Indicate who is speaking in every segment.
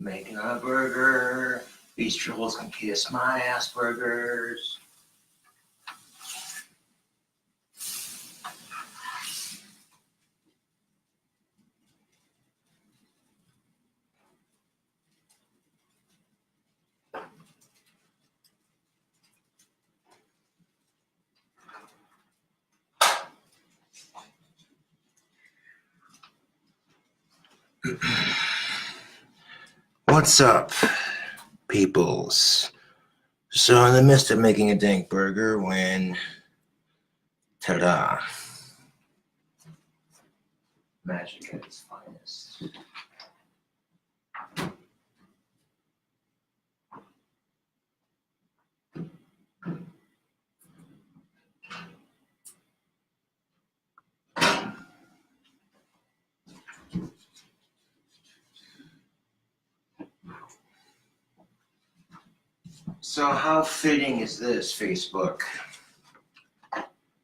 Speaker 1: Making a burger. Bistros can kiss my ass burgers. What's up, peoples? So in the midst of making a dank burger when, ta-da, magic at its finest. So how fitting is this, Facebook?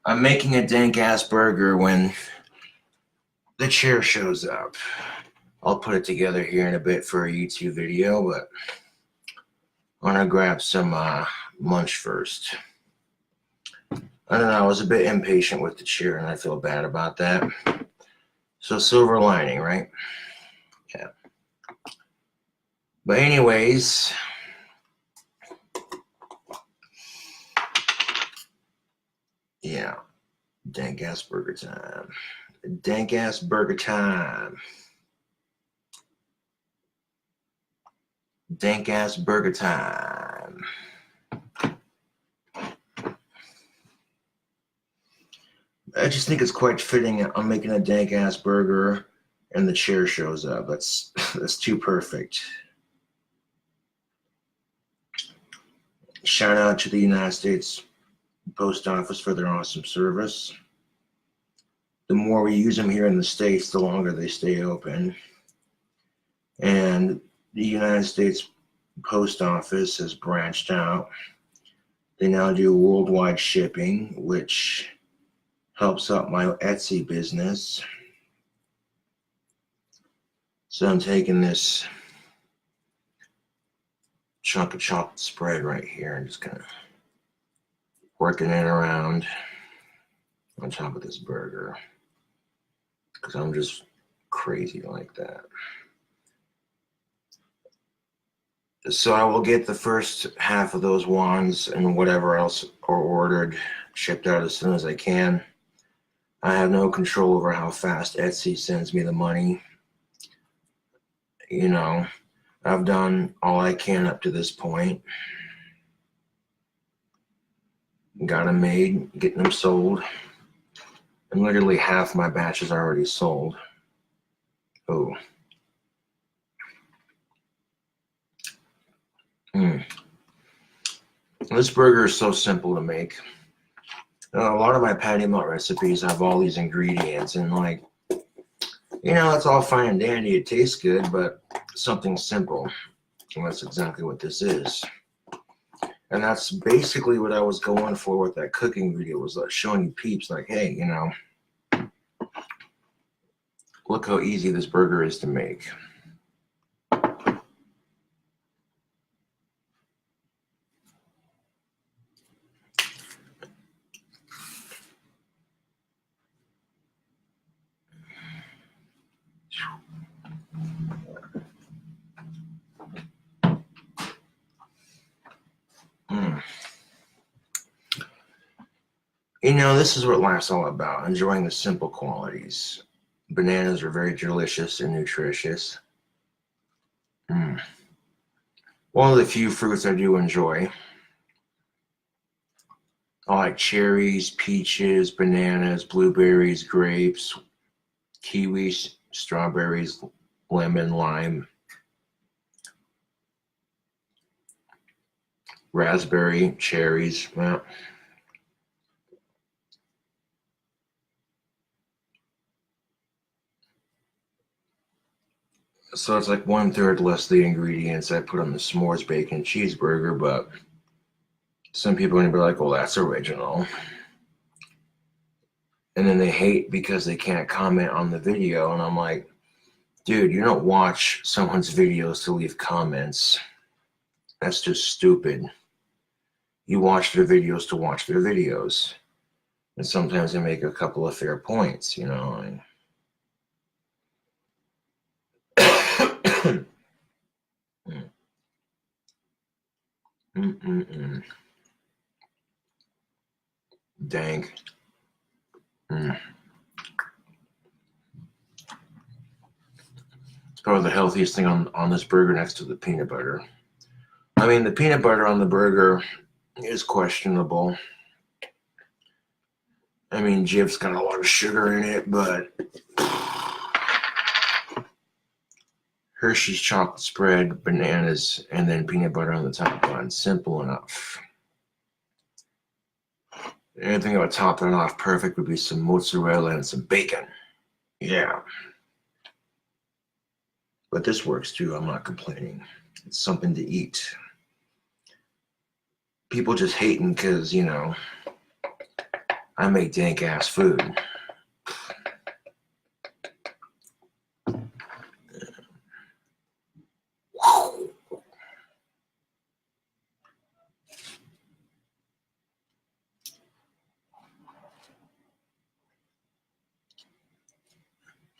Speaker 1: I'm making a dank-ass burger when the chair shows up. I'll put it together here in a bit for a YouTube video, but I'm gonna grab some lunch first. I don't know, I was a bit impatient with the chair and I feel bad about that. So silver lining, right? Yeah. But anyways, yeah, dank-ass burger time. Dank-ass burger time. Dank-ass burger time. I just think it's quite fitting. I'm making a dank-ass burger and the chair shows up. That's too perfect. Shout out to the United States Post Office for their awesome service. The more we use them here in the States, the longer they stay open. And the United States Post Office has branched out. They now do worldwide shipping, which helps out my Etsy business. So I'm taking this chunk of chocolate spread right here and just kind of working it around on top of this burger because I'm just crazy like that. So I will get the first half of those wands and whatever else are ordered shipped out as soon as I can. I have no control over how fast Etsy sends me the money. You know, I've done all I can up to this point. Got them made, getting them sold. And literally half my batches are already sold. Oh. This burger is so simple to make. A lot of my patty melt recipes have all these ingredients and like, you know, it's all fine and dandy. It tastes good, but something simple. And that's exactly what this is. And that's basically what I was going for with that cooking video, was like showing you peeps like, hey, you know, look how easy this burger is to make. You know, this is what life's all about, enjoying the simple qualities. Bananas are very delicious and nutritious. One of the few fruits I do enjoy. I like cherries, peaches, bananas, blueberries, grapes, kiwis, strawberries, lemon, lime, raspberry, cherries. Well, so it's like 1/3 less the ingredients I put on the s'mores bacon cheeseburger, but some people are gonna be like, well, that's original. And then they hate because they can't comment on the video, and I'm like, Dude, you don't watch someone's videos to leave comments. That's just stupid. You watch their videos to watch their videos. And sometimes they make a couple of fair points, you know. Dang. It's probably the healthiest thing on this burger next to the peanut butter. I mean, the peanut butter on the burger is questionable. I mean, Jif's got a lot of sugar in it, but Hershey's chocolate spread, bananas, and then peanut butter on the top bun. Simple enough. The only thing that would top that off perfect would be some mozzarella and some bacon. Yeah. But this works too. I'm not complaining. It's something to eat. People just hating because, you know, I make dank ass food.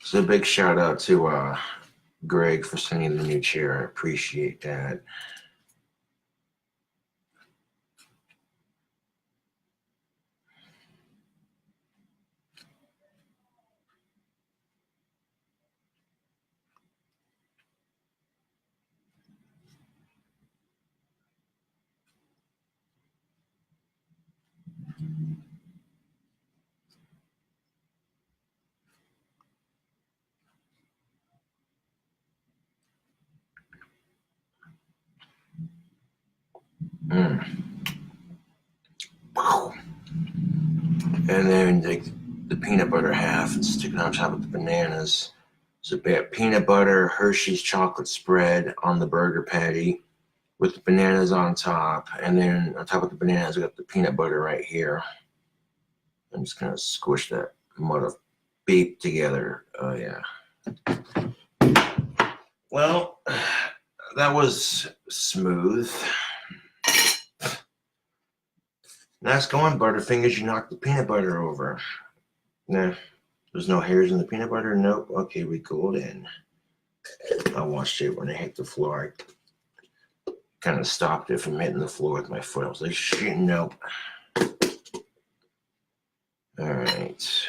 Speaker 1: So a big shout out to Greg for sending the new chair. I appreciate that. And then take the peanut butter half and stick it on top of the bananas. So peanut butter, Hershey's chocolate spread on the burger patty with the bananas on top. And then on top of the bananas, I got the peanut butter right here. I'm just gonna squish that mother beep together. Oh yeah. Well, that was smooth. Nice going, Butterfingers. You knocked the peanut butter over. Nah, there's no hairs in the peanut butter? Nope. Okay, we cooled in. I watched it when it hit the floor. I kind of stopped it from hitting the floor with my foot. I was like, shit, nope. All right.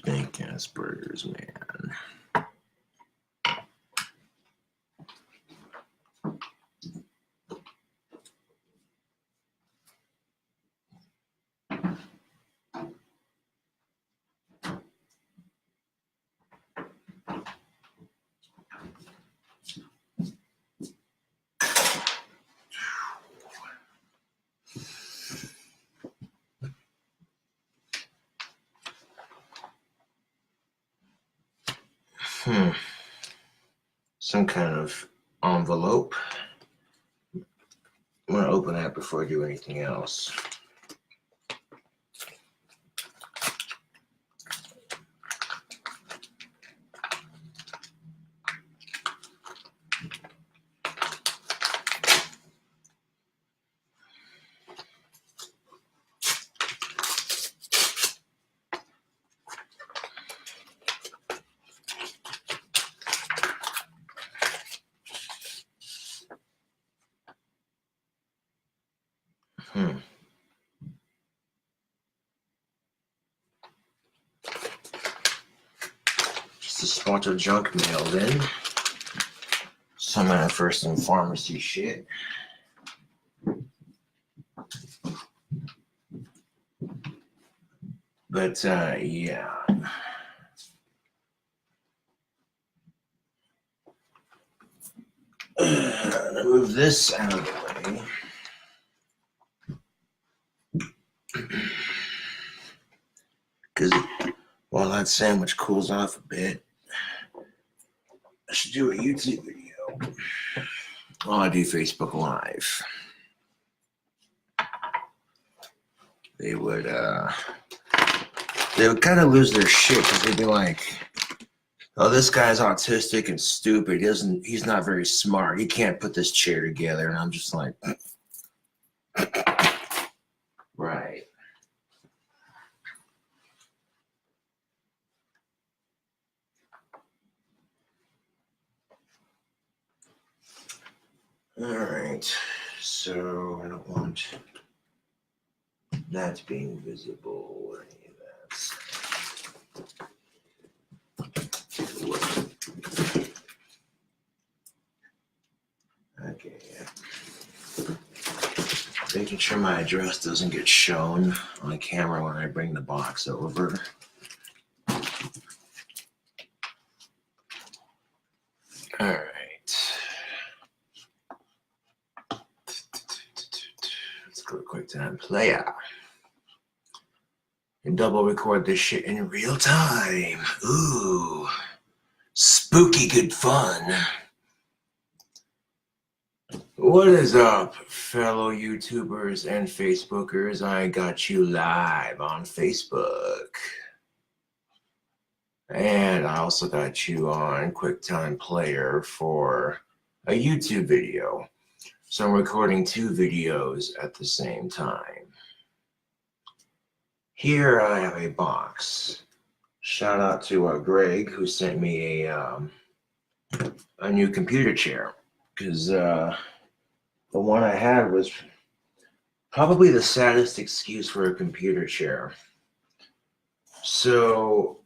Speaker 1: Dank ass burgers, man. Some kind of envelope. I'm gonna open that before I do anything else. Just a bunch of junk mail then. Some of that for some pharmacy shit. But yeah. I'm gonna move this out of the way. Because while that sandwich cools off a bit, I should do a YouTube video. While I do Facebook Live. they would kind of lose their shit because they'd be like, oh, this guy's autistic and stupid. He's not very smart. He can't put this chair together. And I'm just like, right. All right. So I don't want that being visible or any of that. Okay. Making sure my address doesn't get shown on camera when I bring the box over. All right. Let's go to QuickTime Player. And double record this shit in real time. Ooh. Spooky good fun. What is up, fellow YouTubers and Facebookers? I got you live on Facebook. And I also got you on QuickTime Player for a YouTube video. So I'm recording 2 videos at the same time. Here I have a box. Shout out to Greg, who sent me a new computer chair. Because the one I had was probably the saddest excuse for a computer chair. So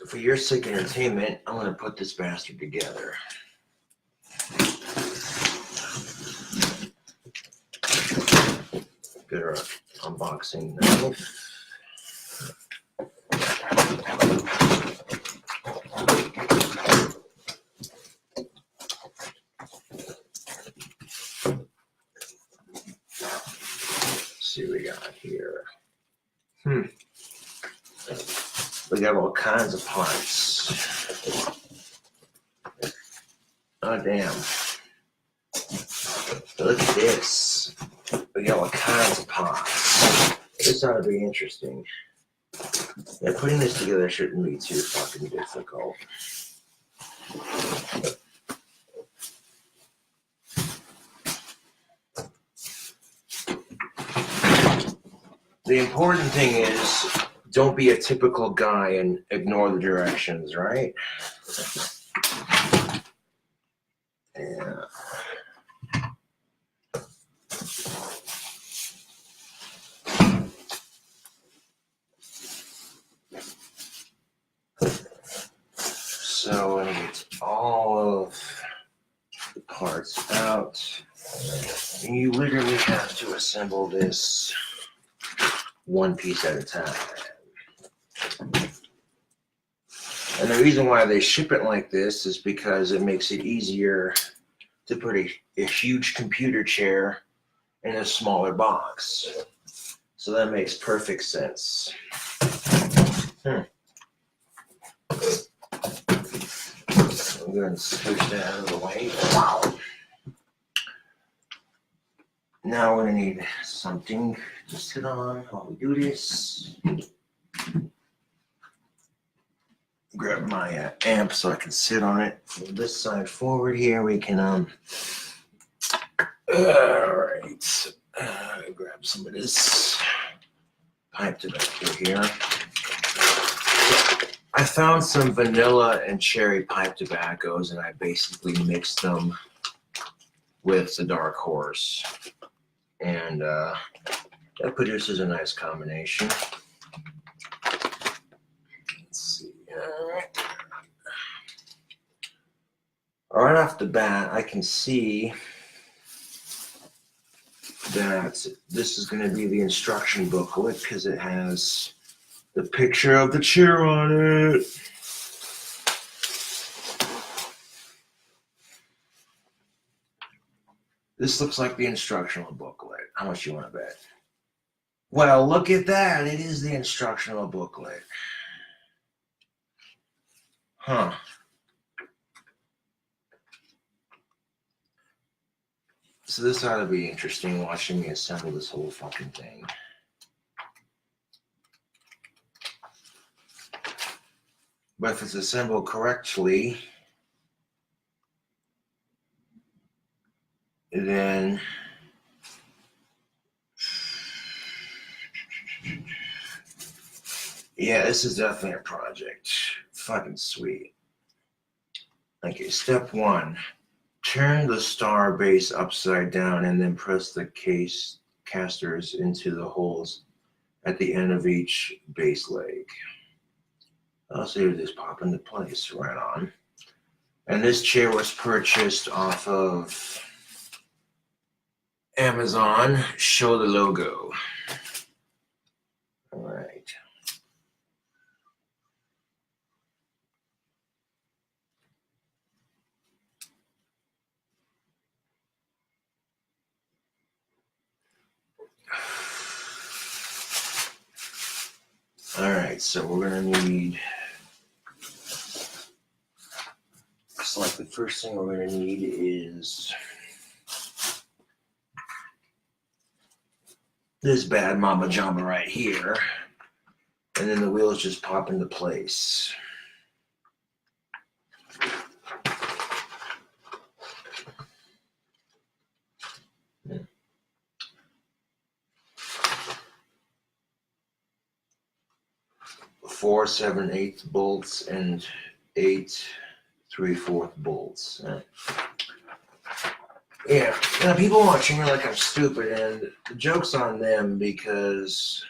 Speaker 1: for your sick entertainment, I'm going to put this bastard together. Good unboxing knife. Let's see what we got here. We got all kinds of parts. Oh, damn. Look at this. We got all kinds of parts. This ought to be interesting. Yeah, putting this together shouldn't be too fucking difficult. The important thing is, don't be a typical guy and ignore the directions, right? Yeah. So I'm gonna get all of the parts out. And you literally have to assemble this one piece at a time. And the reason why they ship it like this is because it makes it easier to put a huge computer chair in a smaller box. So that makes perfect sense. I'm going to switch that out of the way. Wow. Now we're going to need something to sit on while we do this. Grab my amp so I can sit on it. From this side forward here, we can, all right. Grab some of this pipe tobacco here. I found some vanilla and cherry pipe tobaccos, and I basically mixed them with the Dark Horse. And that produces a nice combination. Let's see. Right off the bat, I can see that this is going to be the instruction booklet because it has the picture of the chair on it. This looks like the instructional booklet. How much you want to bet? Well, look at that. It is the instructional booklet. Huh. So this ought to be interesting, watching me assemble this whole fucking thing. But if it's assembled correctly, then yeah, this is definitely a project. Fucking sweet. Okay, step 1. Turn the star base upside down and then press the casters into the holes at the end of each base leg. I'll see if this pop into place. Right on. And this chair was purchased off of Amazon. Show the logo. All right. All right, so we're gonna need, looks like the first thing we're gonna need is this bad mama jamba right here, and then the wheels just pop into place. Four 7/8 bolts and 8 3/4 bolts. Yeah, now people watching me like I'm stupid, and the joke's on them because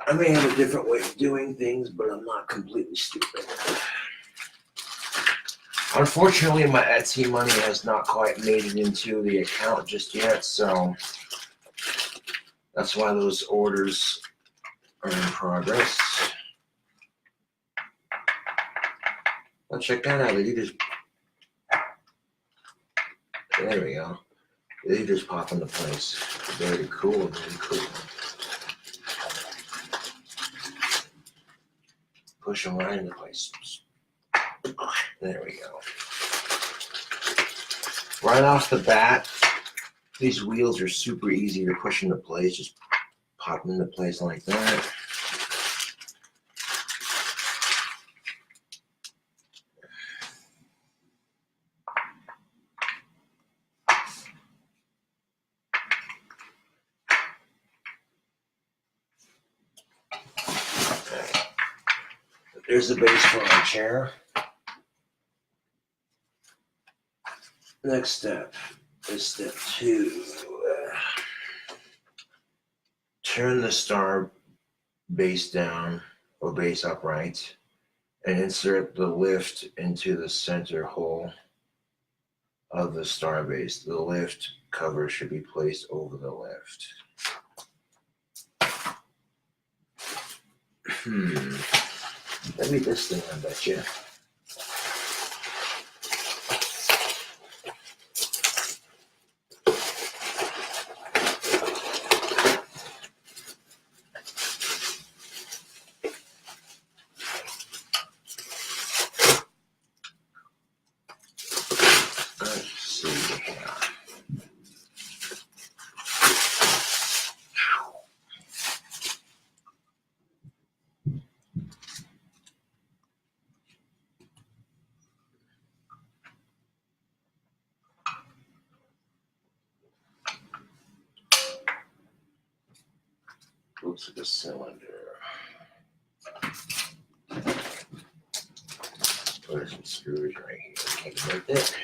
Speaker 1: I may have a different way of doing things, but I'm not completely stupid. Unfortunately, my Etsy money has not quite made it into the account just yet, so that's why those orders are in progress. Well, check that out. You just, there we go. They just pop into place. Very cool, very cool. Push them right into place. There we go. Right off the bat, these wheels are super easy to push into place. Just pop them into place like that. There's the base for our chair. Next step is step 2. Turn the star base down or base upright and insert the lift into the center hole of the star base. The lift cover should be placed over the lift. Maybe this thing, I bet you. Looks like a cylinder. There's some screws right here. Can't break that.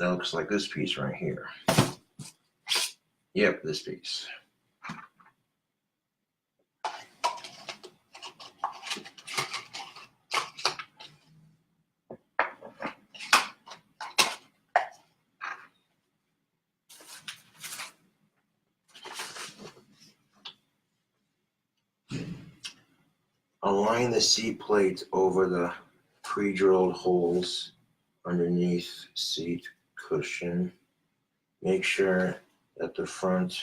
Speaker 1: That looks like this piece right here. Yep, this piece. Align the seat plate over the pre-drilled holes underneath seat cushion. Make sure that the front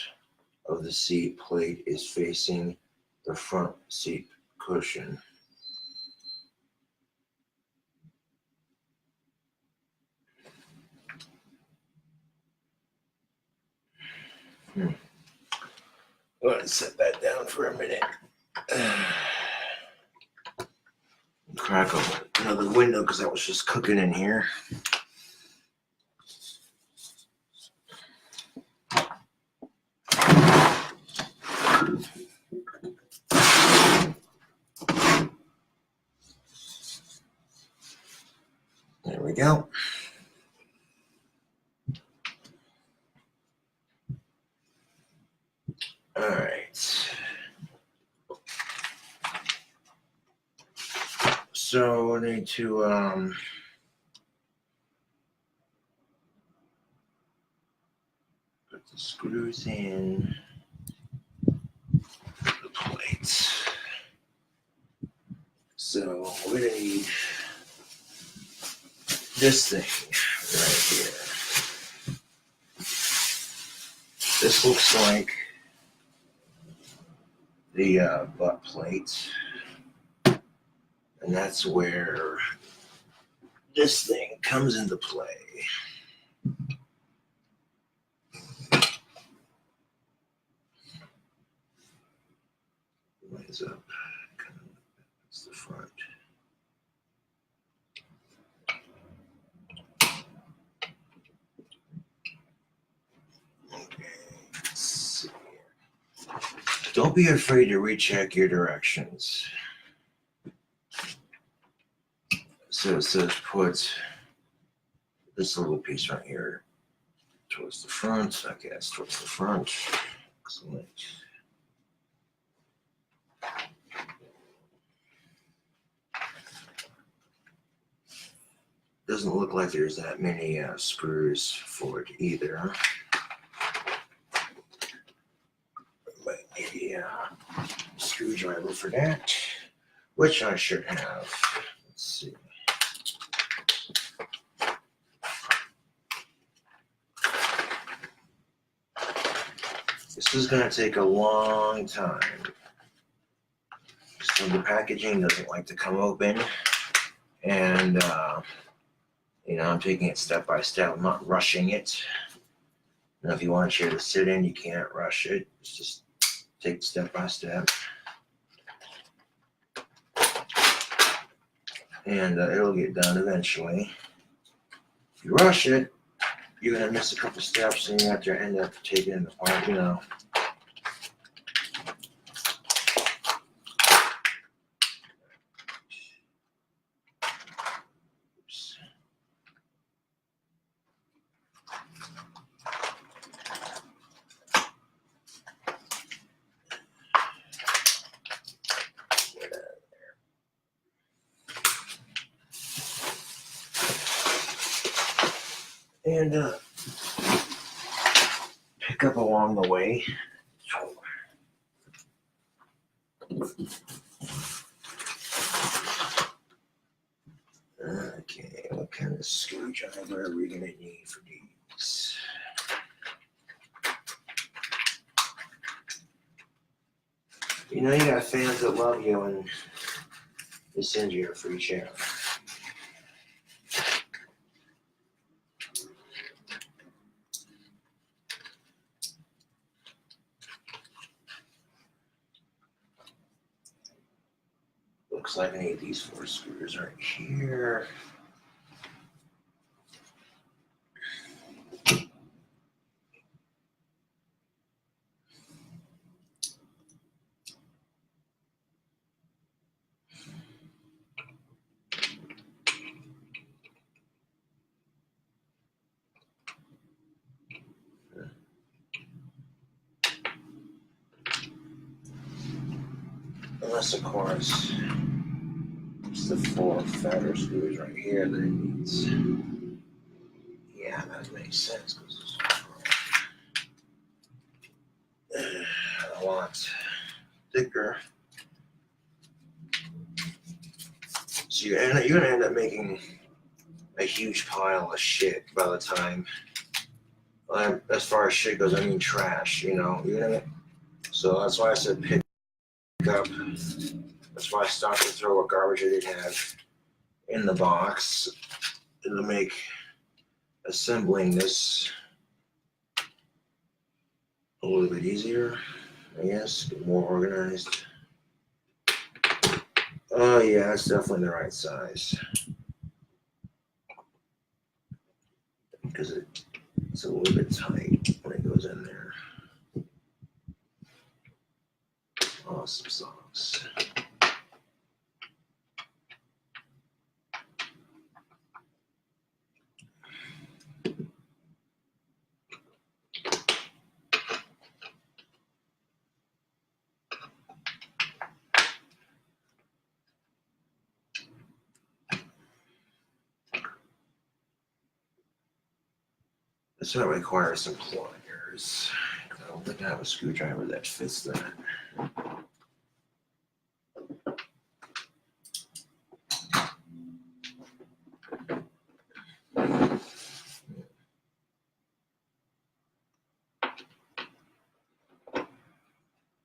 Speaker 1: of the seat plate is facing the front seat cushion. Let's set that down for a minute. Crack open another window because I was just cooking in here. There we go. All right. So I need to put the screws in the plates. So we're gonna need this thing right here. This looks like the butt plate, and that's where this thing comes into play. Lines up, that's the front. Okay, let's see here. Don't be afraid to recheck your directions. So it says put this little piece right here towards the front. Okay, that's towards the front. Excellent. Doesn't look like there's that many screws for it either. But maybe a screwdriver for that, which I should have. Let's see. This is going to take a long time. So the packaging doesn't like to come open, and I'm taking it step by step. I'm not rushing it. And if you want a chair to sit in, you can't rush it. It's just take step by step. And it'll get done eventually. If you rush it, you're going to miss a couple steps and you have to end up taking it apart, Oops. And pick up along the way. Okay, what kind of screwdriver are we going to need for these? You got fans that love you and they send you a free chair. Looks like I need these 4 screws right here. Unless, of course, it's the 4 fatter screws right here that it needs. Yeah, that makes sense. Because I want thicker. So you're gonna end up making a huge pile of shit by the time. As far as shit goes, I mean trash. You know. So that's why I said pick up. That's why I stopped to throw what garbage I did have in the box. It'll make assembling this a little bit easier, I guess, get more organized. Oh yeah, it's definitely the right size. Because it's a little bit tight when it goes in there. Awesome sauce. This might require some pliers. I don't think I have a screwdriver that fits that.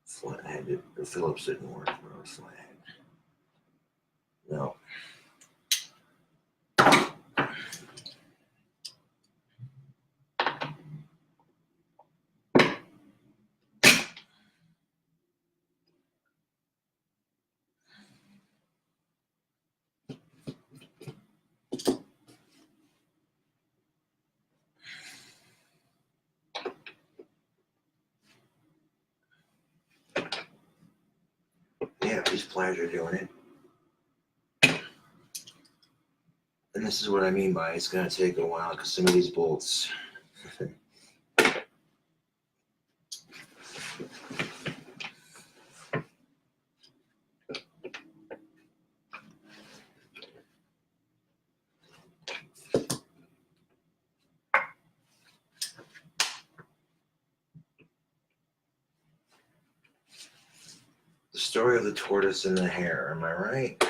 Speaker 1: Flathead, the Phillips didn't work for a flathead. No. Yeah, these pliers are doing it. And this is what I mean by it's going to take a while because some of these bolts. The story of the tortoise and the hare, am I right?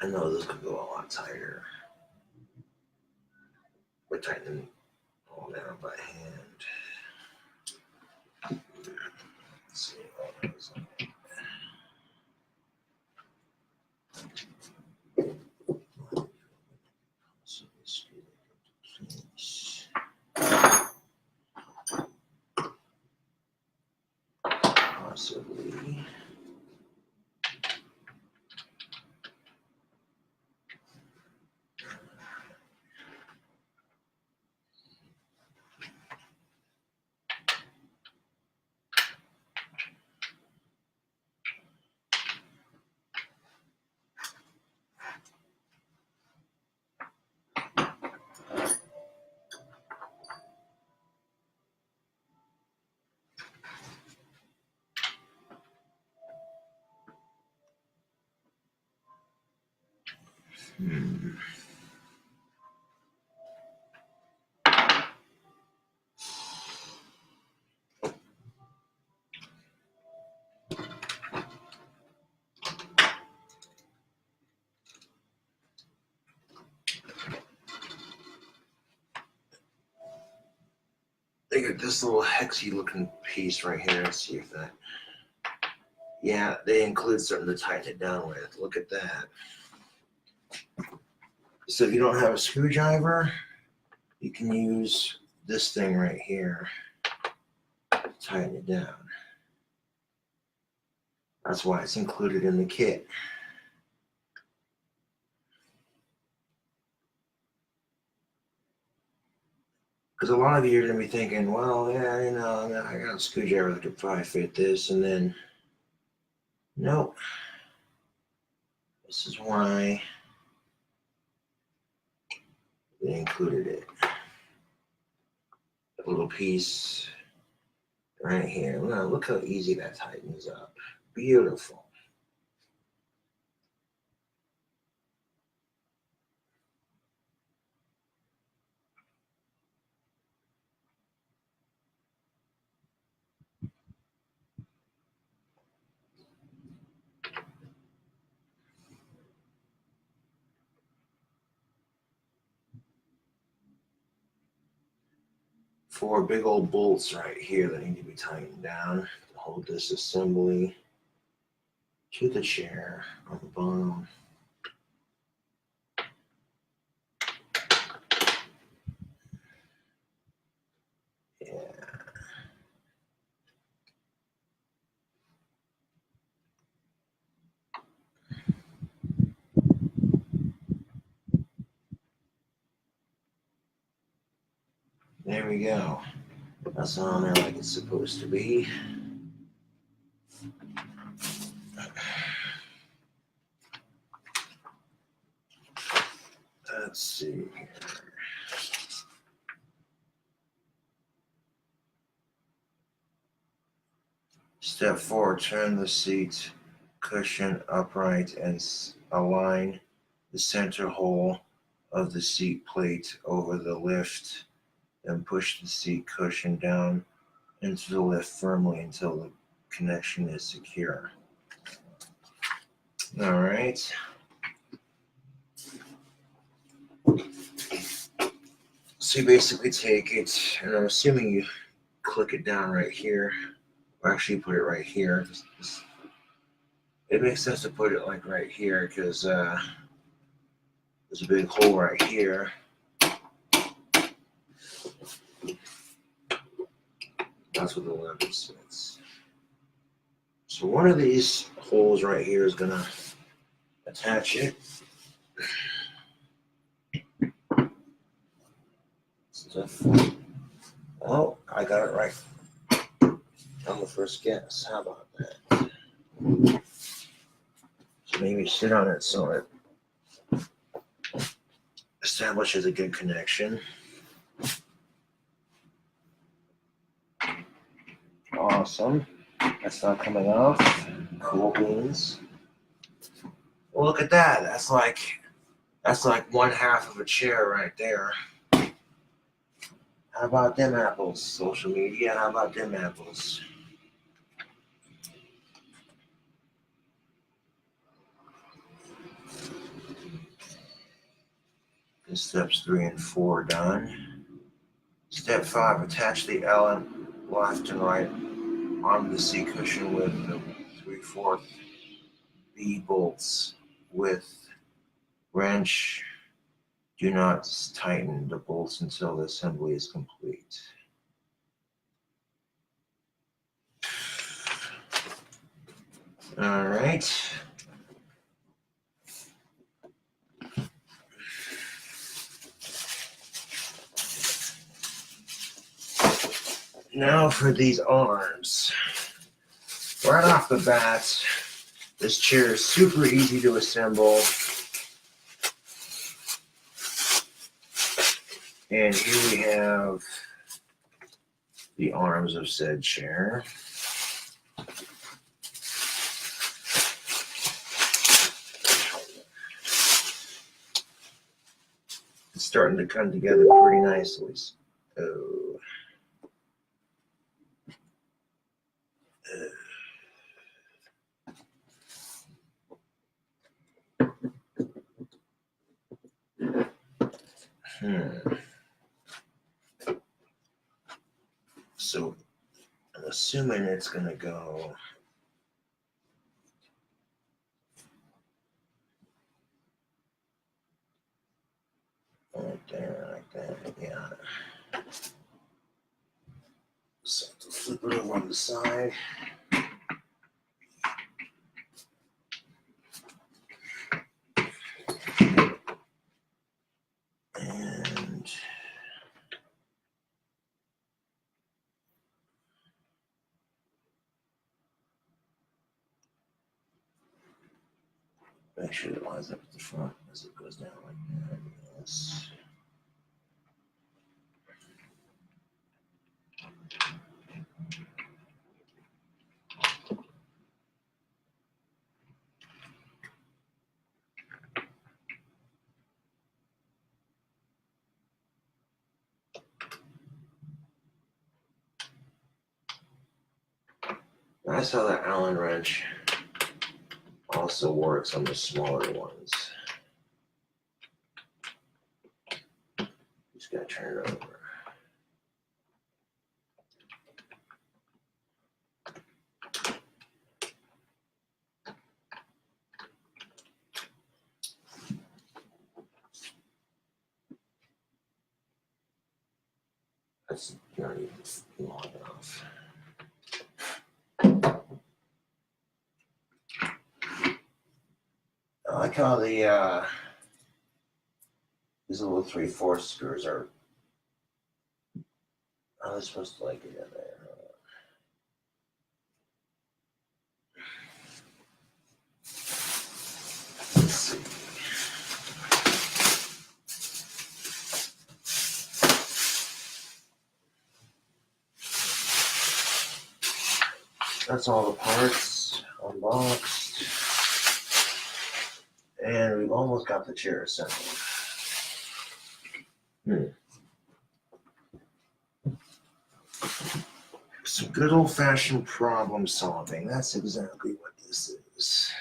Speaker 1: I know this could go a lot tighter. We're tightening all down by hand. Let's see how that goes. Possibly. They got this little hexy looking piece right here. Let's see if that. Yeah, they include something to tighten it down with. Look at that. So if you don't have a screwdriver, you can use this thing right here to tighten it down. That's why it's included in the kit. Because a lot of you are going to be thinking, well, yeah, you know, I got a screwdriver that could probably fit this, and then, nope. This is why they included it. A little piece right here. Look how easy that tightens up. Beautiful. Four big old bolts right here that need to be tightened down to hold this assembly to the chair on the bottom. Yeah. There we go. That's on there like it's supposed to be. Let's see here. Step 4, turn the seat cushion upright and align the center hole of the seat plate over the lift, and push the seat cushion down into the lift firmly until the connection is secure. All right. So you basically take it, and I'm assuming you click it down right here, or actually put it right here. It makes sense to put it like right here because there's a big hole right here. That's where the lever sits. So one of these holes right here is gonna attach it. Oh, I got it right. I'm the first guess. How about that? So maybe sit on it so it establishes a good connection. Awesome. That's not coming off. Cool beans. Well, look at that. That's like one half of a chair right there. How about them apples? Social media, how about them apples? And steps 3 and 4 done. Step 5, attach the Allen left and right on the seat cushion with the 3/4 B bolts with wrench. Do not tighten the bolts until the assembly is complete. All right. Now for these arms. Right off the bat, this chair is super easy to assemble. And here we have the arms of said chair. It's starting to come together pretty nicely. Oh. So I'm assuming it's going to go right there, like that, yeah. So to flip it over on the side. And Make sure it lines up at the front as it goes down like that. Yes. That's how the Allen wrench also works on the smaller ones. Just gotta turn it over. That's not even long enough. I like how the these little 3/4 screws are. How are they supposed to like it in there? Let's see. That's all the parts unboxed. And we've almost got the chair assembled. Some good old-fashioned problem solving. That's exactly what this is.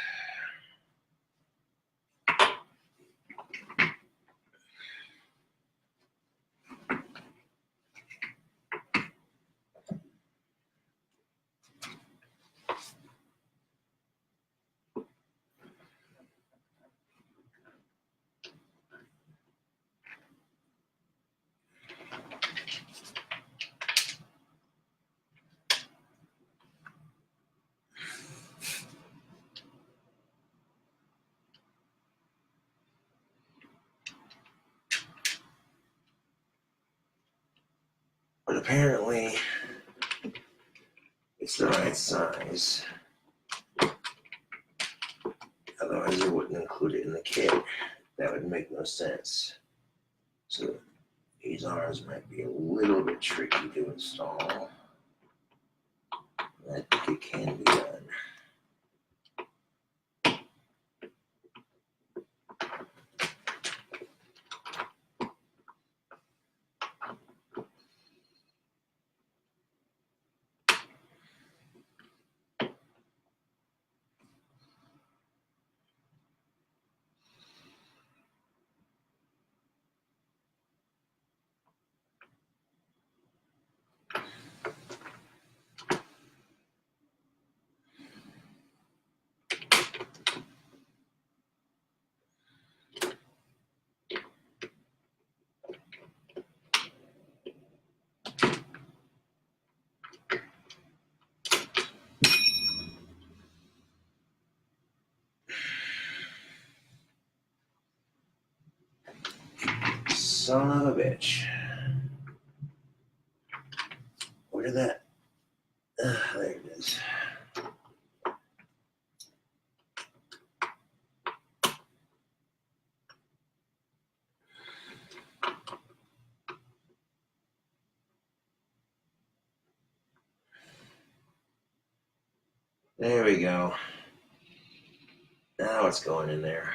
Speaker 1: But apparently, it's the right size. Otherwise, they wouldn't include it in the kit. That would make no sense. So these arms might be a little bit tricky to install. I think it can be done. Son of a bitch. Where did that? There it is. There we go. Now it's going in there.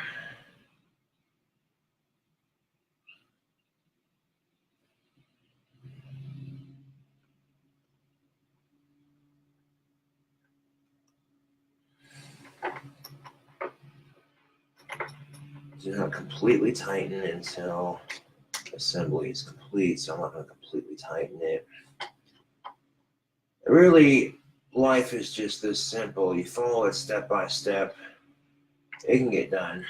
Speaker 1: Do not completely tighten until assembly is complete, so I'm not going to completely tighten it. Really, life is just this simple. You follow it step by step, it can get done.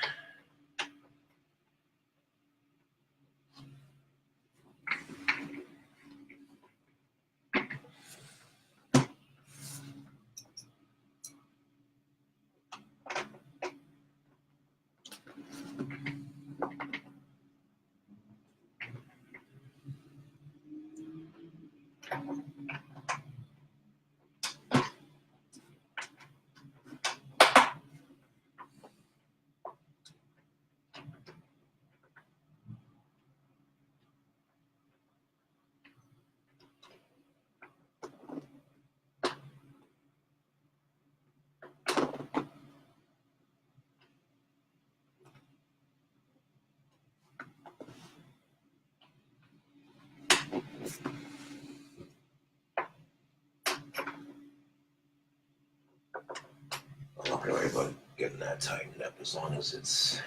Speaker 1: Don't worry about getting that tightened up as long as it's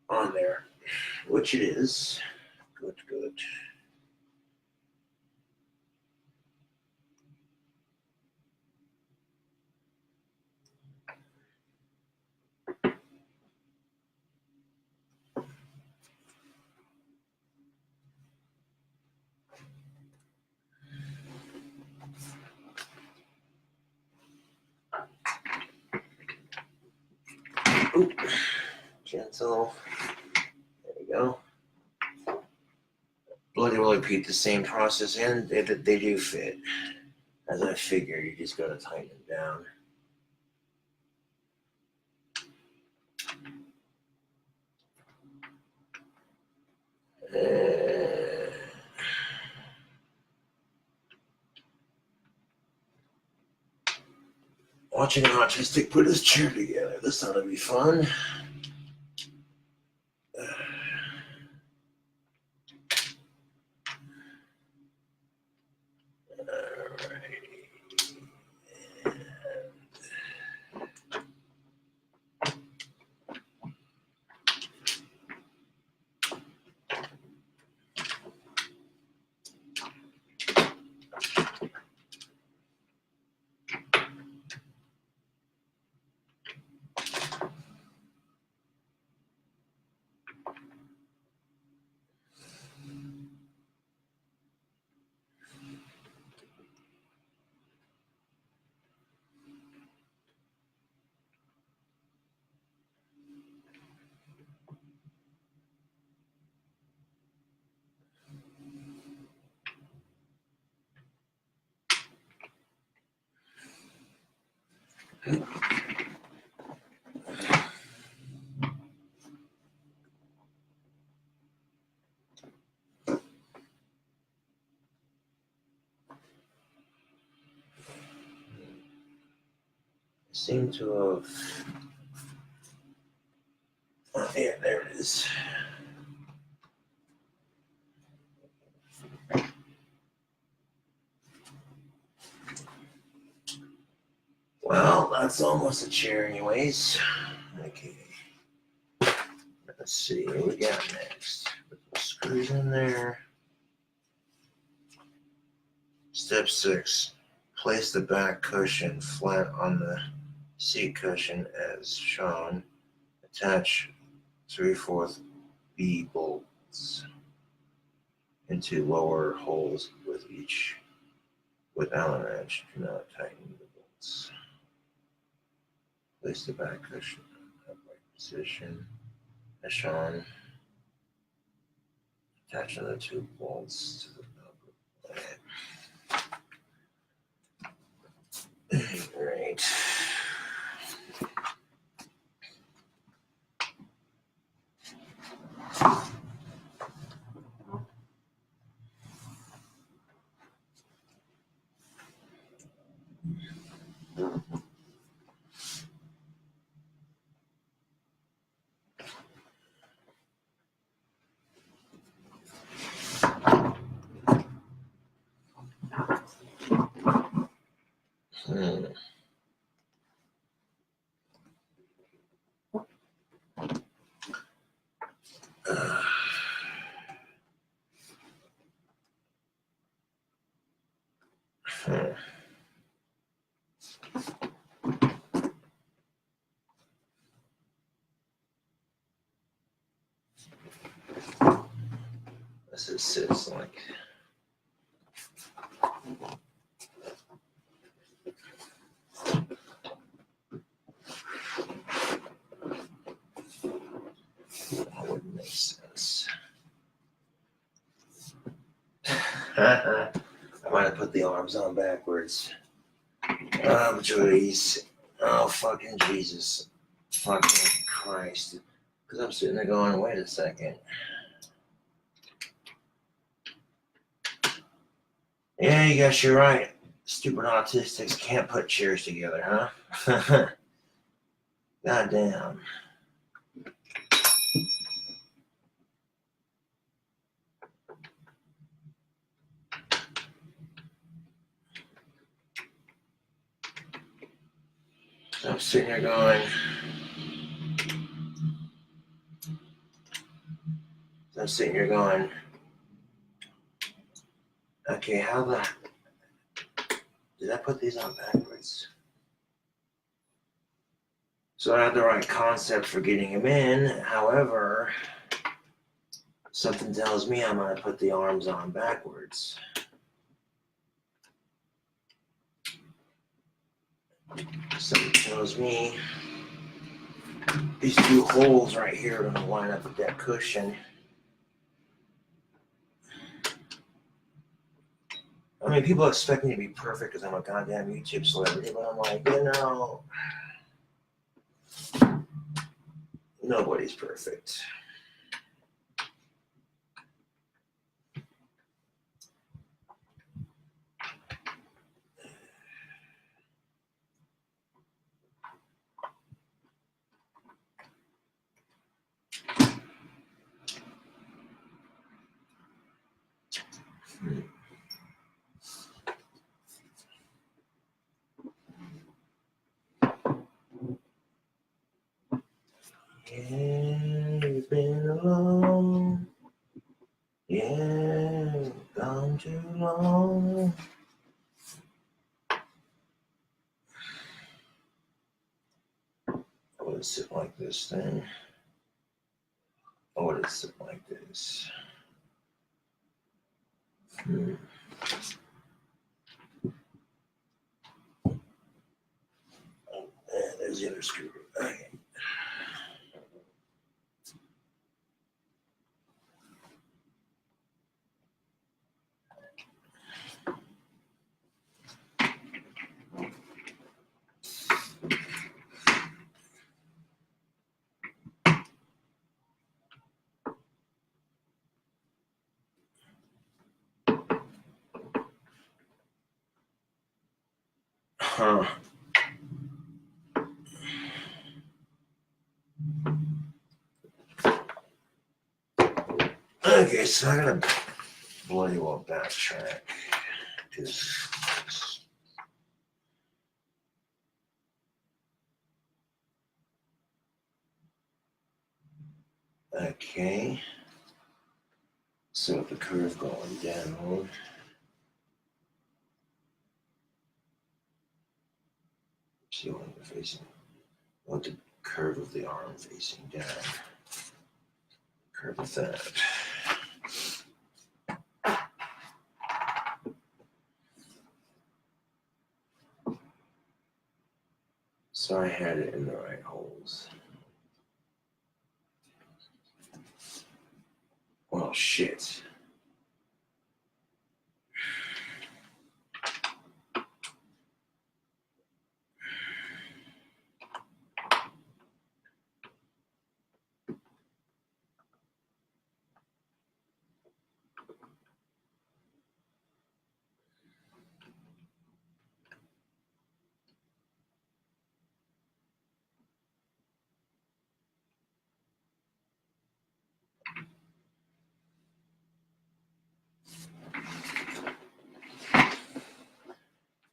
Speaker 1: on there, which it is. Good, good. Oop. Gentle. There we go. Bloody will repeat the same process, and they do fit. As I figured, you just gotta tighten them down. Watching an autistic put his chair together. This ought to be fun. Seem to have. Oh, yeah, there it is. Well, that's almost a chair, anyways. Okay. Let's see what we got next. Put the screws in there. Step 6. Place the back cushion flat on the seat cushion as shown. Attach 3/4 B bolts into lower holes with each with Allen wrench. Do not tighten the bolts. Place the back cushion in upright position as shown. Attach another 2 bolts to the upper plate. Great. This is sits like. That wouldn't make sense. I might have put the arms on backwards. Oh, jeez. Oh, fucking Jesus. Fucking Christ. Because I'm sitting there going, wait a second. Yeah, you guess you're right. Stupid autistics can't put chairs together, huh? Goddamn. I'm sitting here going, okay, did I put these on backwards? So I have the right concept for getting him in. However, something tells me I'm going to put the arms on backwards. Something tells me these two holes right here are going to line up with that cushion. I mean, people expect me to be perfect because I'm a goddamn YouTube celebrity, but I'm like, nobody's perfect. Yeah, you've been alone. Yeah, gone too long. I would sit like this then. I would sit like this. There's the other screw. Okay. Huh. Okay, so I gotta bloody well backtrack. Okay. So with the curve going down. See what I'm facing. I want the curve of the arm facing down. Curve of that. So I had it in the right holes. Well, shit.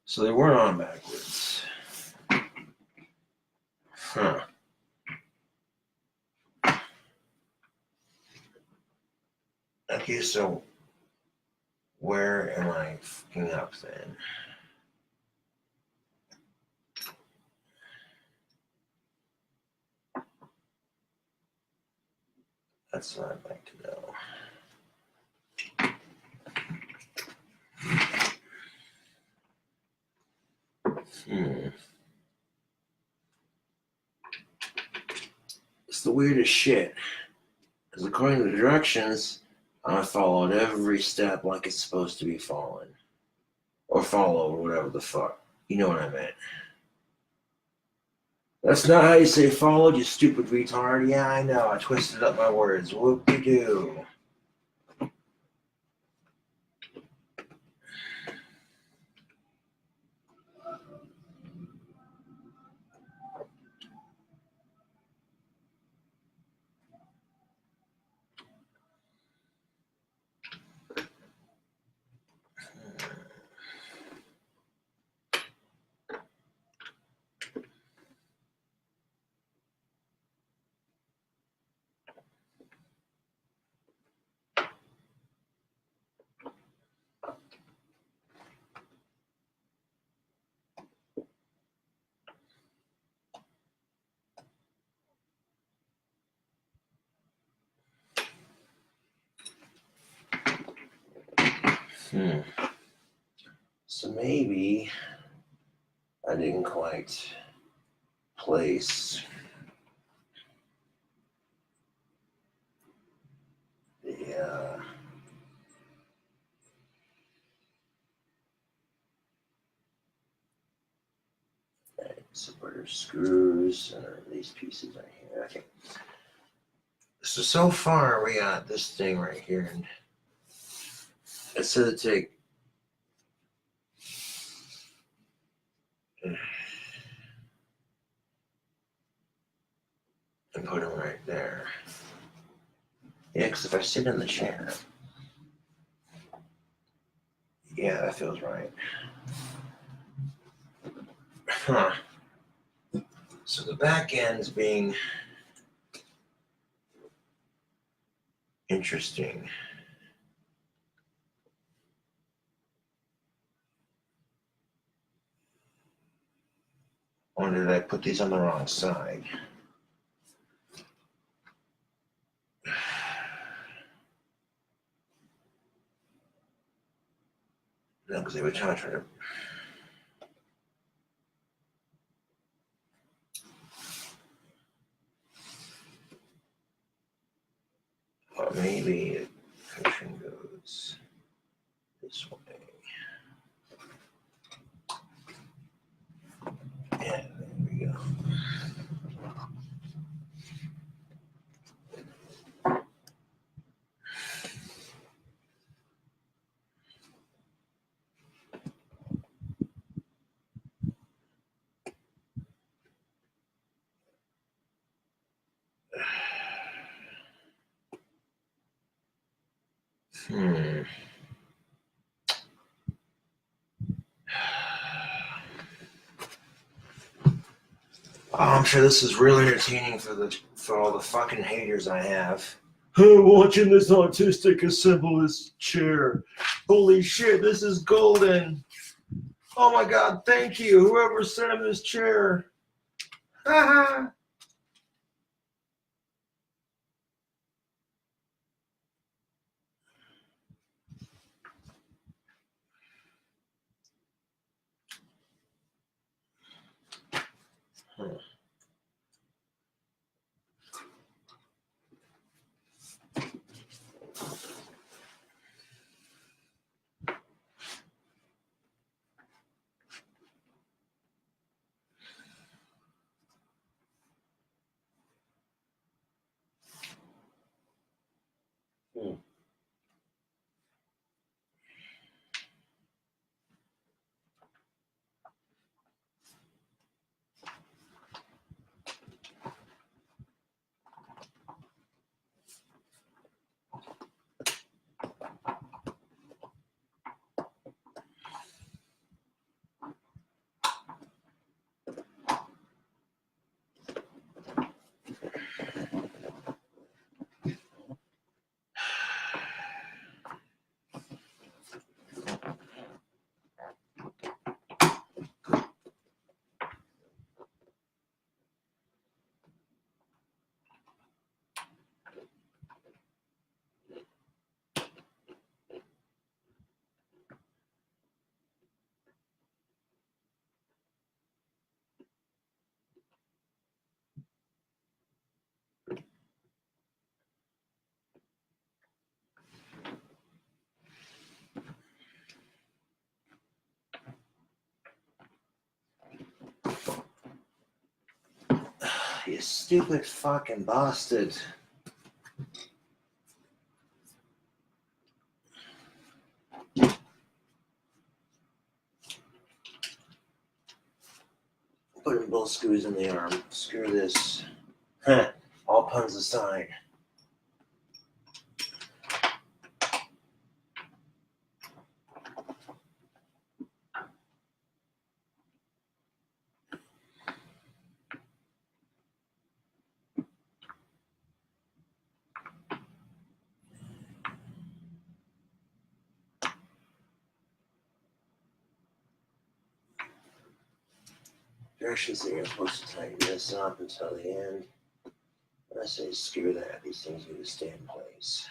Speaker 1: So they weren't on backwards. Huh. Okay, so where am I fucking up then? That's what I'd like to know. It's the weirdest shit. Because according to the directions, I followed every step like it's supposed to be following. Or follow, or whatever the fuck. You know what I meant. That's not how you say followed, you stupid retard. Yeah, I know. I twisted up my words. Whoop-de-doo. So maybe I didn't quite place the supporter screws, and these pieces right here. Okay. So far we got this thing right here, and it said to take and put them right there. Yeah, because if I sit in the chair, yeah, that feels right. Huh. So the back end's being interesting. Or did I put these on the wrong side? No, because they were trying to. Or maybe the cushion goes this way. Yeah, there we go. Oh, I'm sure this is really entertaining for all the fucking haters I have. Watching this autistic assemble his chair. Holy shit, this is golden. Oh my god, thank you. Whoever sent him this chair. Haha. You stupid fucking bastard. Putting both screws in the arm. Screw this. All puns aside. Directions that you're supposed to tighten this up until the end. I say screw that. These things need to stay in place.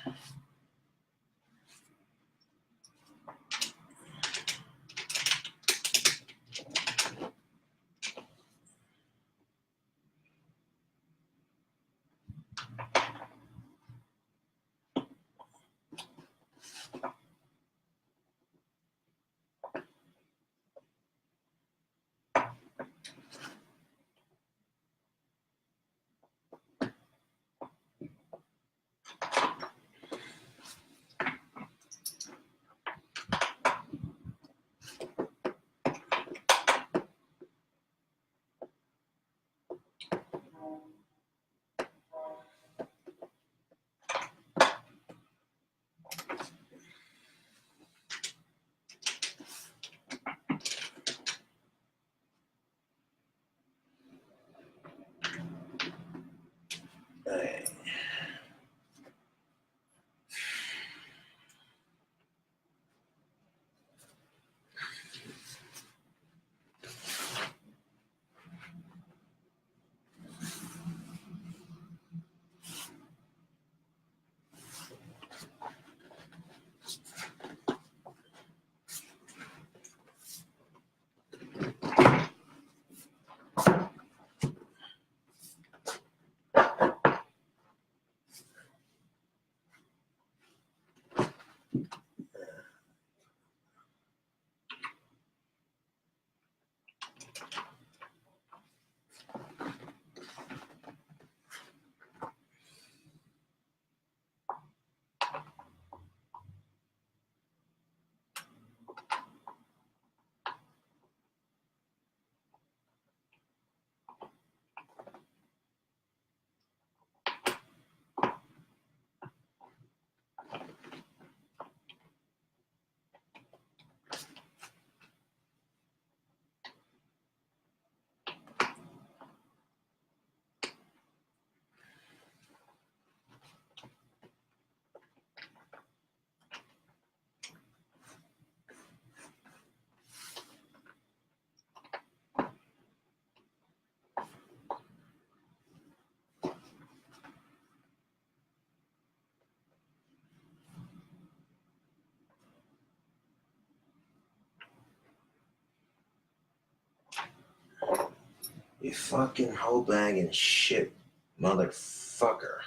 Speaker 1: You fucking hoe bagging shit, motherfucker.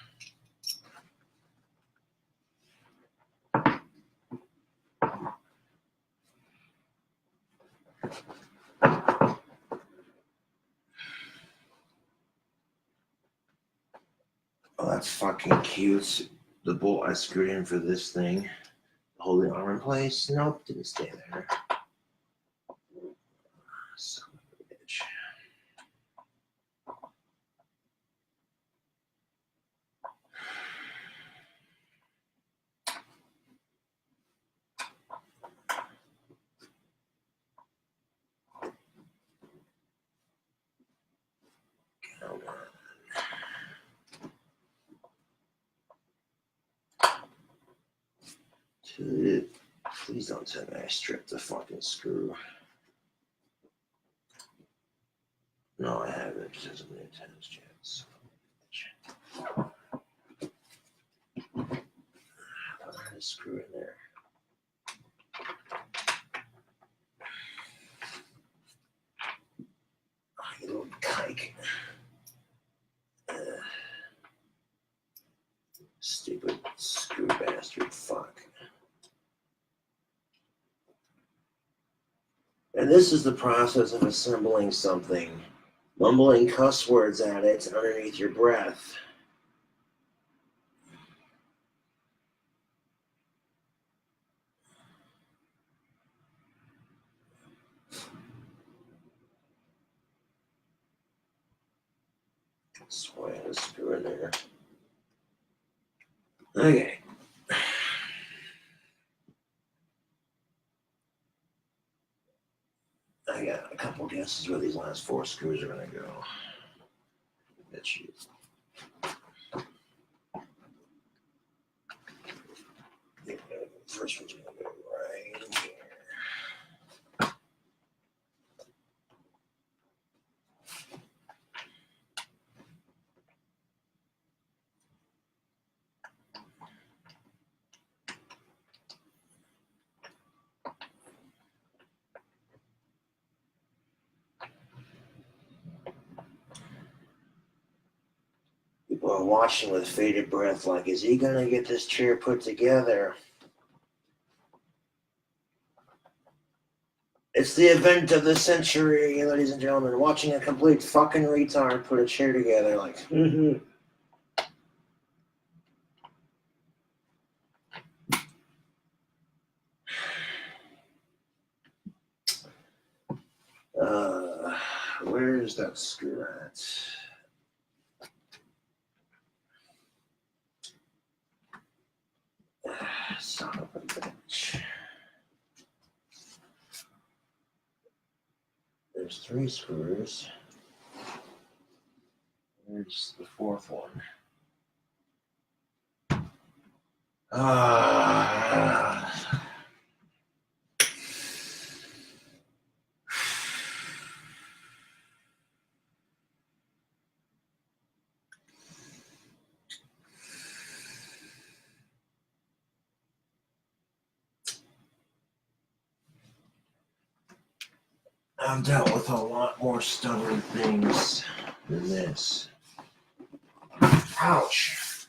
Speaker 1: Oh, that's fucking cute. The bolt I screwed in for this thing, hold the arm in place. Nope, didn't stay there. Son of a bitch. Come on. Dude, please don't tell me I stripped the fucking screw. No, I haven't. It hasn't been attached yet. So. I had a screw in there. Oh, you little kike. Stupid screw bastard. Fuck. And this is the process of assembling something. Mumbling cuss words at it underneath your breath. That's why I had a screw in there. Okay. I got a couple guesses where these last 4 screws are going to go. Bet you. The first one's going to go right here. People are watching with bated breath like, is he going to get this chair put together? It's the event of the century, ladies and gentlemen. Watching a complete fucking retard put a chair together like, where's that screw at? Son of a bitch. There's 3 screws. Where's the 4th one? I've dealt with a lot more stubborn things than this. Ouch.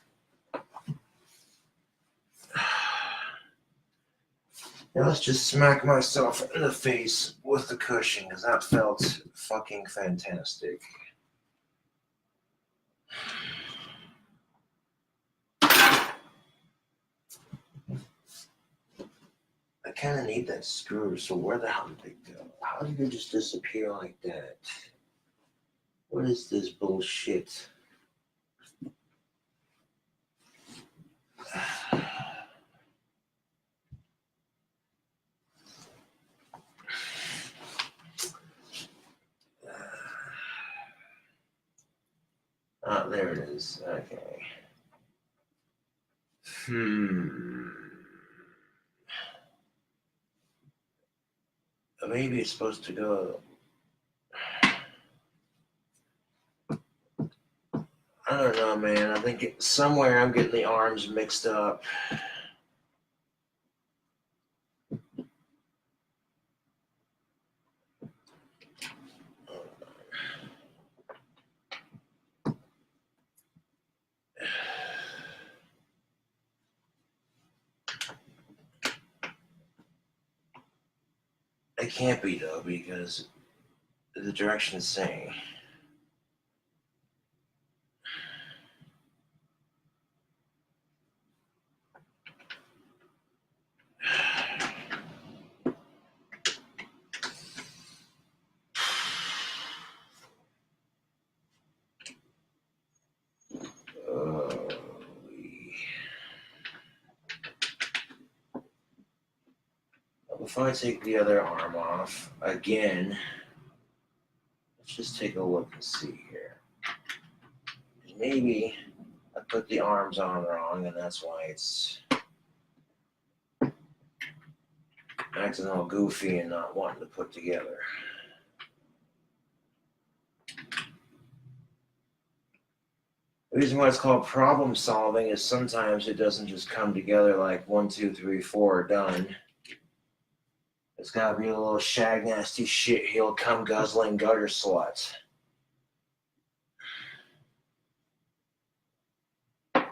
Speaker 1: Now let's just smack myself in the face with the cushion because that felt fucking fantastic. I kind of need that screw, so where the hell did they go? How did they just disappear like that? What is this bullshit? Ah, there it is. Okay. Maybe it's supposed to go. I don't know, man. I think somewhere I'm getting the arms mixed up. It can't be though, because the direction is saying. Before I take the other arm off, again, let's just take a look and see here. Maybe I put the arms on wrong, and that's why it's acting all goofy and not wanting to put together. The reason why it's called problem solving is sometimes it doesn't just come together like 1, 2, 3, 4, done. It's gotta be a little shag nasty shit heel cum guzzling gutter slut. I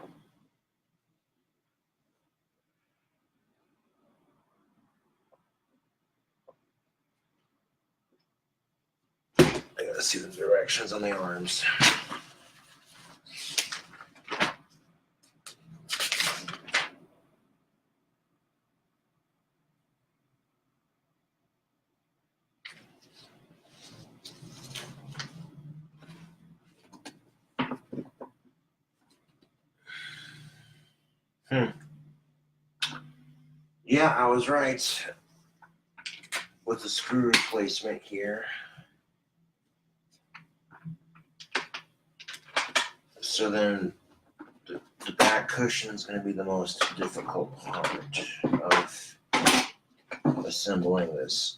Speaker 1: gotta see the directions on the arms. Yeah, I was right with the screw replacement here. So then the back cushion is going to be the most difficult part of assembling this.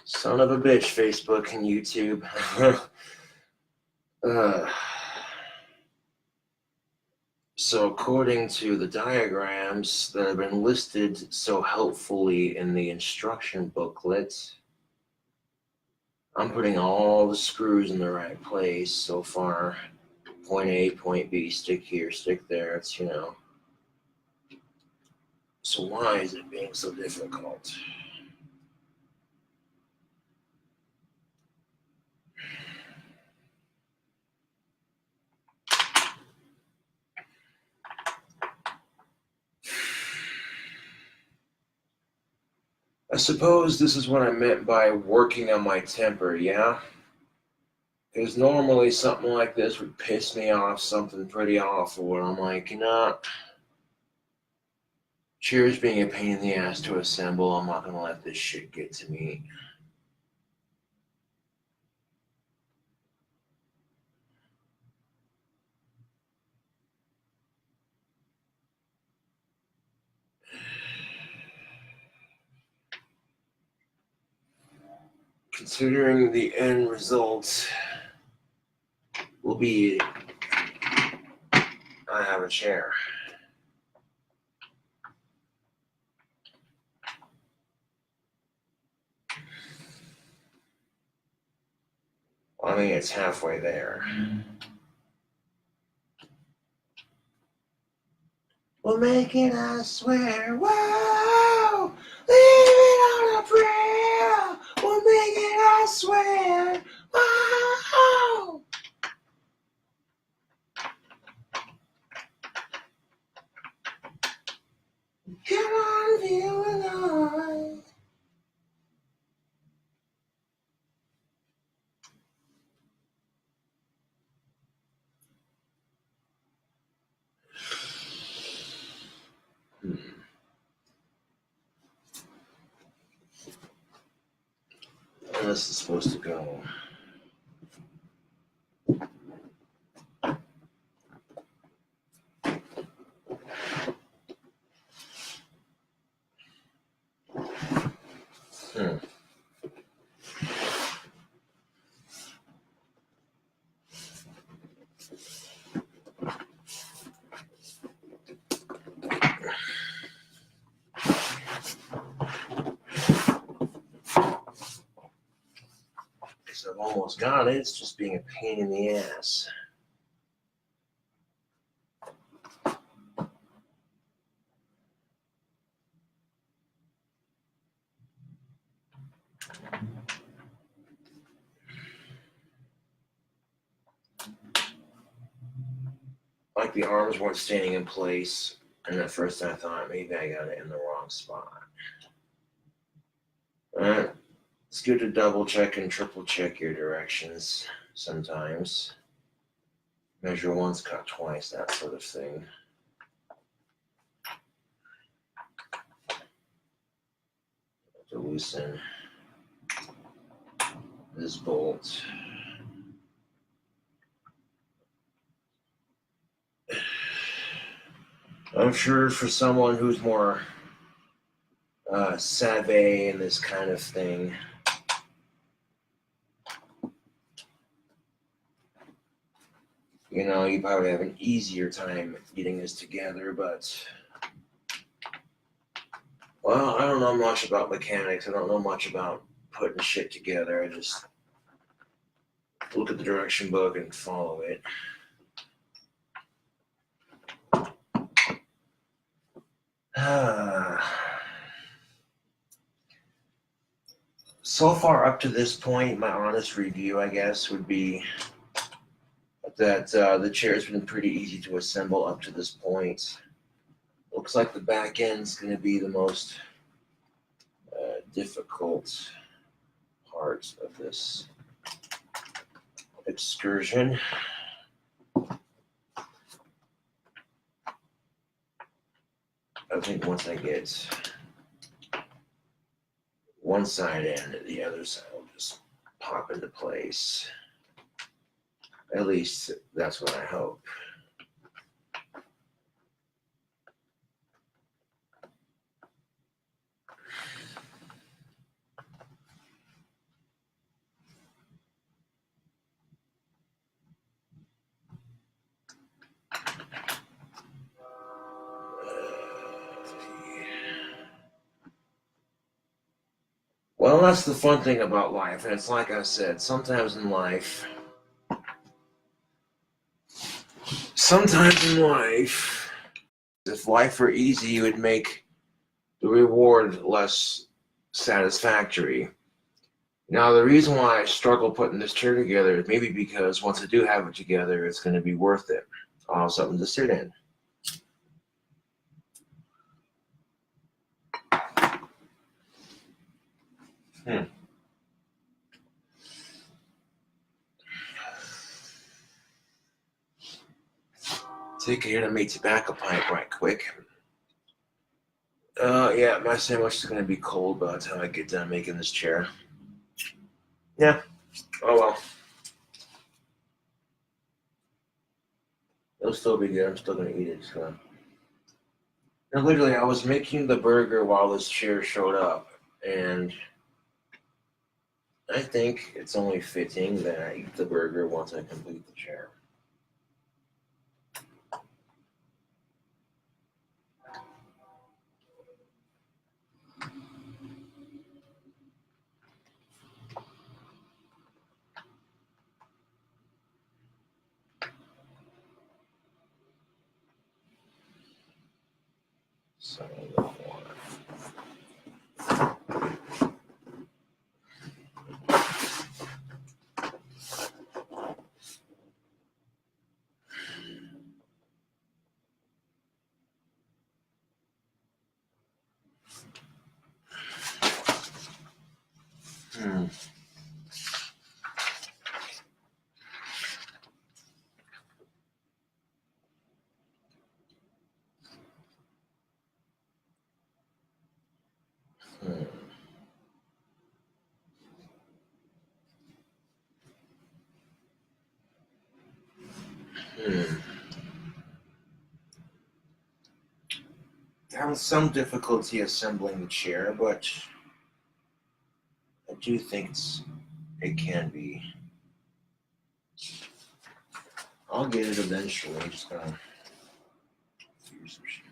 Speaker 1: Son of a bitch, Facebook and YouTube. So according to the diagrams that have been listed so helpfully in the instruction booklet, I'm putting all the screws in the right place so far. Point A, point B, stick here, stick there, it's, So why is it being so difficult? I suppose this is what I meant by working on my temper, yeah? Because normally something like this would piss me off, something pretty awful, where I'm like, chairs being a pain in the ass to assemble, I'm not gonna let this shit get to me. Considering the end result will be I have a chair. I mean, it's halfway there. We'll make it, I swear. Whoa! Leave it on a prayer. We'll make it, I swear. Whoa! Come on, feel alive. This is supposed to go. So almost got it. It's just being a pain in the ass. Like the arms weren't standing in place, and at first I thought maybe I got it in the wrong spot. It's good to double check and triple check your directions sometimes. Measure once, cut twice, that sort of thing. To loosen this bolt. I'm sure for someone who's more savvy in this kind of thing, you know, you probably have an easier time getting this together, but, well, I don't know much about mechanics. I don't know much about putting shit together. I just look at the direction book and follow it. So far up to this point, my honest review, I guess, would be that the chair's been pretty easy to assemble up to this point. Looks like the back end's going to be the most difficult part of this excursion. I think once I get one side in, the other side will just pop into place. At least that's what I hope. Well, that's the fun thing about life, and it's like I said, sometimes in life, if life were easy, you would make the reward less satisfactory. Now, the reason why I struggle putting this chair together is maybe because once I do have it together, it's going to be worth it. I'll have something to sit in. Take a hit of my tobacco pipe right quick. Yeah, my sandwich is going to be cold by the time I get done making this chair. Yeah. Oh well. It'll still be good. I'm still going to eat it. So. Now, literally, I was making the burger while this chair showed up, and I think it's only fitting that I eat the burger once I complete the chair. So, Having some difficulty assembling the chair, but I do think it can be. I'll get it eventually. Just gotta figure some shit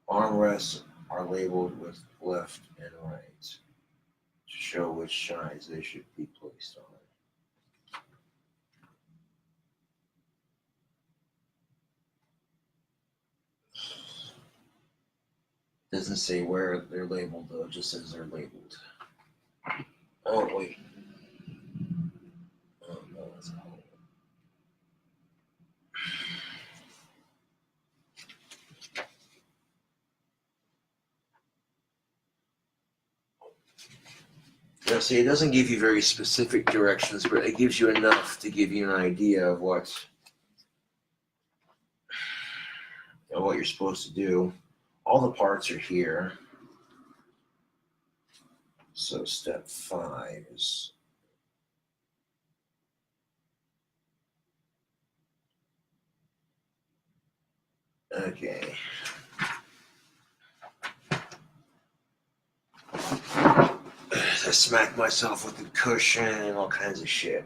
Speaker 1: out. Armrests are labeled with left and right. show which size they should be placed on. Doesn't say where they're labeled though, it just says they're labeled. Oh wait. Oh no, that's a hole. Now see, it doesn't give you very specific directions, but it gives you enough to give you an idea of what you're supposed to do. All the parts are here. So step 5 is okay. I smacked myself with the cushion and all kinds of shit.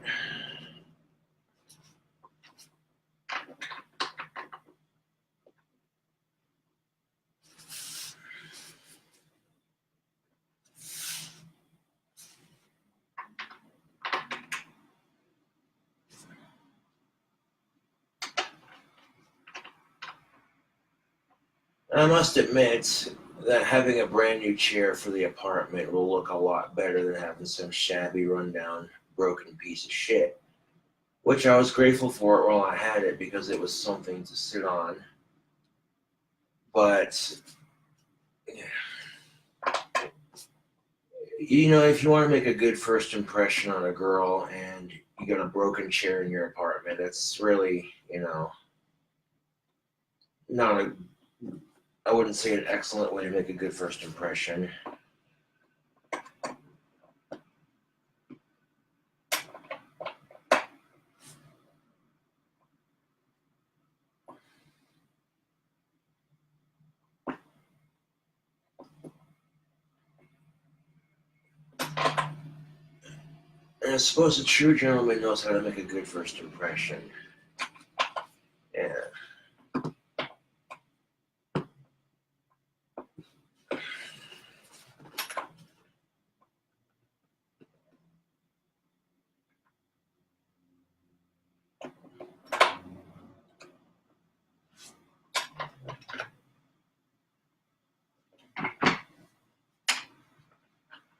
Speaker 1: I must admit that having a brand new chair for the apartment will look a lot better than having some shabby, rundown, broken piece of shit. Which I was grateful for it while I had it because it was something to sit on. But, you know, if you want to make a good first impression on a girl and you got a broken chair in your apartment, that's really, not I wouldn't say an excellent way to make a good first impression. And I suppose a true gentleman knows how to make a good first impression. Yeah.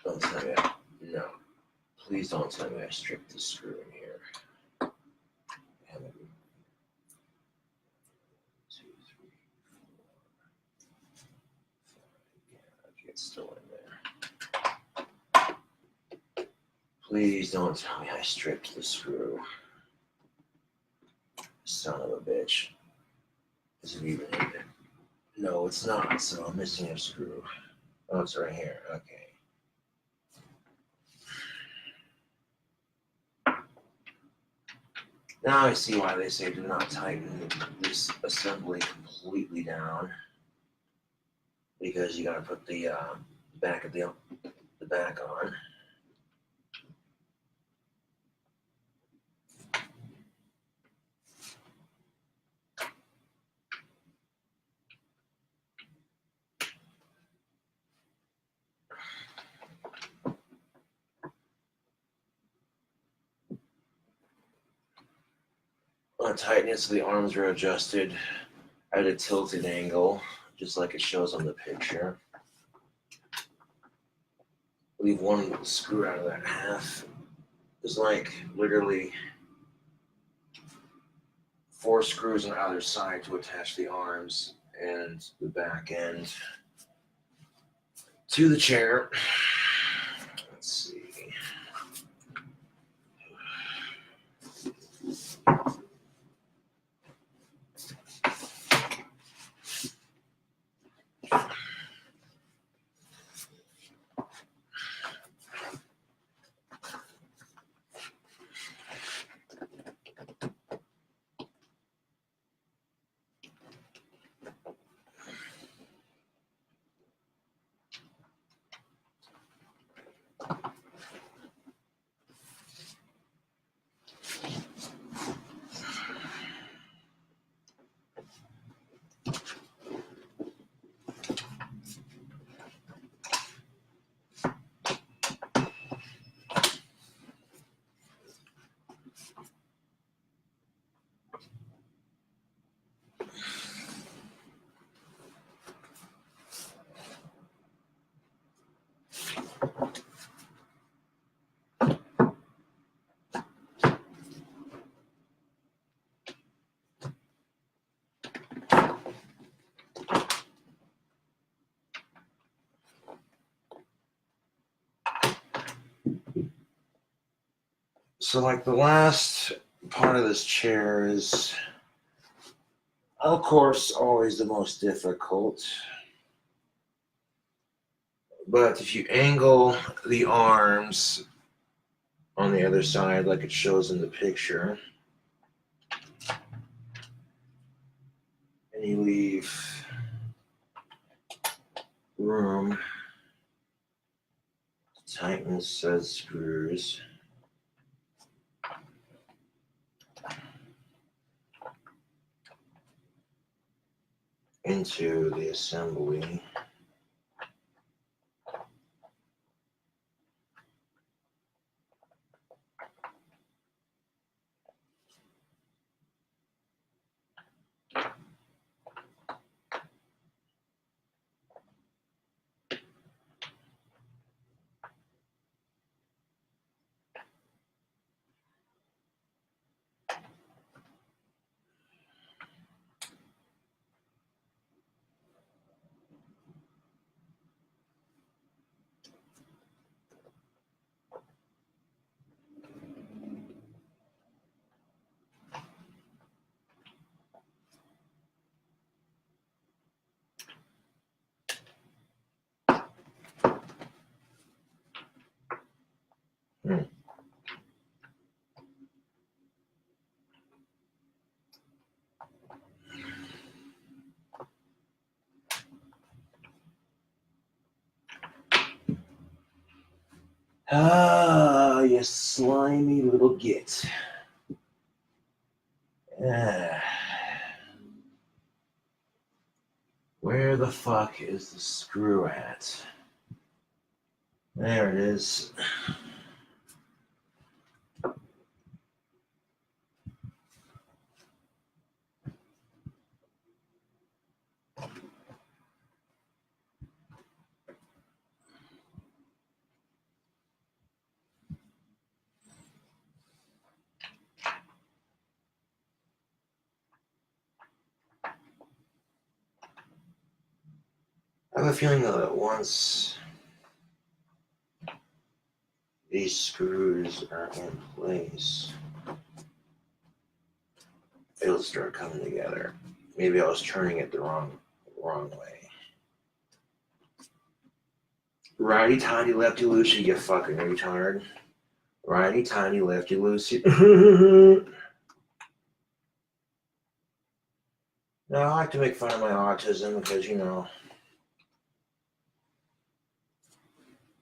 Speaker 1: Don't tell me no. Please don't tell me I stripped the screw in here. Damn it. 2, 3, 4, 5. Yeah, okay, it's still in there. Please don't tell me I stripped the screw. Son of a bitch. Is it even in there? No, it's not, so I'm missing a screw. Oh, it's right here. Okay. Now I see why they say do not tighten this assembly completely down, because you got to put the back of the back on. On tightness, the arms are adjusted at a tilted angle, just like it shows on the picture. Leave one little screw out of that half. There's like literally 4 screws on either side to attach the arms and the back end to the chair. Let's see. So like the last part of this chair is, of course, always the most difficult. But if you angle the arms on the other side like it shows in the picture, and you leave room to tighten said screws, into the assembly. Ah, you slimy little git. Where the fuck is the screw at? There it is. I have a feeling that once these screws are in place, it'll start coming together. Maybe I was turning it the wrong way. Righty tighty, lefty loosey, you fucking retard. Righty tighty, lefty loosey. Now, I like to make fun of my autism because, you know,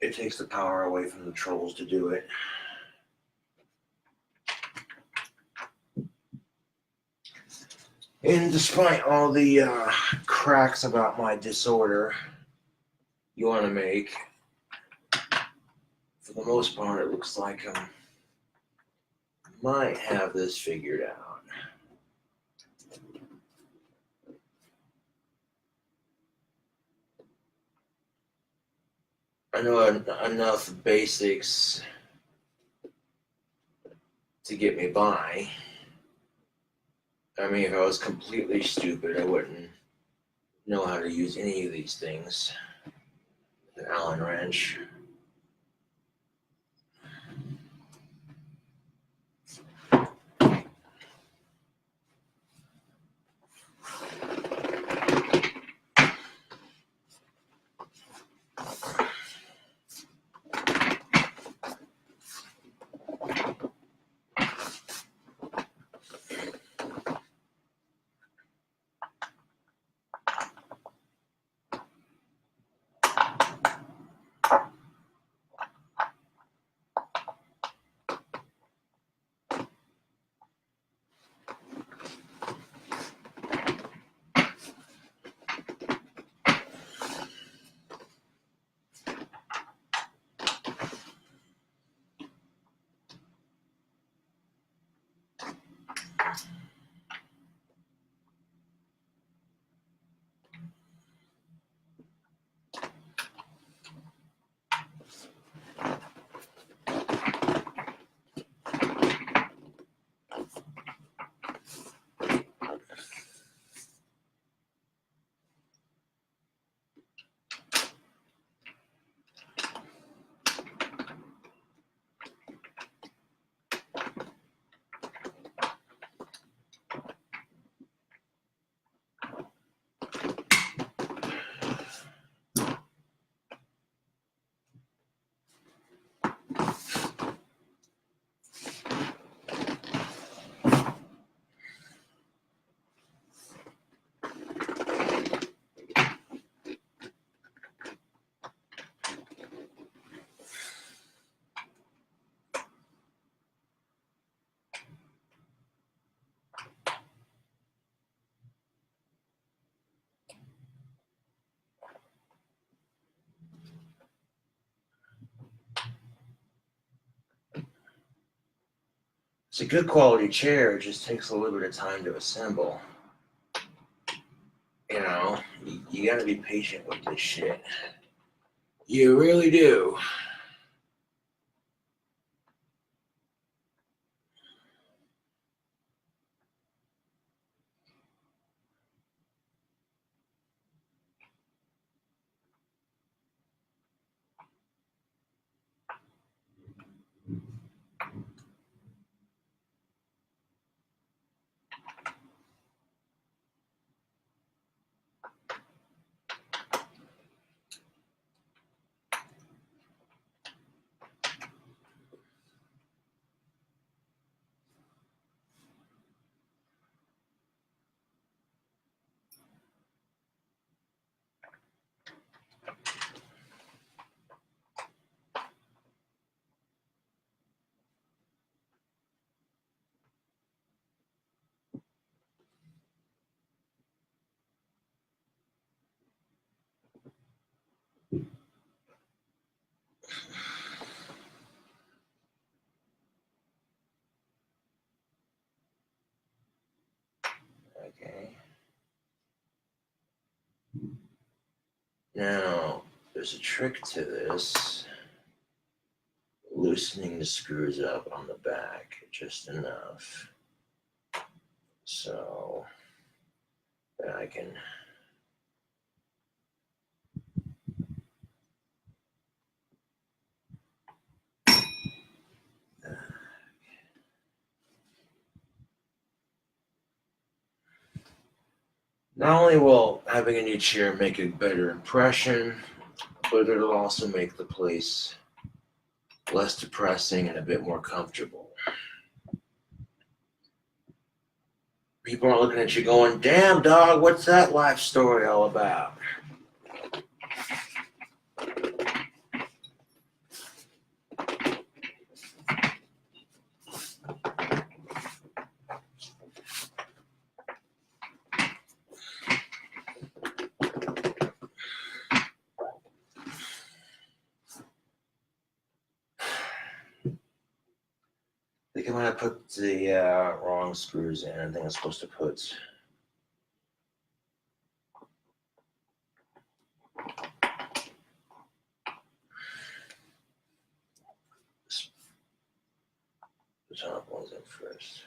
Speaker 1: it takes the power away from the trolls to do it. And despite all the cracks about my disorder you want to make, for the most part, it looks like I might have this figured out. I know enough basics to get me by. I mean, if I was completely stupid, I wouldn't know how to use any of these things. An Allen wrench. It's a good quality chair, it just takes a little bit of time to assemble. You know, you gotta be patient with this shit. You really do. Okay. Now, there's a trick to this. Loosening the screws up on the back just enough so that I can not only will having a new chair make a better impression, but it'll also make the place less depressing and a bit more comfortable. People aren't looking at you going, damn dog, what's that life story all about? I think I might have put the wrong screws in. I think I'm supposed to put the top ones in first.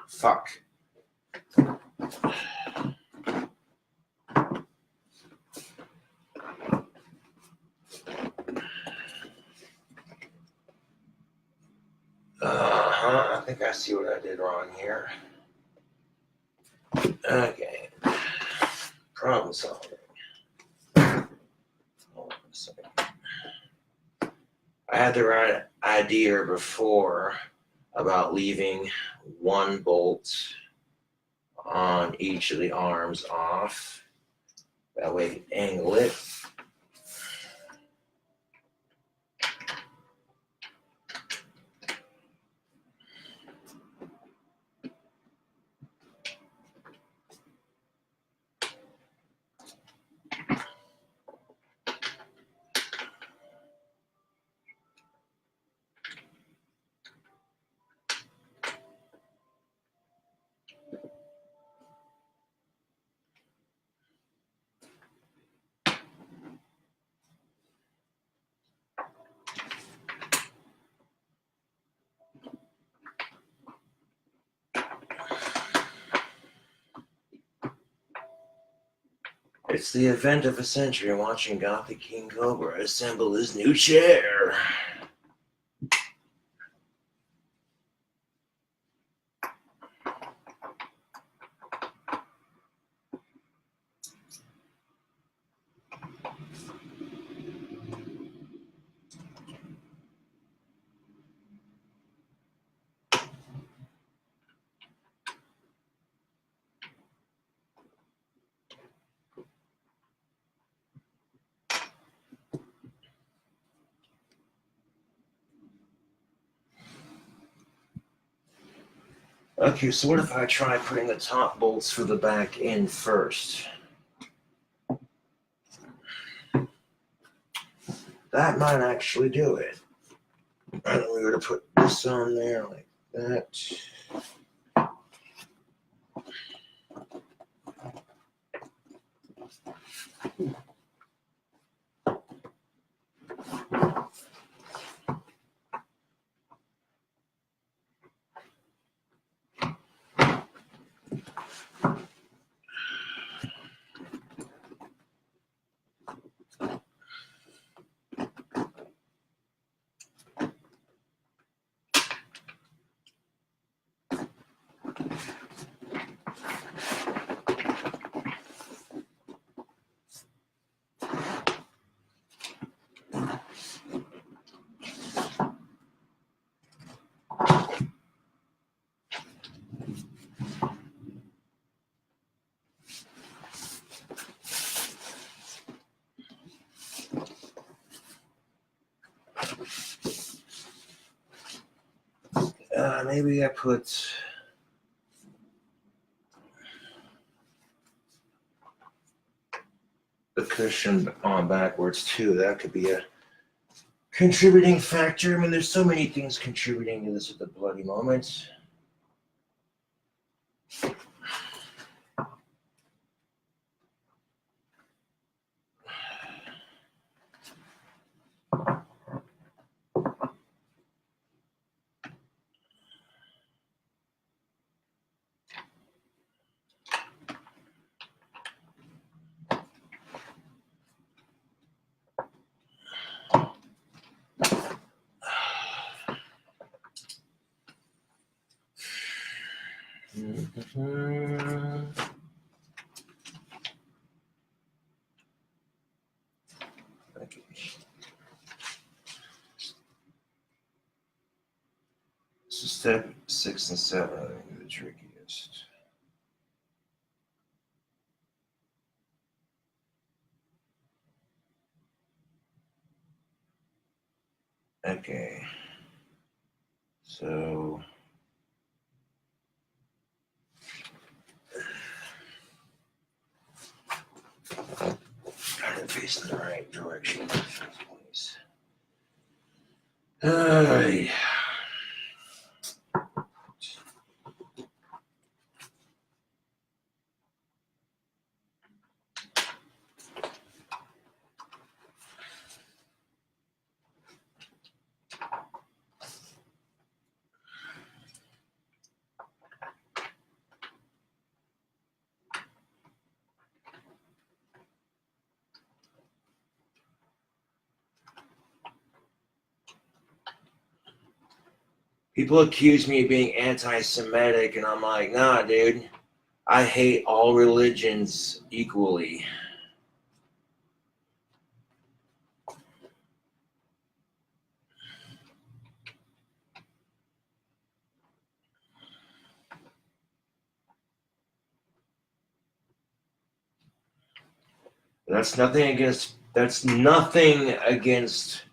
Speaker 1: Fuck. I think I see what I did wrong here. Okay. Problem solving. Hold on a second. I had the right idea before about leaving one bolt on each of the arms off. That way you can angle it. It's the event of a century watching Gothic King Cobra assemble his new chair. Okay, so what if I try putting the top bolts for the back in first? That might actually do it. And then we're going to put this on there like that. Maybe I put the cushion on backwards too. That could be a contributing factor. I mean, there's so many things contributing to this at the bloody moment. Okay. So step 6 and 7 are the trickiest. Okay. So try to face in the right direction in the first place. People accuse me of being anti-Semitic, and I'm like, nah, dude. I hate all religions equally. That's nothing against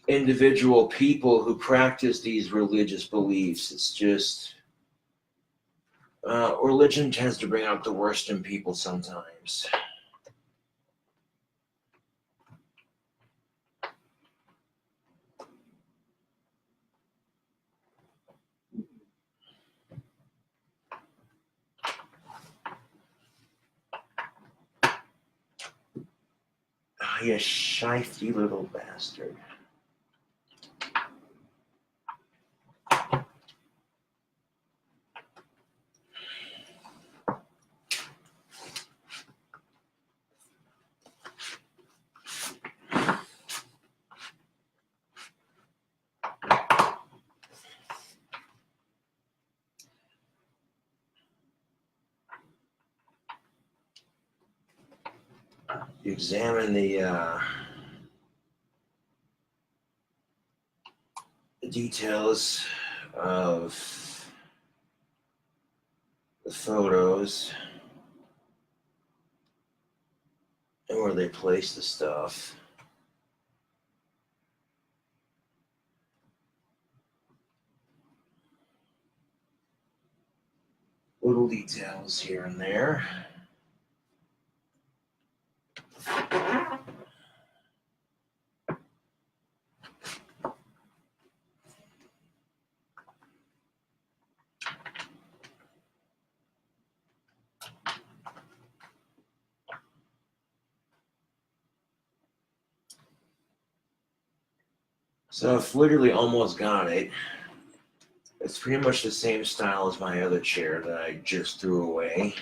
Speaker 1: individual people who practice these religious beliefs. It's just religion tends to bring out the worst in people sometimes. Oh, you shifty little bastard. You examine the details of the photos and where they place the stuff. little details here and there. So I've literally almost got it. It's pretty much the same style as my other chair that I just threw away.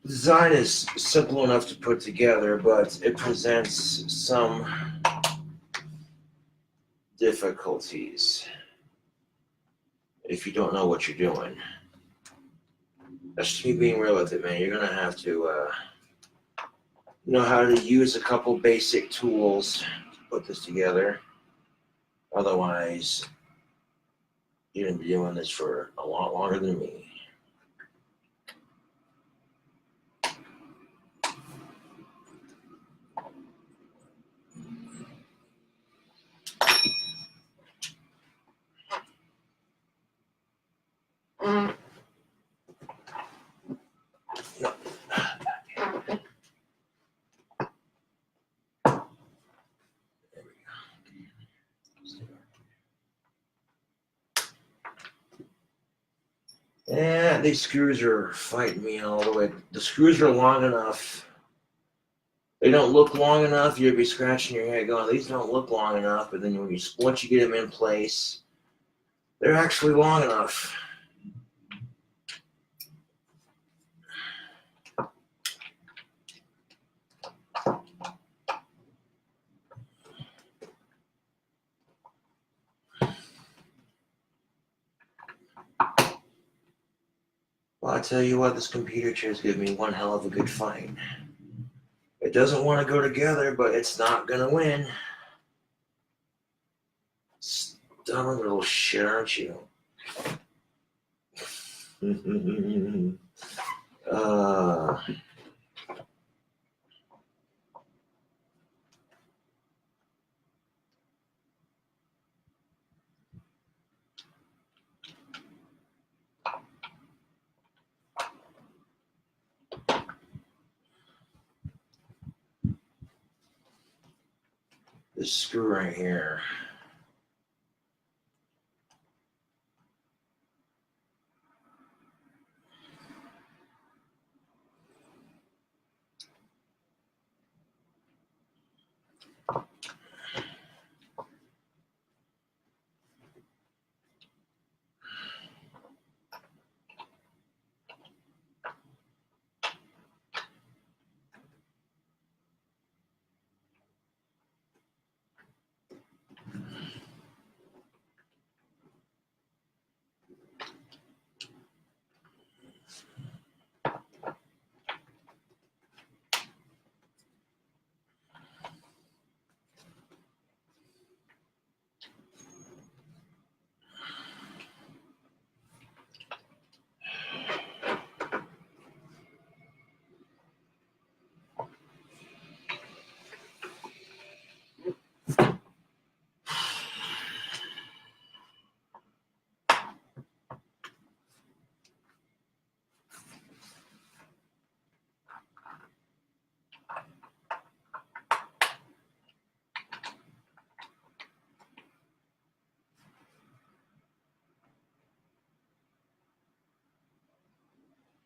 Speaker 1: The design is simple enough to put together, but it presents some difficulties if you don't know what you're doing. That's just me being real with it, man. You're gonna have to know how to use a couple basic tools to put this together. Otherwise, you're gonna be doing this for a lot longer than me. Yeah, these screws are fighting me all the way. The screws are long enough. They don't look long enough. You'll be scratching your head going, these don't look long enough. But then once you get them in place, they're actually long enough. Well, I tell you what, this computer chair is giving me one hell of a good fight. It doesn't want to go together, but it's not going to win. Stubborn little shit, aren't you? This screw right here.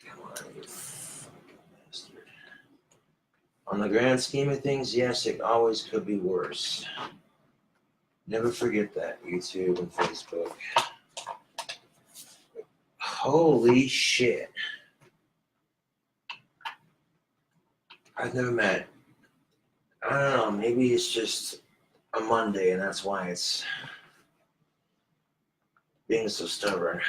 Speaker 1: Come on, you fucking bastard. On the grand scheme of things, yes, it always could be worse. Never forget that, YouTube and Facebook. Holy shit. I've never met. I don't know, maybe it's just a Monday and that's why it's being so stubborn.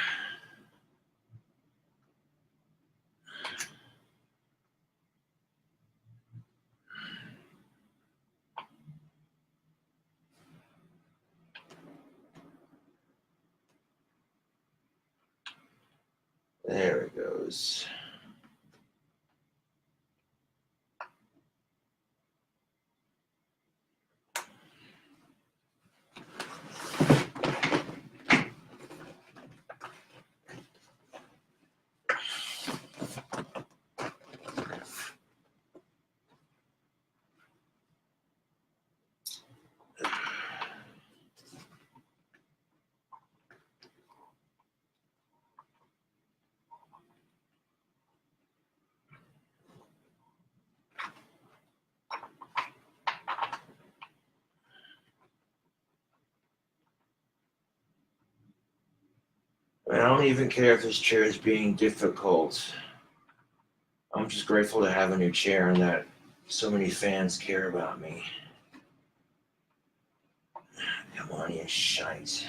Speaker 1: goes. I don't even care if this chair is being difficult. I'm just grateful to have a new chair and that so many fans care about me. Come on, you shite.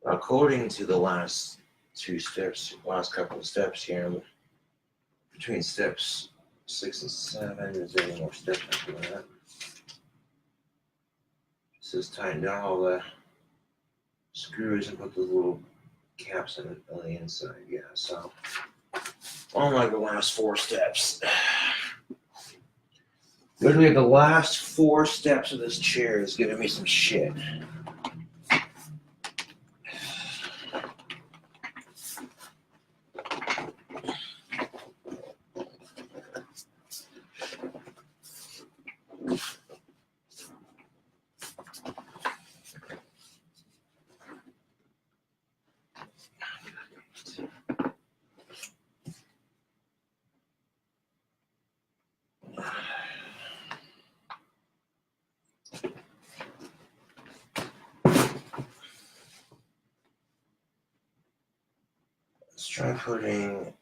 Speaker 1: According to the last couple of steps here, between steps 6 and 7, is there any more steps after that? It says tighten down all the screws and put the little caps on the inside. Yeah, so on like the last 4 steps. Literally the last 4 steps of this chair is giving me some shit. Let's try putting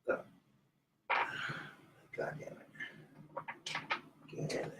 Speaker 1: the, God damn it. Get in it.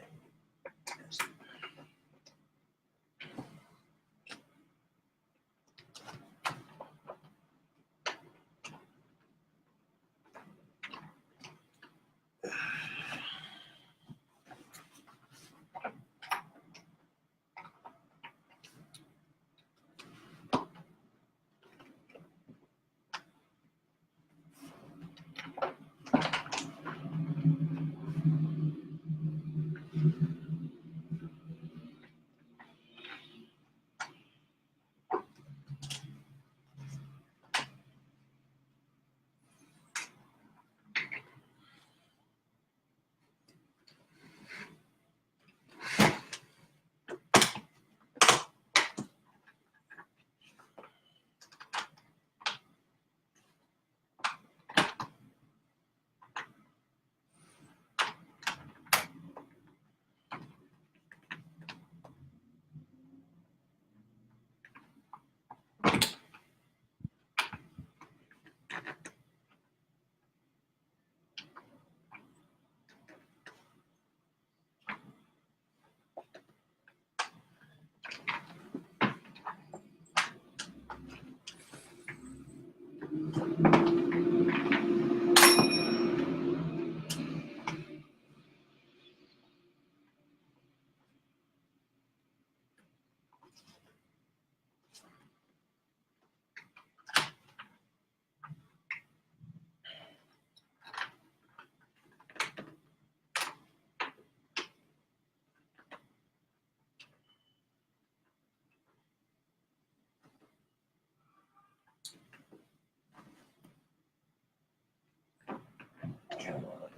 Speaker 1: Come on.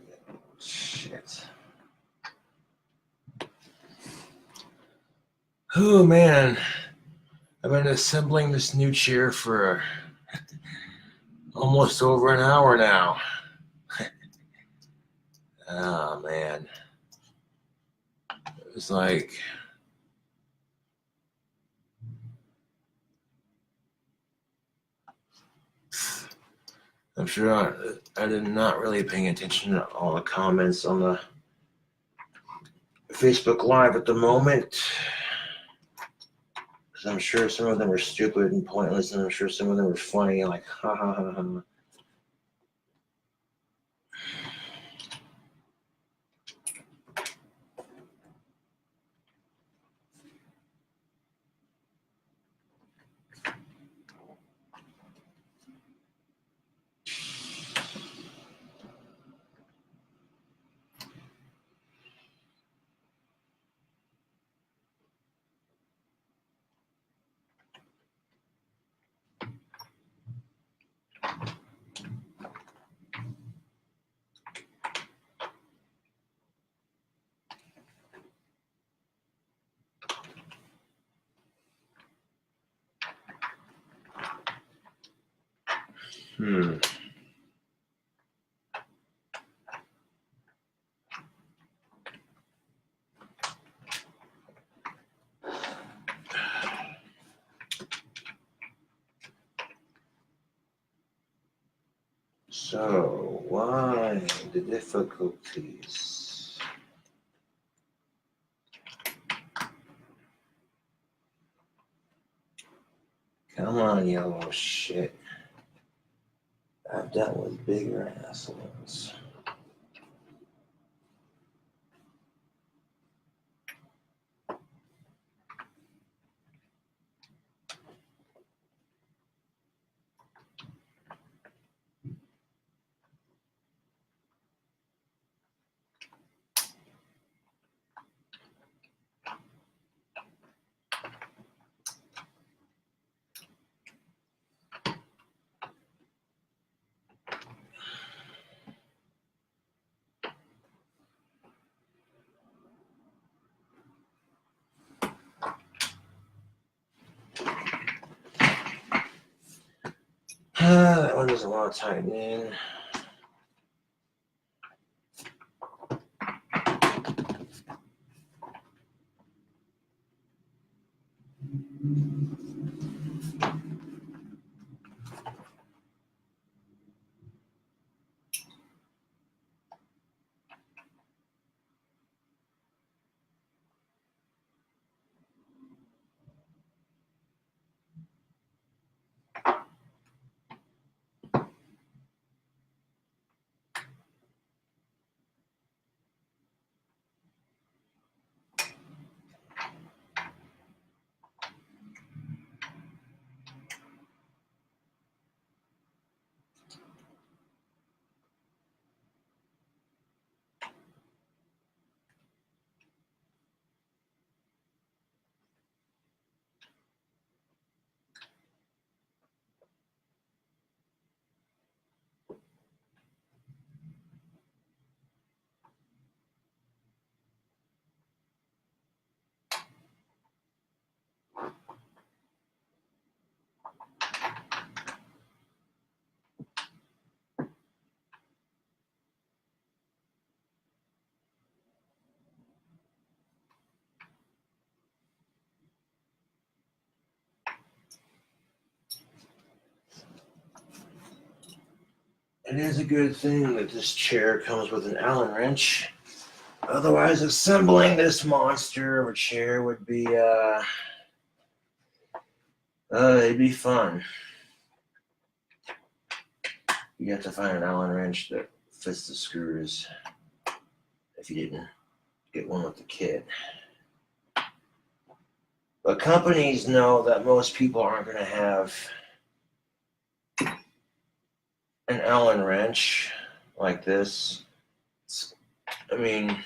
Speaker 1: Shit. Oh man, I've been assembling this new chair for almost over an hour now. Oh man. It was like I'm sure I did not really paying attention to all the comments on Facebook Live at the moment. Because I'm sure some of them are stupid and pointless, and I'm sure some of them are funny, like, ha ha ha ha. So, why the difficulties? Come on, yellow shit. I've dealt with bigger assholes. That one doesn't want to tighten in. It is a good thing that this chair comes with an Allen wrench. Otherwise, assembling this monster of a chair would be, it'd be fun. You have to find an Allen wrench that fits the screws if you didn't get one with the kit. But companies know that most people aren't going to have an Allen wrench like this. I mean,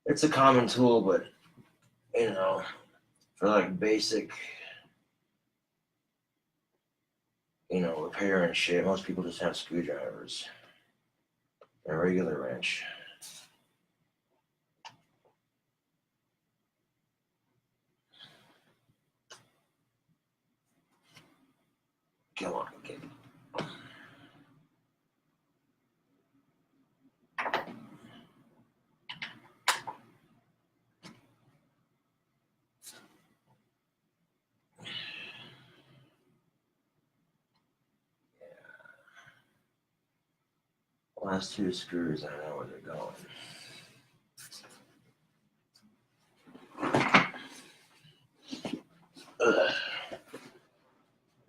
Speaker 1: it's a common tool, but, you know, for like basic, you know, repair and shit, most people just have screwdrivers and a regular wrench. Come on, kid. Last two screws, I know where they're going.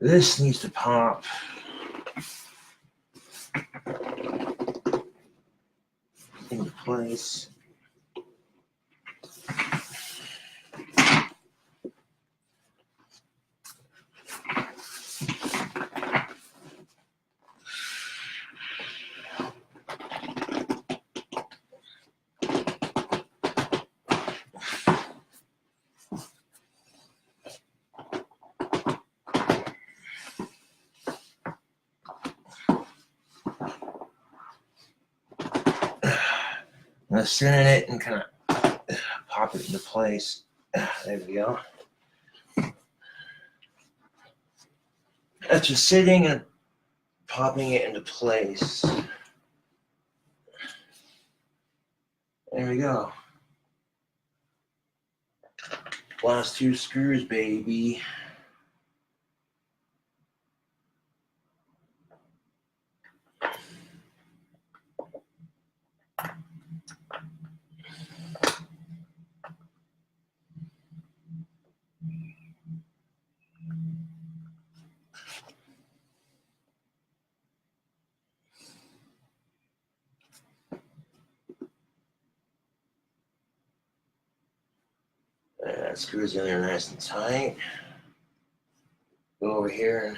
Speaker 1: This needs to pop. Into place. I'm gonna sit in it and kind of pop it into place. There we go. That's just sitting and popping it into place. There we go. Last two screws, baby. That screws in there nice and tight. Go over here and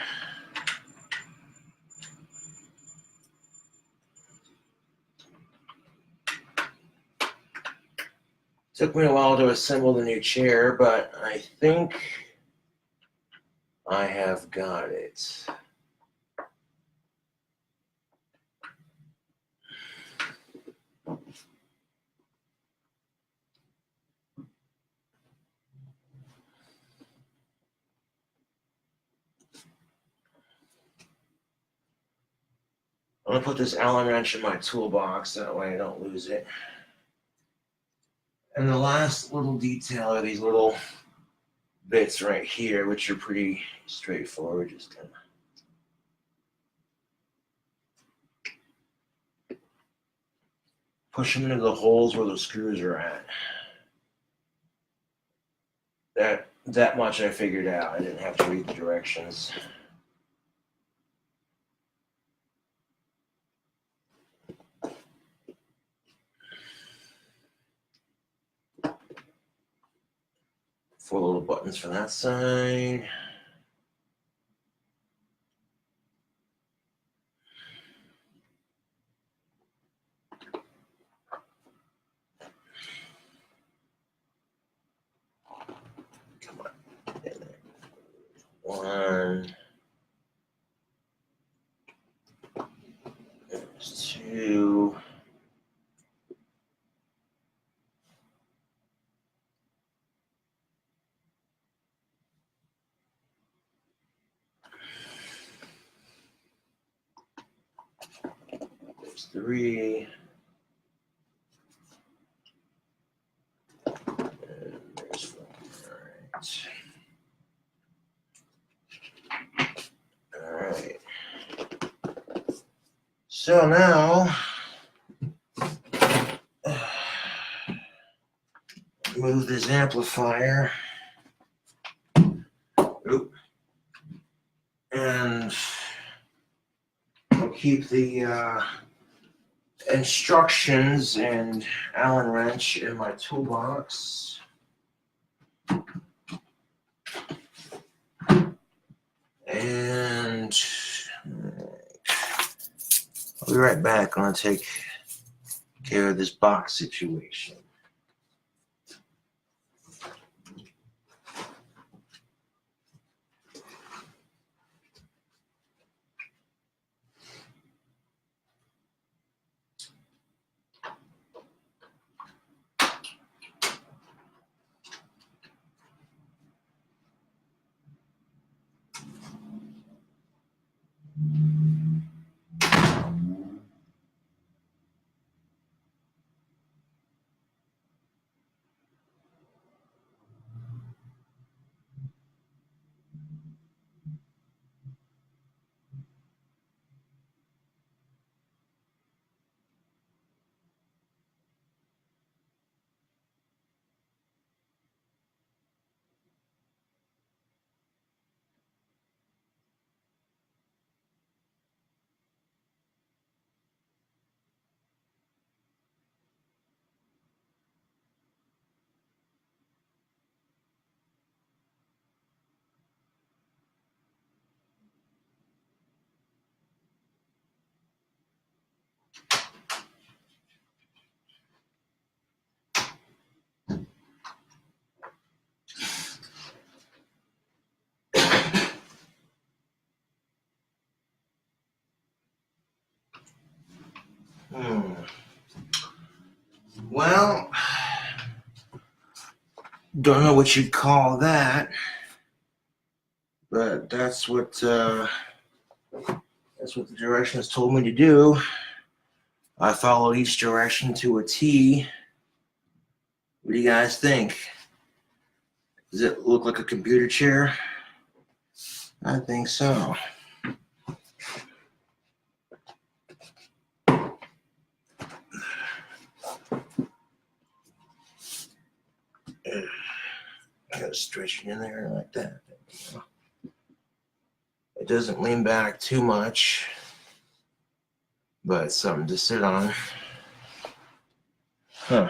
Speaker 1: took me a while to assemble the new chair, but I think I have got it. I'm gonna put this Allen wrench in my toolbox, that way I don't lose it. And the last little detail are these little bits right here, which are pretty straightforward. Just kind of push them into the holes where the screws are at. That much I figured out. I didn't have to read the directions. Four little buttons for that side. Come on. One. There's two. There's three. And there's four. All right. So now, move this amplifier. Oop. And I'll keep the instructions and Allen wrench in my toolbox. And I'll be right back. I'm going to take care of this box situation. Well, don't know what you'd call that, but that's what the directions told me to do. I followed each direction to a T. What do you guys think? Does it look like a computer chair? I think so. I gotta stretch it in there like that. It doesn't lean back too much, but it's something to sit on. Huh.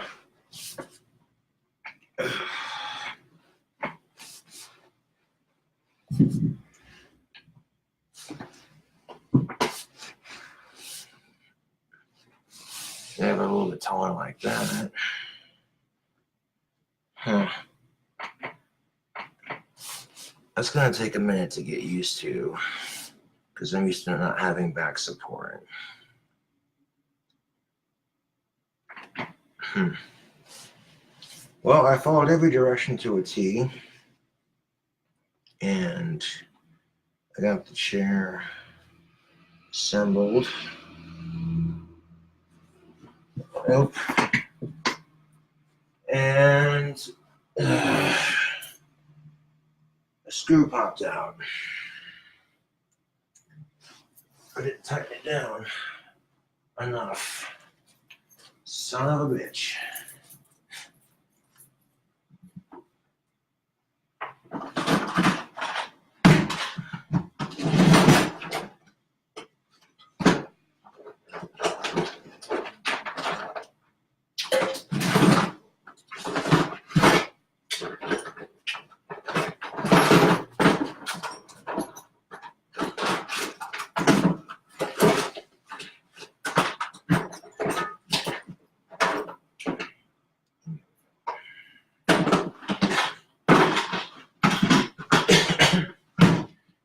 Speaker 1: Yeah, but a little bit taller like that. Huh. That's gonna take a minute to get used to, because I'm used to not having back support. Well, I followed every direction to a T, and I got the chair assembled. Nope. And a screw popped out. I didn't tighten it down enough. Son of a bitch.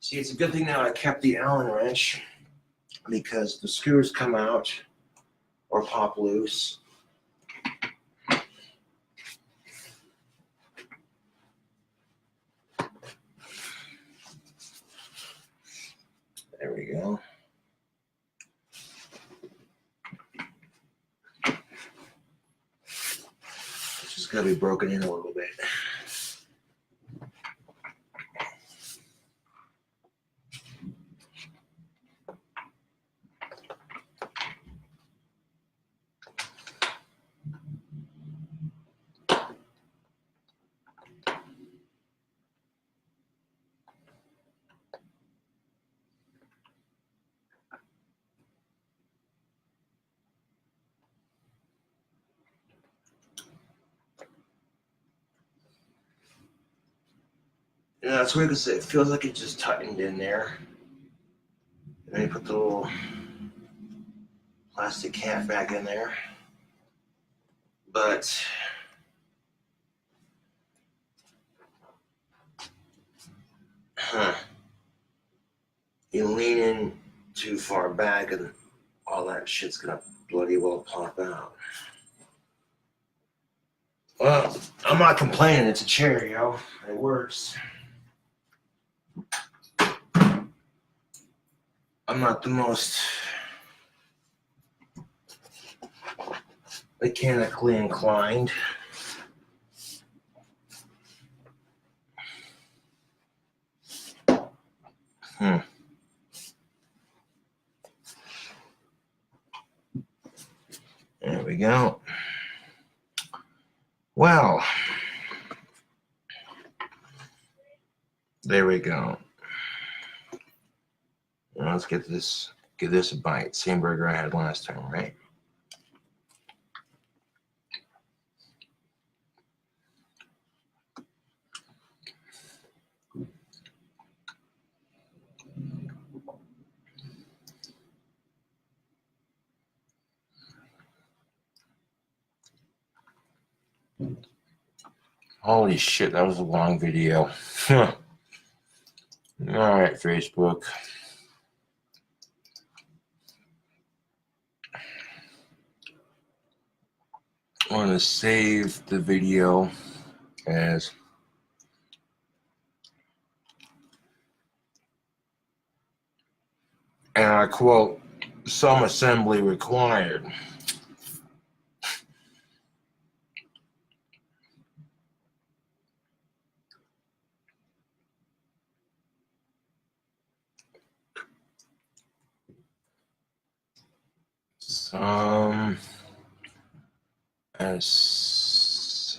Speaker 1: See, it's a good thing that I kept the Allen wrench, because the screws come out or pop loose. There we go. It's just got to be broken in a little bit. Yeah, that's weird because it feels like it just tightened in there. And then you put the little plastic cap back in there. But you lean in too far back and all that shit's gonna bloody well pop out. Well, I'm not complaining, it's a chair, yo. It works. I'm not the most mechanically inclined. There we go. Well, there we go. Now let's give this a bite. Same burger I had last time, right? Holy shit, that was a long video. All right, Facebook. want to save the video as and I quote, some assembly required. Some assembly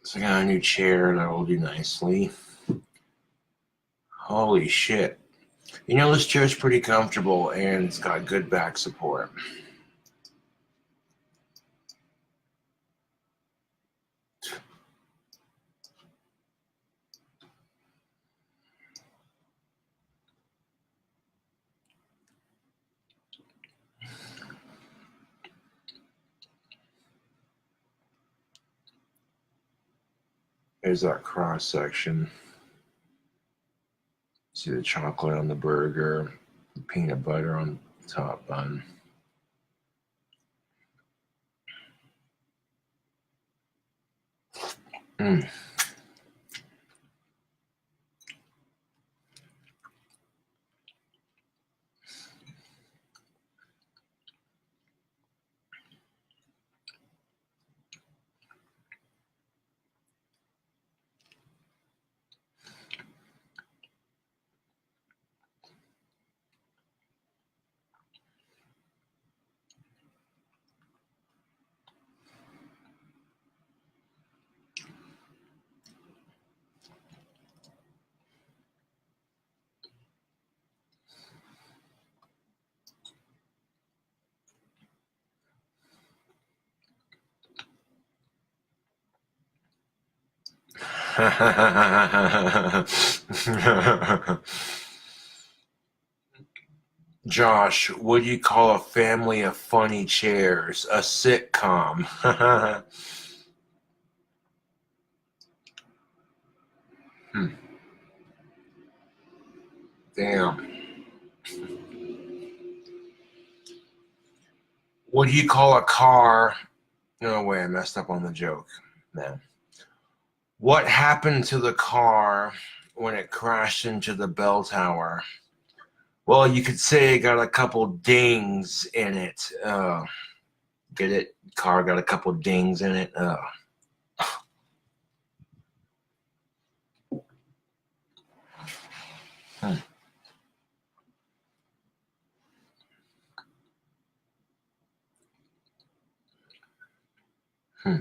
Speaker 1: so I got a new chair that will do nicely. Holy shit. You know, this chair is pretty comfortable and it's got good back support. There's that cross section. See the chocolate on the burger, the peanut butter on the top bun. Mm. Josh, what do you call a family of funny chairs? A sitcom. Damn. What do you call a car? No way, I messed up on the joke, man. What happened to the car when it crashed into the bell tower? Well, you could say it got a couple dings in it. Get it? Car got a couple dings in it. Hmm. Hmm.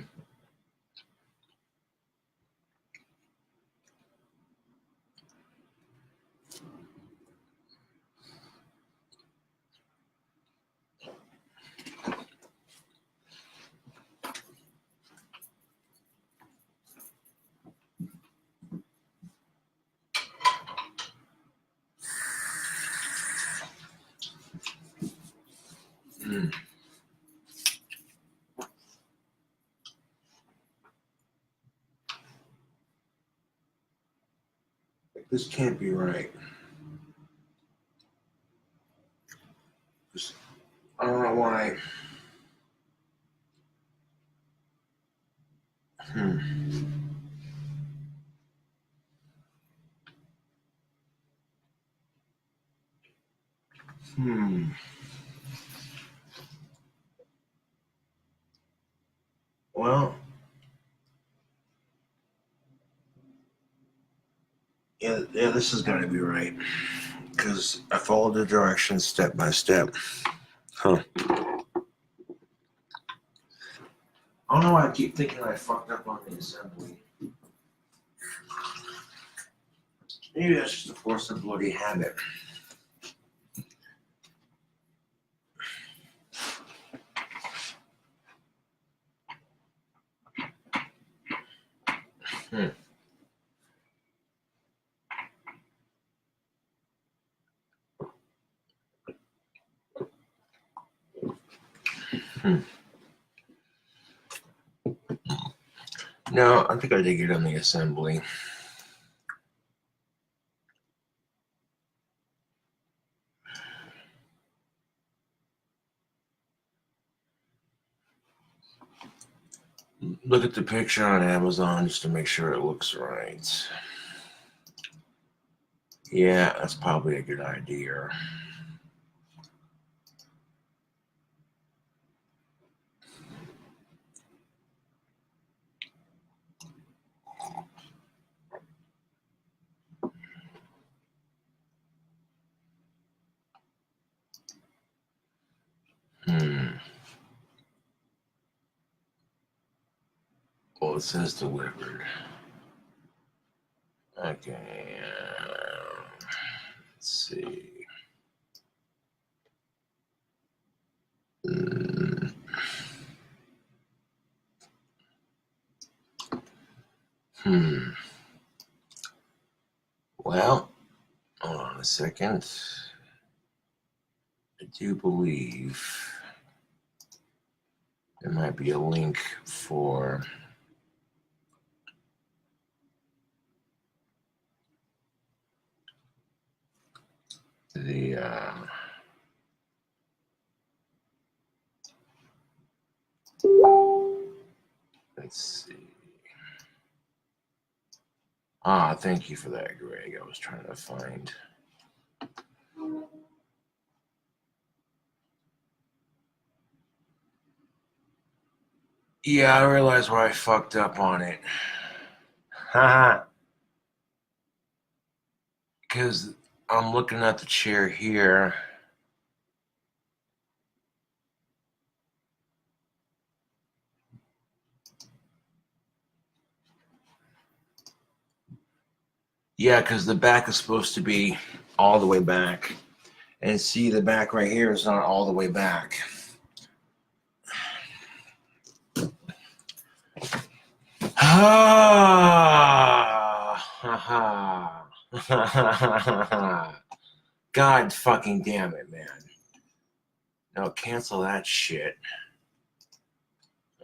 Speaker 1: Hmm. This can't be right. I don't know why. Hmm. Hmm. Well, yeah, this is got to be right because I followed the directions step by step. Huh. I don't know why I keep thinking I fucked up on the assembly. Maybe that's just a force of bloody habit. Hmm. No, I think I did get on the assembly. Look at the picture on Amazon just to make sure it looks right. Yeah, that's probably a good idea. Well, it says delivered. Okay. Let's see. Well, hold on a second. I do believe there might be a link for the let's see. Thank you for that, Greg. I was trying to find. Yeah, I realized where I fucked up on it. Haha. Because I'm looking at the chair here. Yeah, because the back is supposed to be all the way back. And see, the back right here is not all the way back. God fucking damn it, man. No, cancel that shit.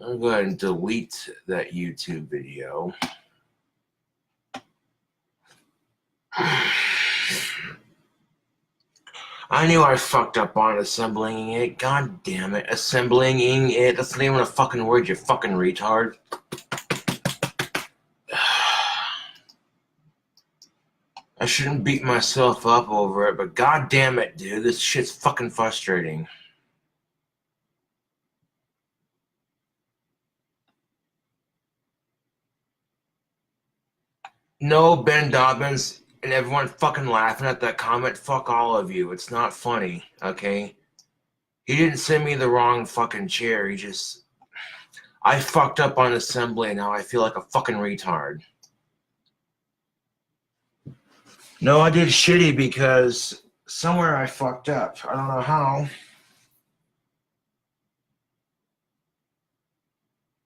Speaker 1: I'll go ahead and delete that YouTube video. I knew I fucked up on assembling it. God damn it. Assembling it. That's not even a fucking word, you fucking retard. I shouldn't beat myself up over it, but god damn it, dude. This shit's fucking frustrating. No, Ben Dobbins and everyone fucking laughing at that comment. Fuck all of you. It's not funny, okay? He didn't send me the wrong fucking chair. I fucked up on assembly and now I feel like a fucking retard. No, I did shitty because somewhere I fucked up. I don't know how.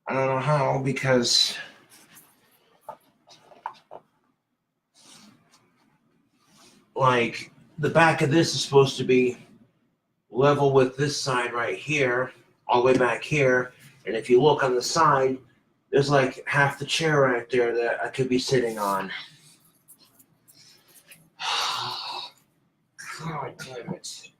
Speaker 1: I don't know how because like the back of this is supposed to be level with this side right here, all the way back here. And if you look on the side, there's like half the chair right there that I could be sitting on. God damn it.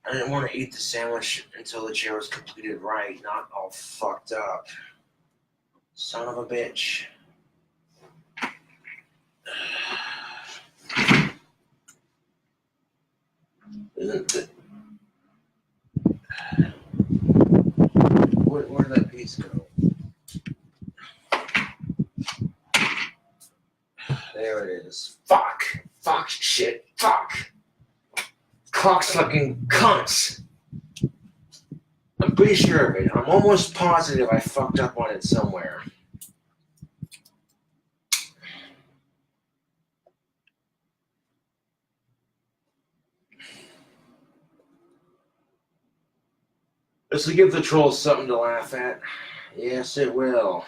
Speaker 1: I didn't want to eat the sandwich until the chair was completed right, not all fucked up. Son of a bitch. Where did that piece go? There it is. Fuck. Fuck shit. Fuck. Cocksucking cunts. I'm pretty sure of it. I'm almost positive I fucked up on it somewhere. This will give the trolls something to laugh at. Yes, it will.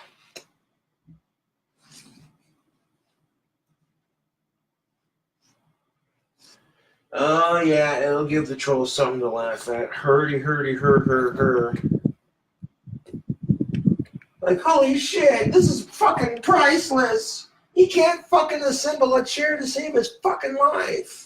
Speaker 1: Oh, yeah, it'll give the trolls something to laugh at. Hurdy, her. Like, holy shit, this is fucking priceless. He can't fucking assemble a chair to save his fucking life.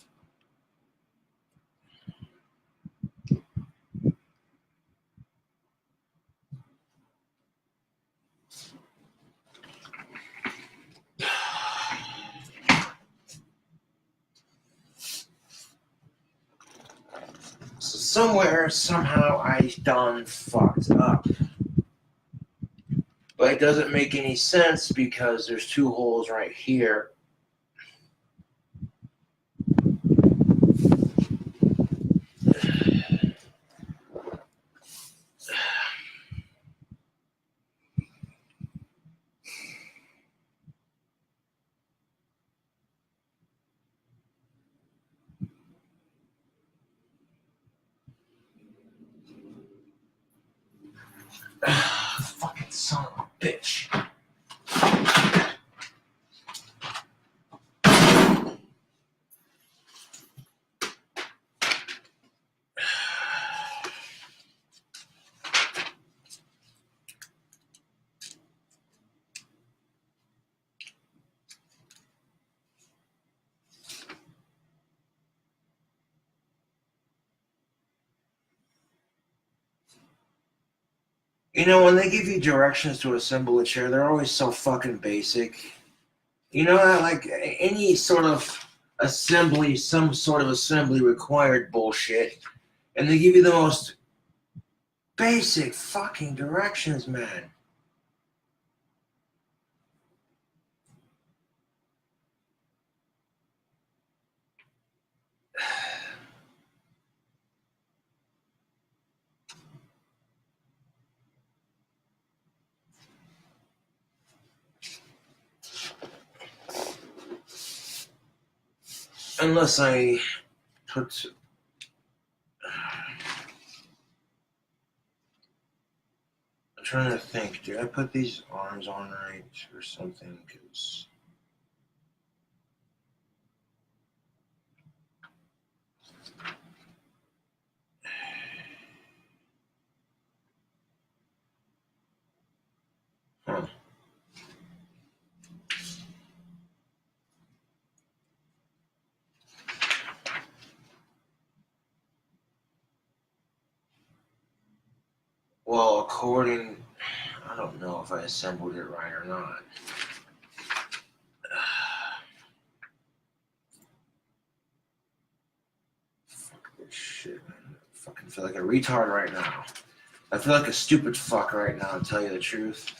Speaker 1: So somewhere, somehow, I done fucked up. But it doesn't make any sense because there's two holes right here. Fucking son of a bitch. You know, when they give you directions to assemble a chair, they're always so fucking basic. You know that, like, any sort of assembly, some sort of assembly required bullshit, and they give you the most basic fucking directions, man. Unless I put... I'm trying to think, did I put these arms on right or something? Because... Huh. Well, according... I don't know if I assembled it right or not. Fuck this shit, man. I fucking feel like a retard right now. I feel like a stupid fuck right now, to tell you the truth.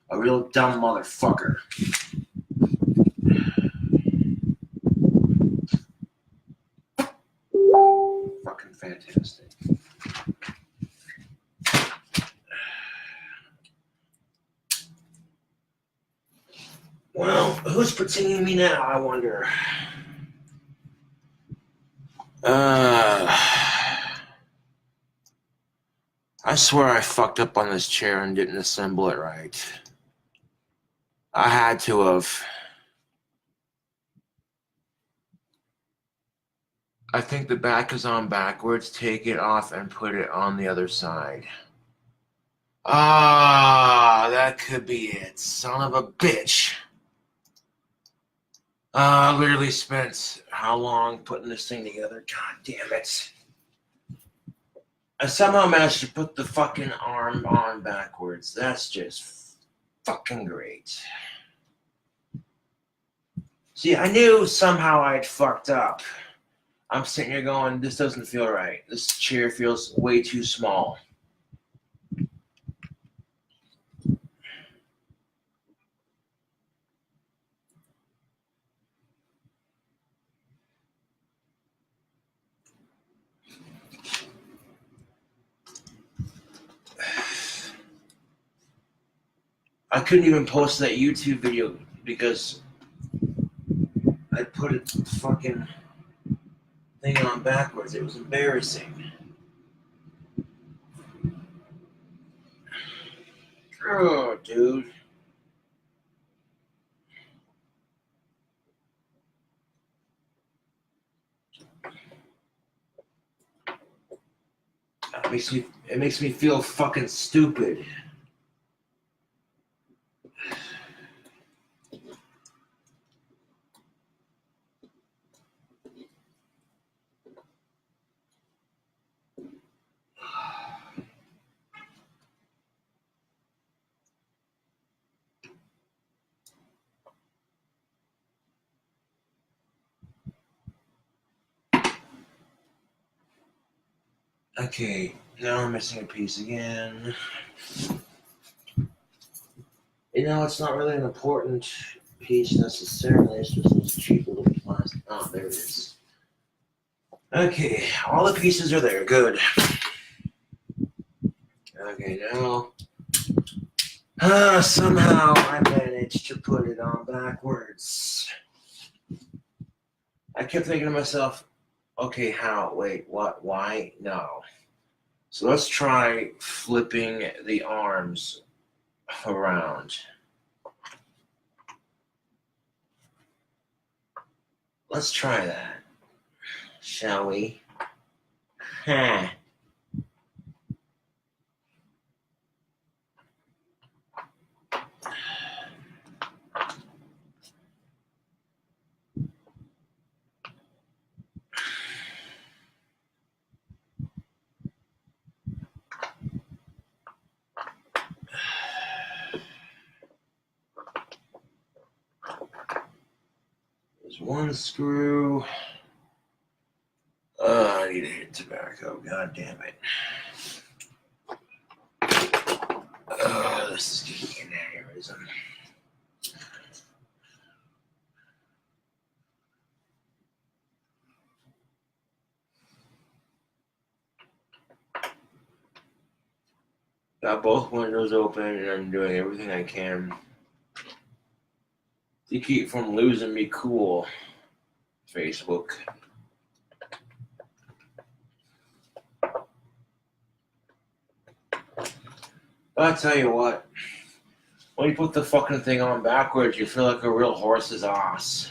Speaker 1: A real dumb motherfucker. Fucking fantastic. Well, who's pretending me now, I wonder? I swear I fucked up on this chair and didn't assemble it right. I had to have. I think the back is on backwards. Take it off and put it on the other side. Ah, that could be it. Son of a bitch. I literally spent how long putting this thing together? God damn it. I somehow managed to put the fucking arm on backwards. That's just fucking great. See, I knew somehow I'd fucked up. I'm sitting here going, this doesn't feel right. This chair feels way too small. I couldn't even post that YouTube video because I put it fucking thing on backwards. It was embarrassing. Oh, dude. It makes me feel fucking stupid. Okay, now I'm missing a piece again. You know, it's not really an important piece necessarily. It's just this cheap little plastic. Oh, there it is. Okay, all the pieces are there. Good. Okay, now somehow I managed to put it on backwards. I kept thinking to myself, okay, how? Wait, what? Why? No. So let's try flipping the arms around. Let's try that, shall we? Huh. There's one screw. I need to hit tobacco. God damn it. This is getting an aneurysm. Got both windows open and I'm doing everything I can to keep from losing me cool. Facebook. I'll tell you what, when you put the fucking thing on backwards, you feel like a real horse's ass.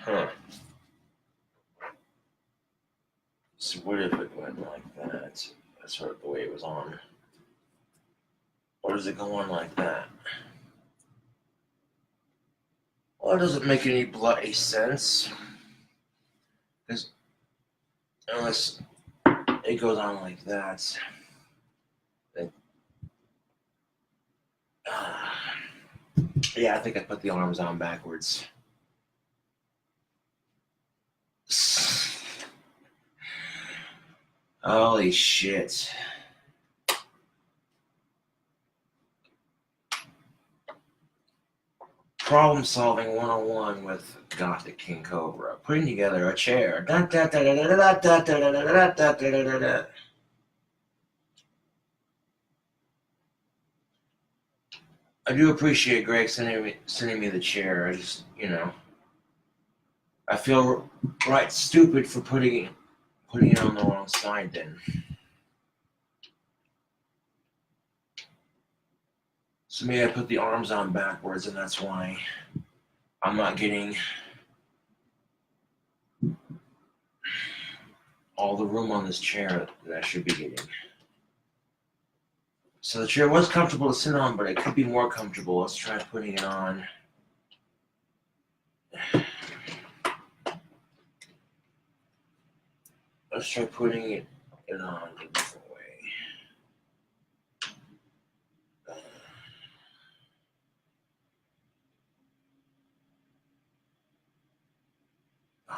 Speaker 1: Huh. So what if it went like that? That's sort of the way it was on. Or does it go on like that? Well, it doesn't make any bloody sense. Unless it goes on like that. Yeah, I think I put the arms on backwards. Holy shit. Problem solving 101 with Gothic King Cobra. Putting together a chair. I do appreciate Greg sending me the chair. I just, I feel right stupid for putting it on the wrong side then. So maybe I put the arms on backwards and that's why I'm not getting all the room on this chair that I should be getting. So the chair was comfortable to sit on, but it could be more comfortable. Let's try putting it on. Let's try putting it on a different way.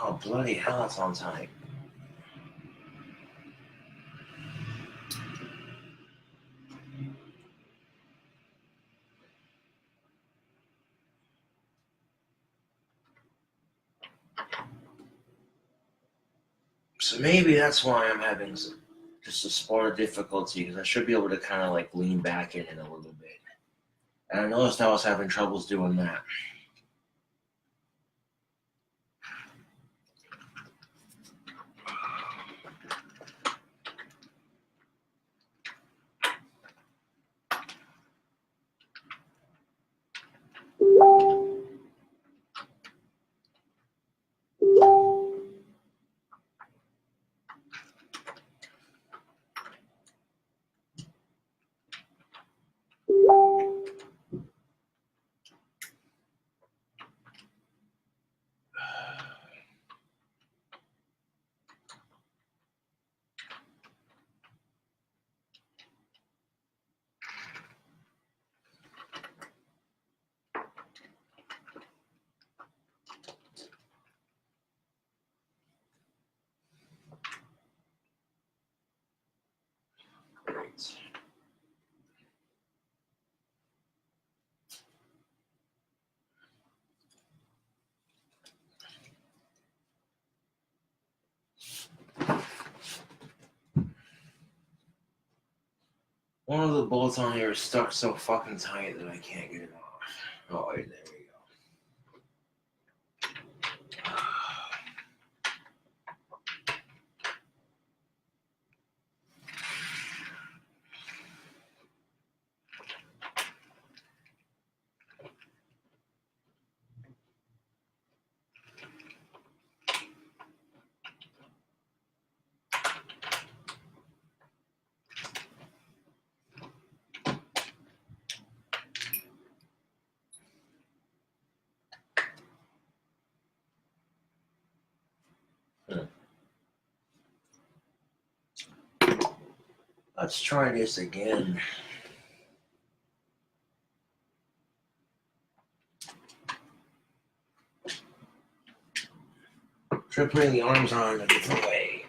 Speaker 1: Oh, bloody hell, it's on tight. So maybe that's why I'm having just a spot of difficulty, because I should be able to kind of like lean back in it a little bit. And I noticed I was having troubles doing that. Great. One of the bolts on here is stuck so fucking tight that I can't get it off. Oh, wait, there we go. Let's try this again. Try putting the arms on a different way.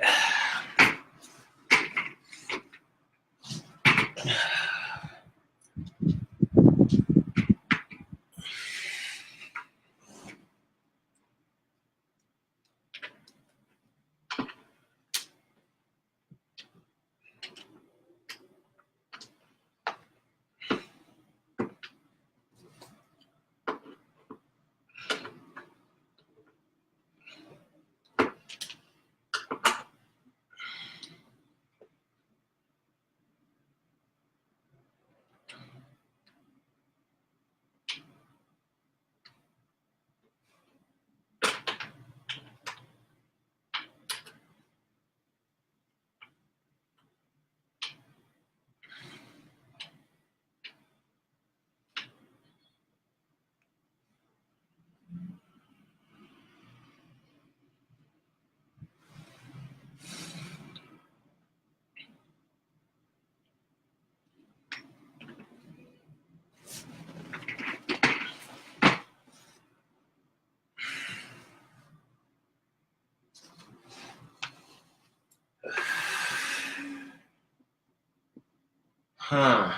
Speaker 1: Huh.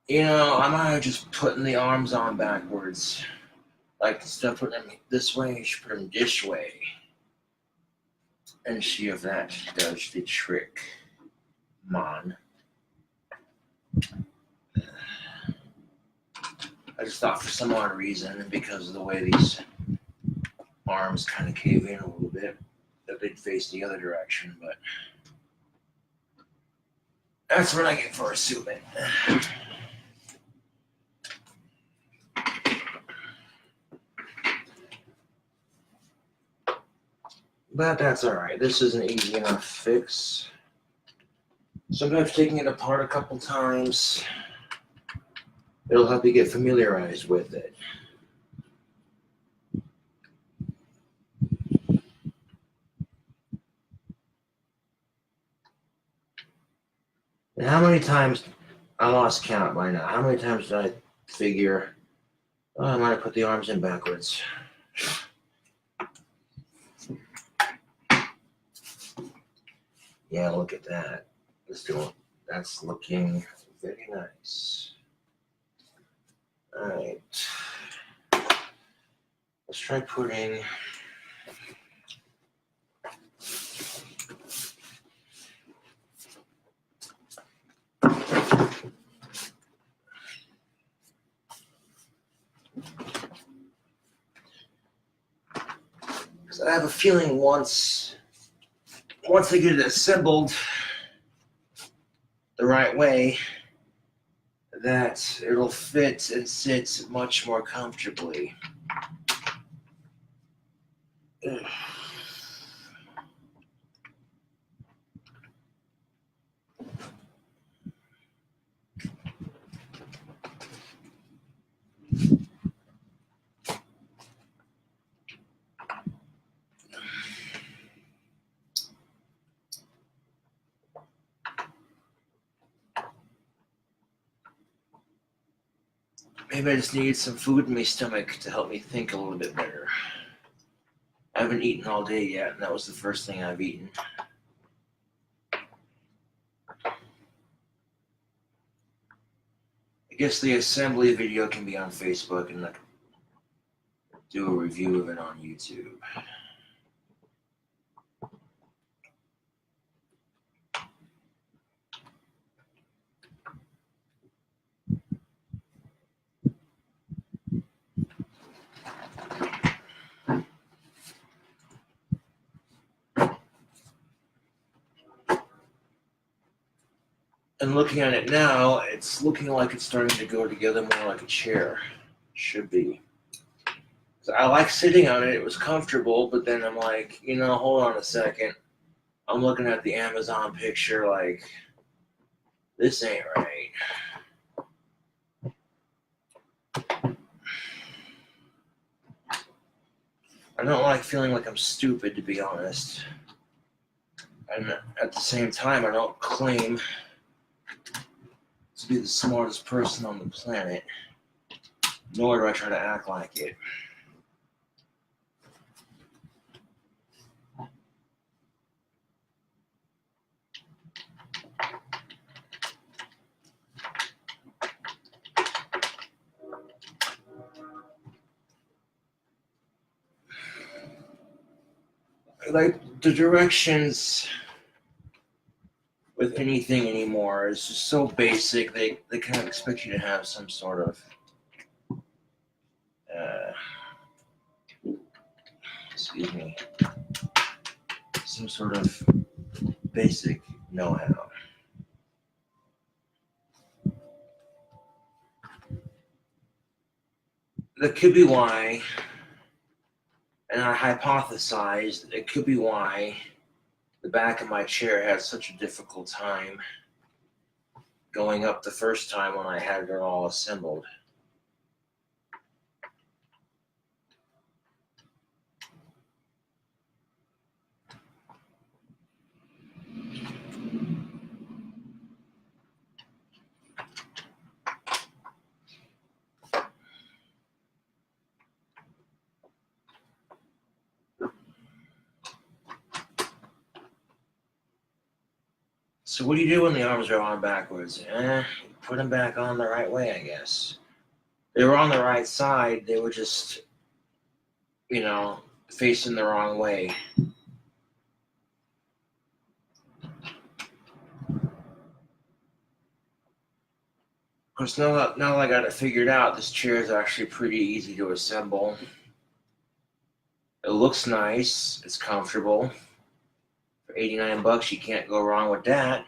Speaker 1: You know, I might have just putting the arms on backwards. Like, instead of putting them this way, you should put them this way. And see if that does the trick. Man. I just thought for some odd reason, and because of the way these arms kind of cave in a little bit, that they'd face the other direction, but that's what I get for assuming. But that's alright. This is an easy enough fix. Sometimes taking it apart a couple times, it'll help you get familiarized with it. And how many times, I lost count by now, how many times did I figure, oh, I might have put the arms in backwards. Yeah, look at that. That's looking very nice. All right. Let's try putting So I have a feeling once I get it assembled the right way, that it'll fit and sit much more comfortably. Ugh. Maybe I just needed some food in my stomach to help me think a little bit better. I haven't eaten all day yet, and that was the first thing I've eaten. I guess the assembly video can be on Facebook, and I can do a review of it on YouTube. And looking at it now, it's looking like it's starting to go together more like a chair. Should be. So I like sitting on it, it was comfortable, but then I'm like, hold on a second. I'm looking at the Amazon picture like, this ain't right. I don't like feeling like I'm stupid, to be honest. And at the same time, I don't claim to be the smartest person on the planet, nor do I try to act like it. Like, the directions with anything anymore is just so basic. They kind of expect you to have some sort of some sort of basic know-how. That could be why, and I hypothesized, it could be why the back of my chair had such a difficult time going up the first time when I had it all assembled. So what do you do when the arms are on backwards? Put them back on the right way, I guess. They were on the right side, they were just, facing the wrong way. Of course, now that I got it figured out, this chair is actually pretty easy to assemble. It looks nice, it's comfortable. For $89, you can't go wrong with that.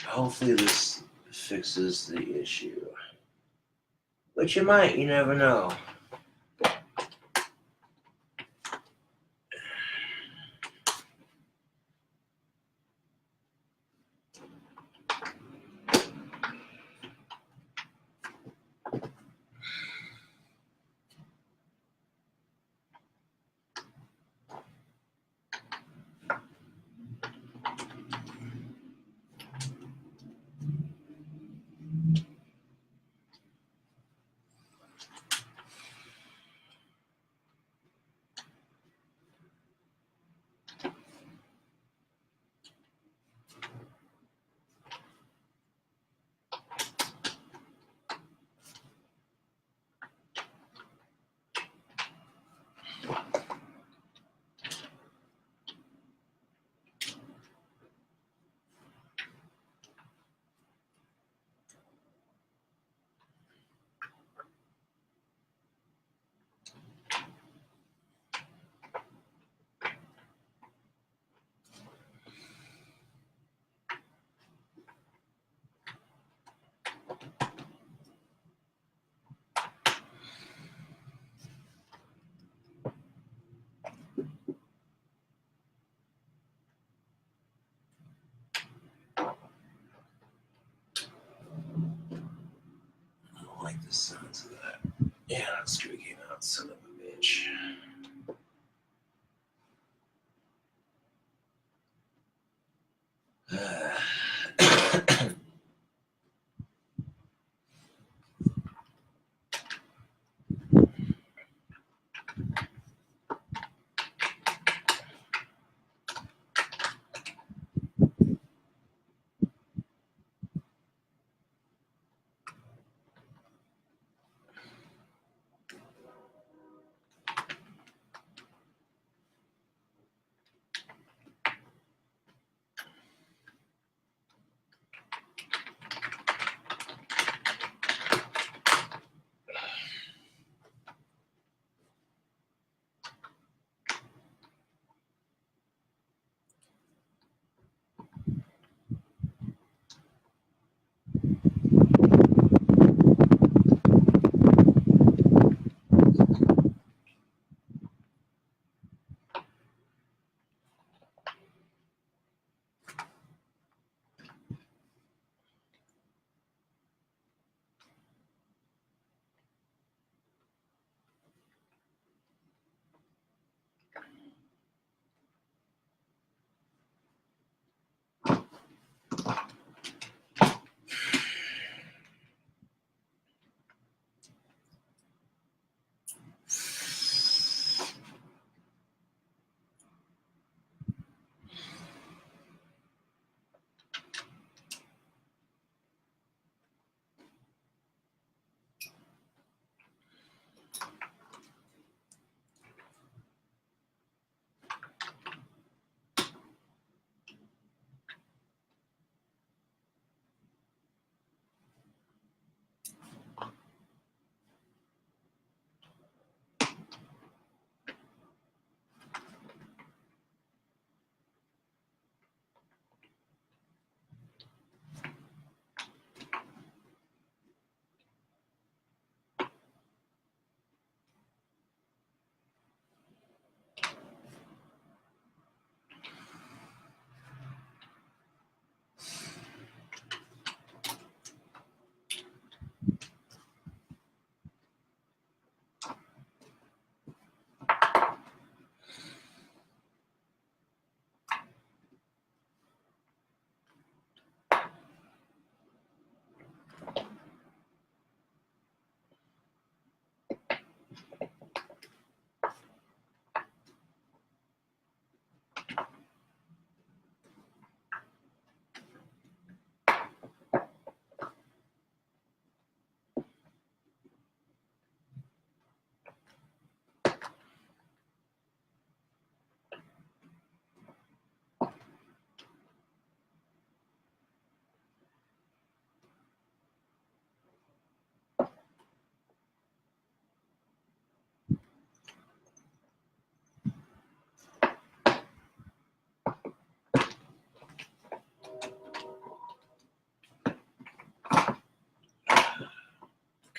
Speaker 1: Hopefully this fixes the issue. But you might, you never know. Sounds of that. Yeah, that screw came out, son of a bitch.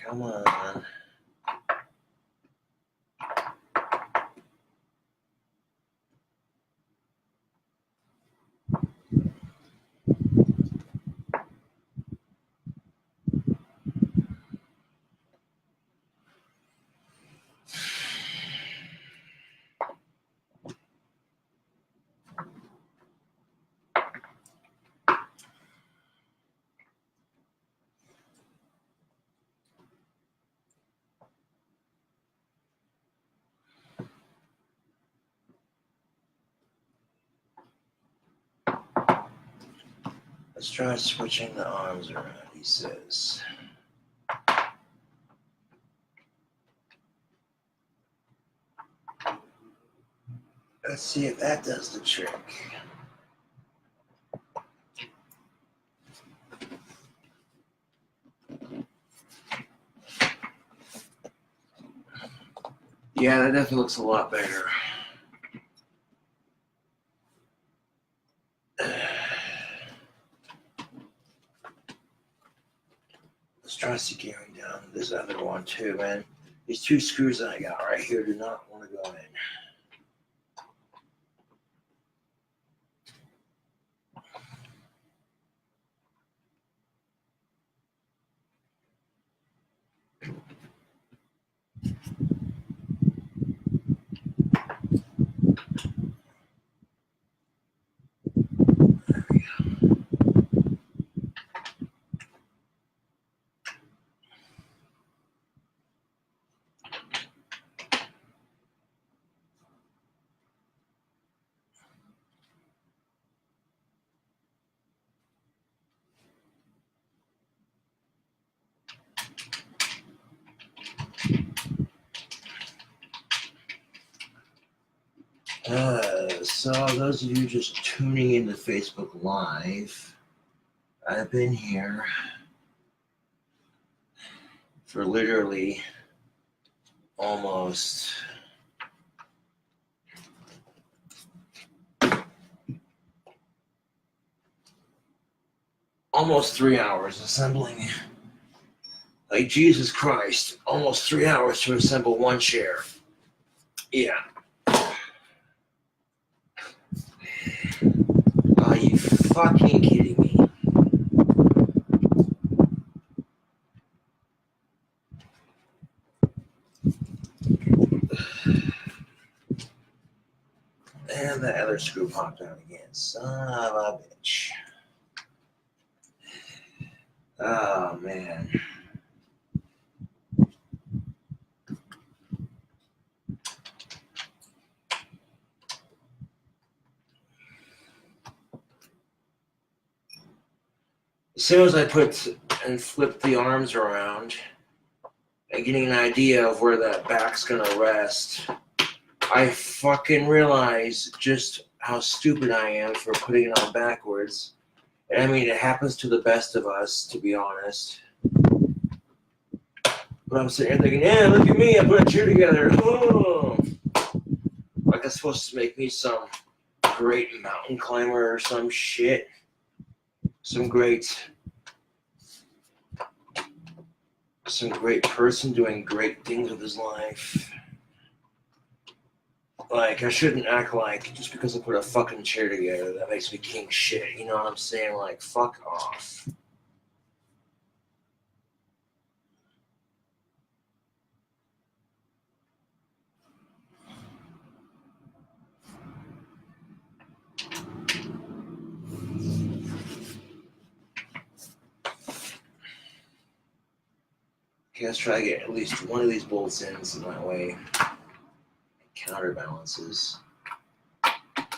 Speaker 1: Come on. Let's try switching the arms around, he says. Let's see if that does the trick. Yeah, that definitely looks a lot better. Let's try securing down this other one too, man. These two screws that I got right here do not want to go in. So those of you just tuning into Facebook Live, I've been here for literally almost almost 3 hours assembling. Like Jesus Christ, almost 3 hours to assemble one chair. Yeah. Are you fucking kidding me? And the other screw popped out again. Son of a bitch. Oh, man. As soon as I put and flip the arms around and getting an idea of where that back's gonna rest, I fucking realize just how stupid I am for putting it on backwards. And I mean, it happens to the best of us, to be honest. But I'm sitting here thinking, yeah, look at me, I put a chair together. Oh. Like it's supposed to make me some great mountain climber or some shit. Some great person doing great things with his life. Like, I shouldn't act like just because I put a fucking chair together that makes me king shit. You know what I'm saying? Like, fuck off. Okay, let's try to get at least one of these bolts in so that way it counterbalances. I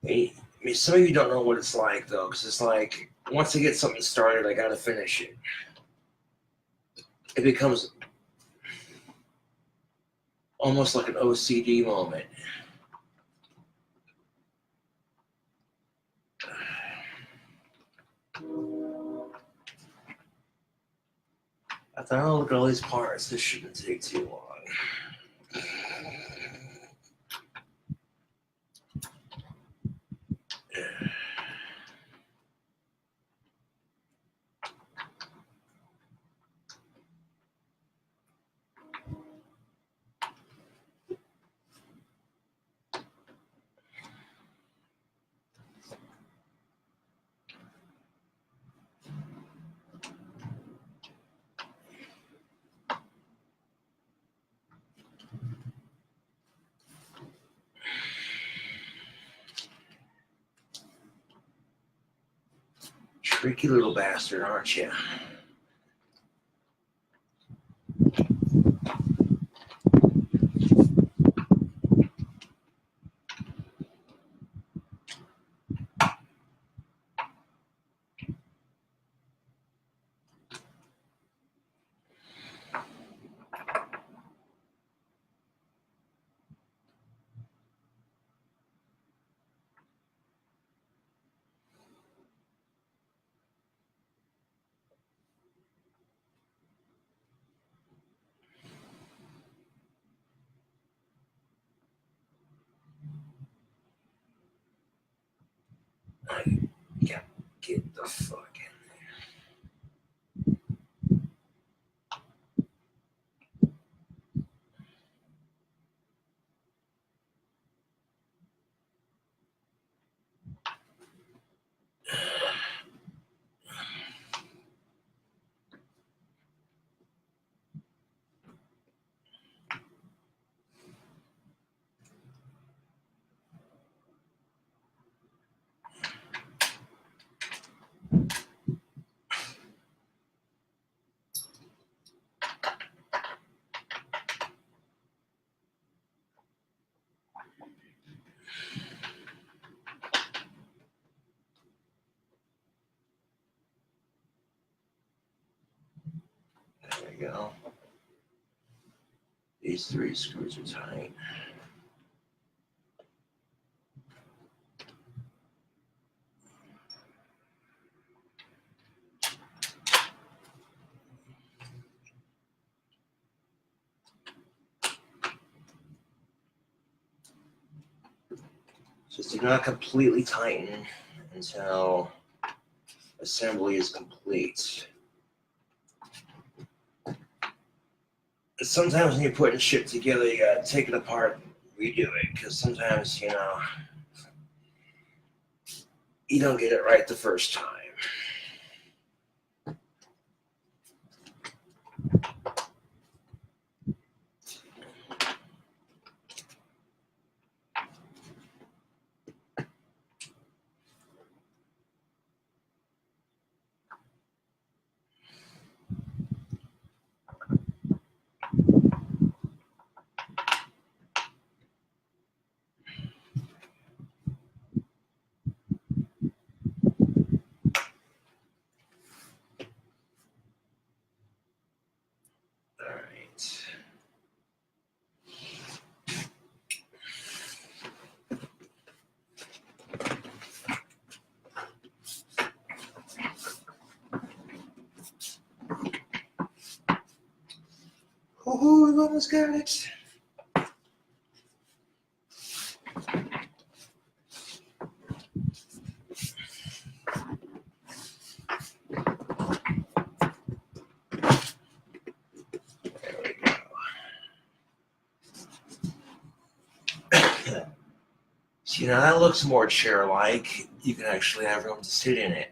Speaker 1: mean, some of you don't know what it's like, though, because it's like, once I get something started, I gotta finish it. It becomes almost like an OCD moment. I thought, oh, look at all these parts. This shouldn't take too long. Tricky little bastard, aren't you? I gotta get the fuck in there. There we go. These 3 screws are tight. Just do not completely tighten until assembly is complete. Sometimes when you're putting shit together, you gotta take it apart and redo it, because sometimes, you know, you don't get it right the first time. Alright. Oh, we've almost got it. There we go. See, now that looks more chair-like. You can actually have room to sit in it.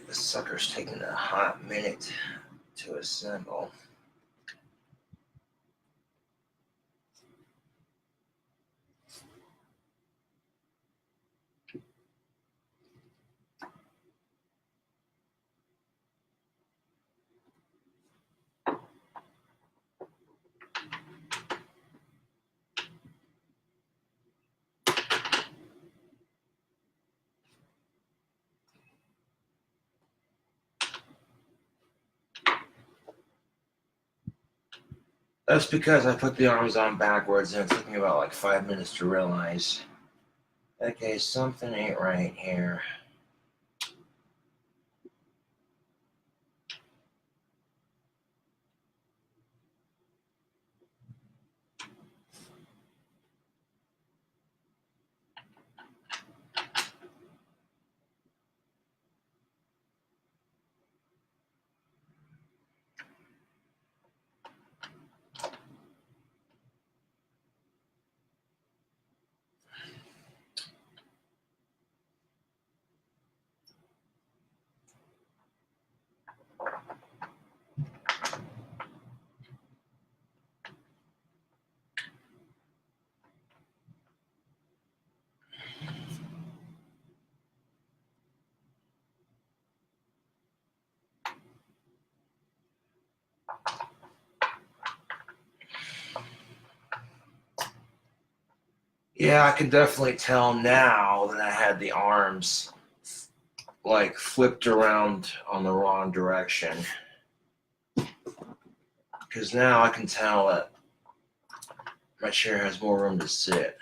Speaker 1: This sucker's taking a hot minute to assemble. That's because I put the arms on backwards and it took me about like 5 minutes to realize, okay, something ain't right here. Yeah, I can definitely tell now that I had the arms like flipped around on the wrong direction. Because now I can tell that my chair has more room to sit.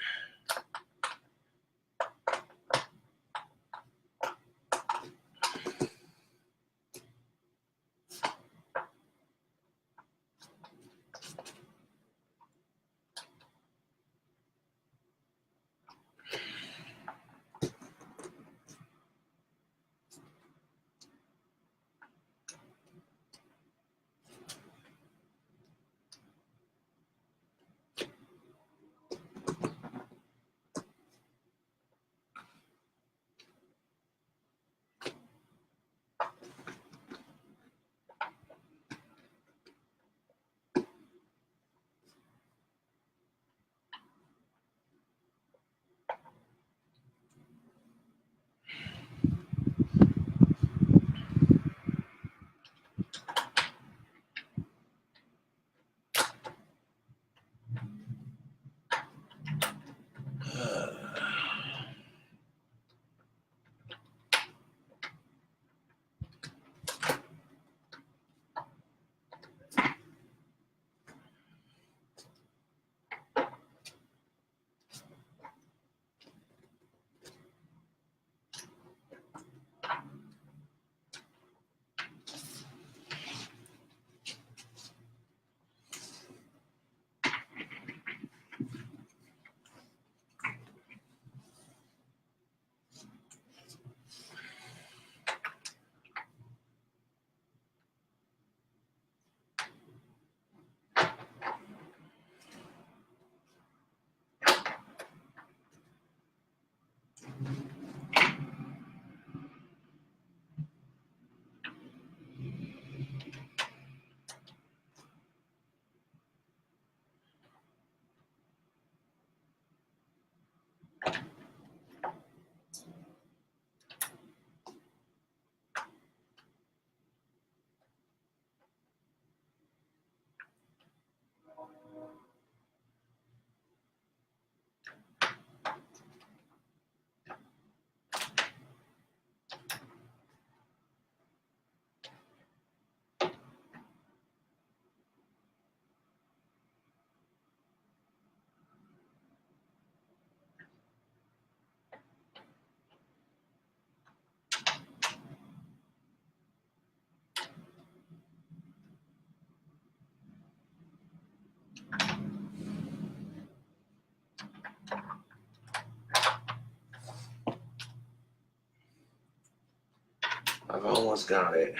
Speaker 1: I've almost got it.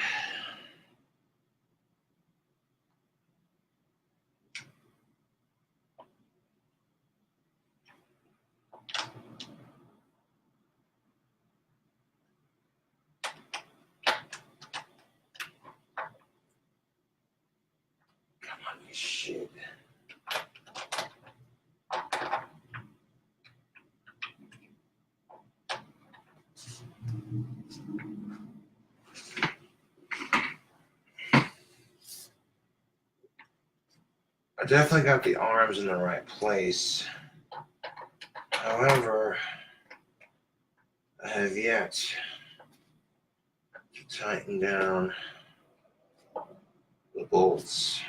Speaker 1: Come on, you shit. I definitely got the arms in the right place. However, I have yet to tighten down the bolts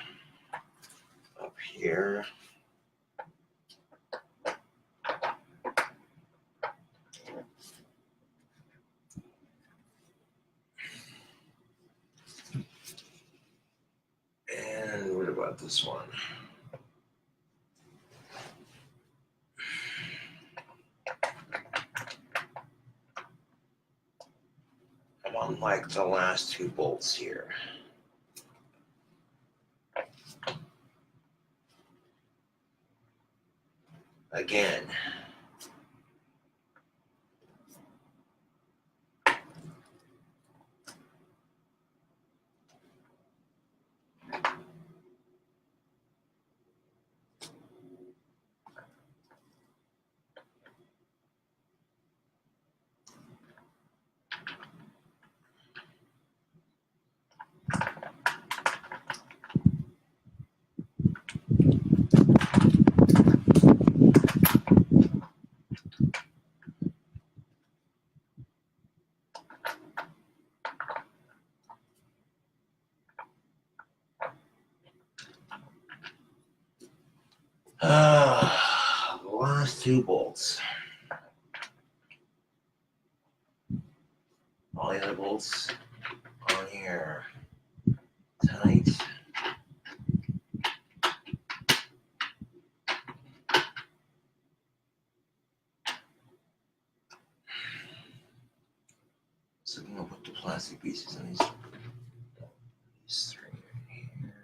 Speaker 1: up here. And what about this one? I'm on like the last two bolts here. Again. The last two bolts. All the other bolts on here. Tight. So I'm gonna put the plastic pieces on these three right here.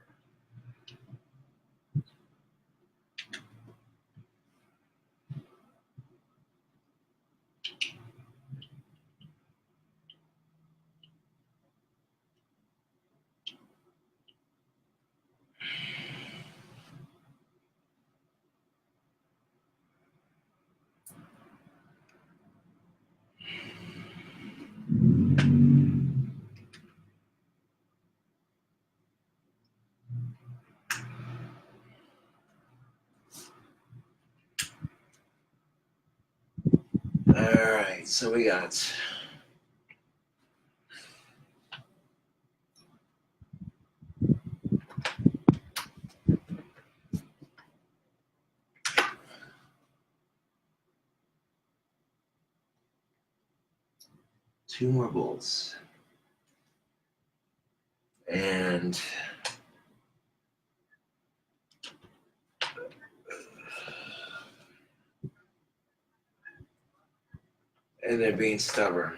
Speaker 1: Alright, so we got two more bolts. And they're being stubborn.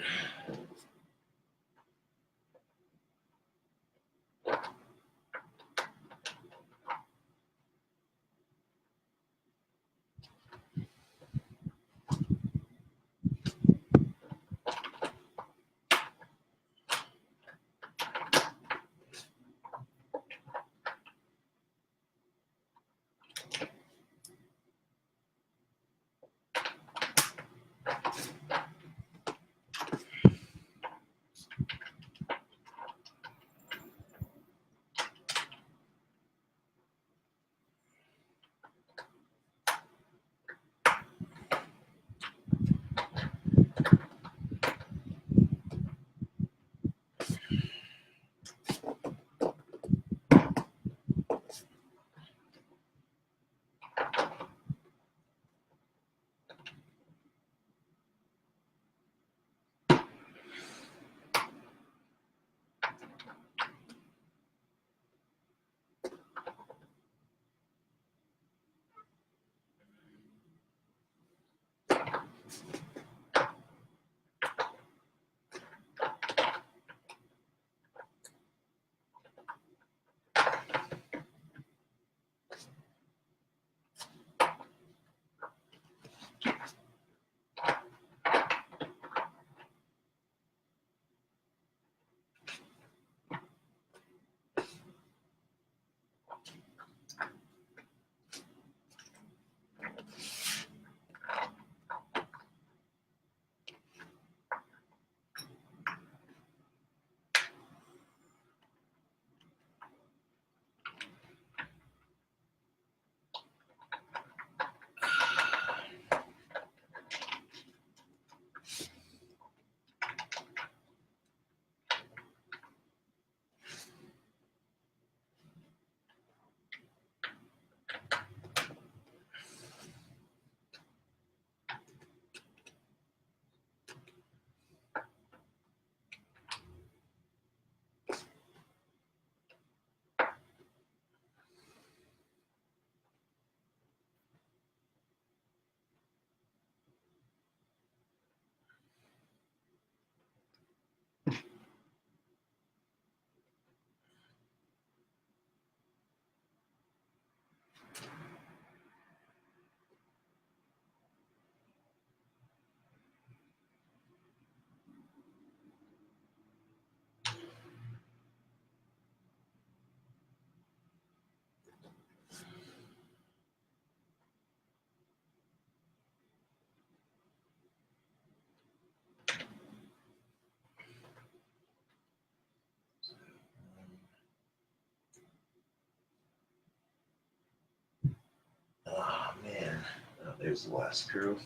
Speaker 1: There's the last screw.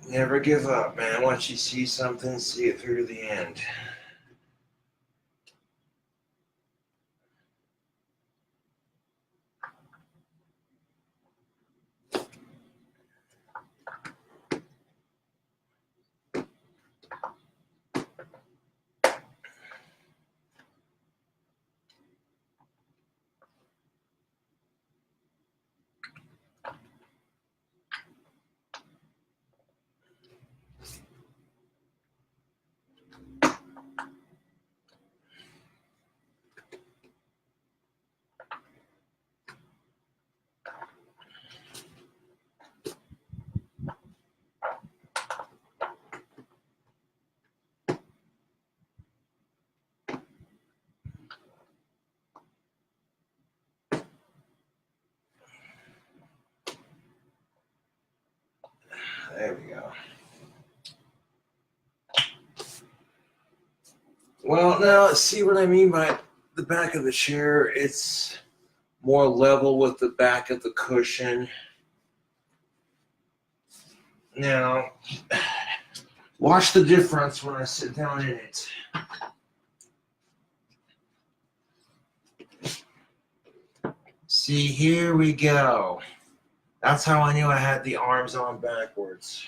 Speaker 1: Never give up, man. Once you see something, see it through to the end. There we go. Well, now see what I mean by the back of the chair. It's more level with the back of the cushion. Now, watch the difference when I sit down in it. See, here we go. That's how I knew I had the arms on backwards.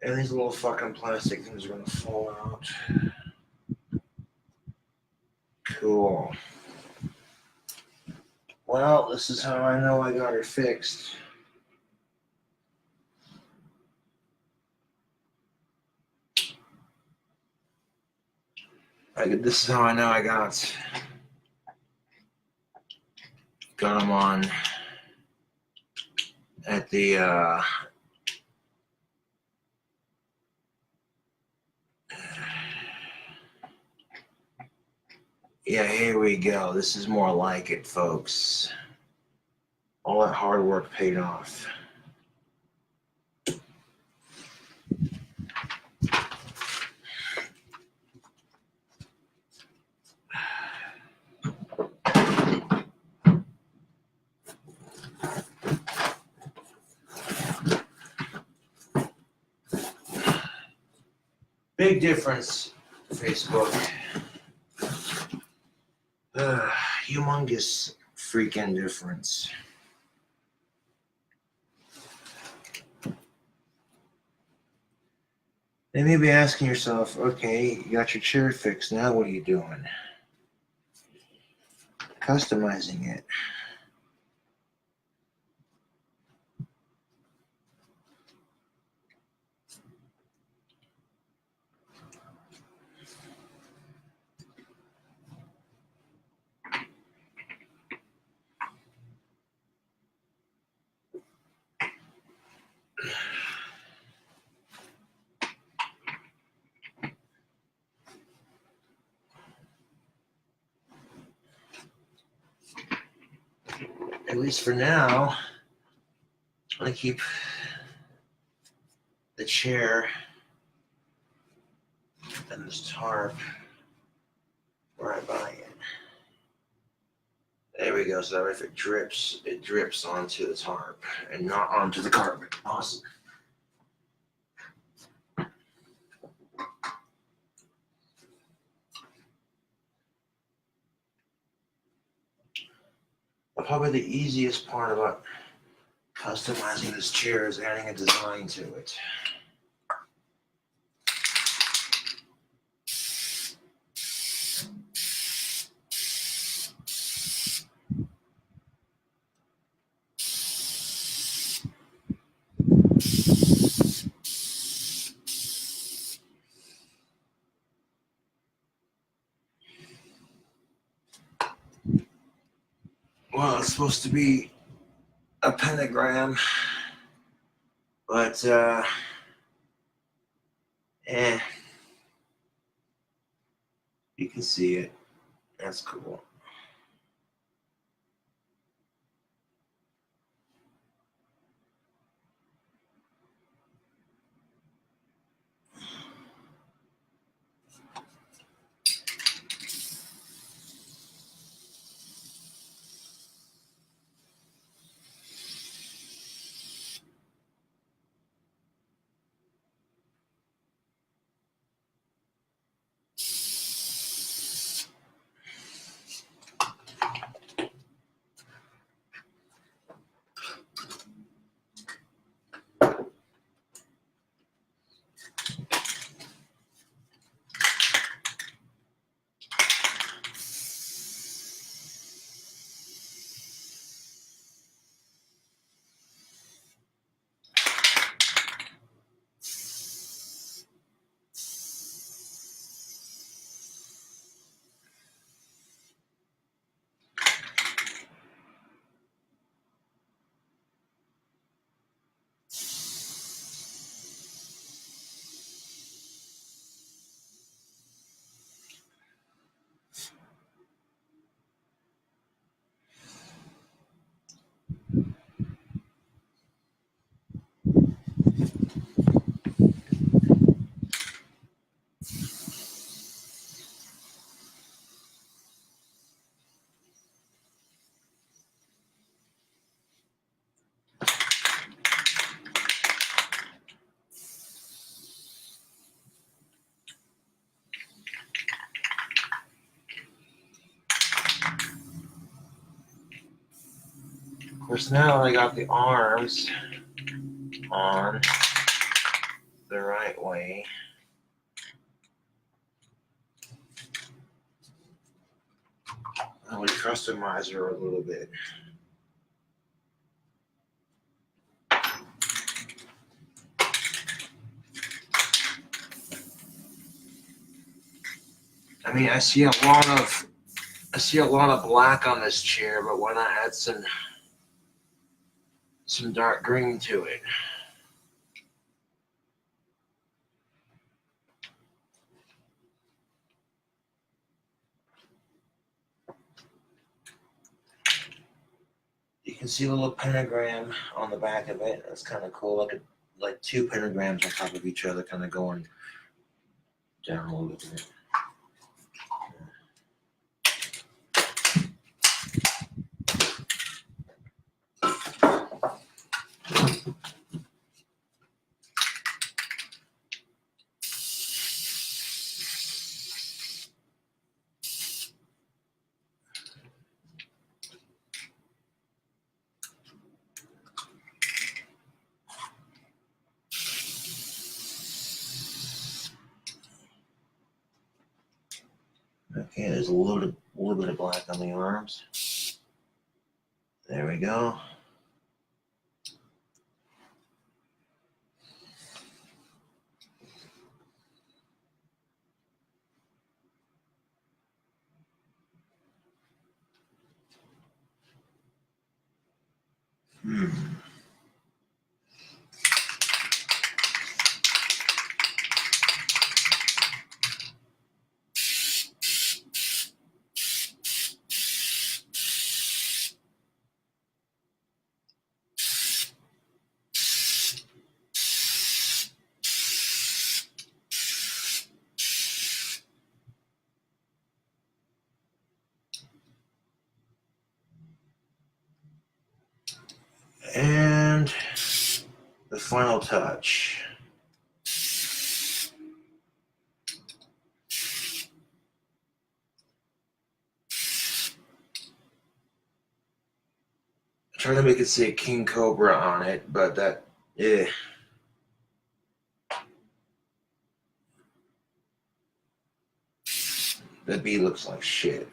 Speaker 1: And these little fucking plastic things are gonna fall out. Cool. Well, this is how I know I got her fixed. This is how I know I got them on at the yeah, here we go. This is more like it, folks. All that hard work paid off. Big difference, Facebook. Humongous freaking difference. You may be asking yourself, okay, you got your chair fixed, now what are you doing? Customizing it. At least for now, I'm going to keep the chair and this tarp where I buy it. There we go. go, so that if it drips onto the tarp and not onto the carpet. Awesome. Probably the easiest part about customizing this chair is adding a design to it. Well, it's supposed to be a pentagram, but you can see it. That's cool. Of course, now I got the arms on the right way. I would customize her a little bit. I mean, I see a lot of black on this chair, but why not add some dark green to it? You can see a little pentagram on the back of it. That's kind of cool. Like two pentagrams on top of each other, kind of going down a little bit. Okay, there's a little bit of black on the arms. There we go. And the final touch. I'm trying to make it say King Cobra on it, but that, that B looks like shit.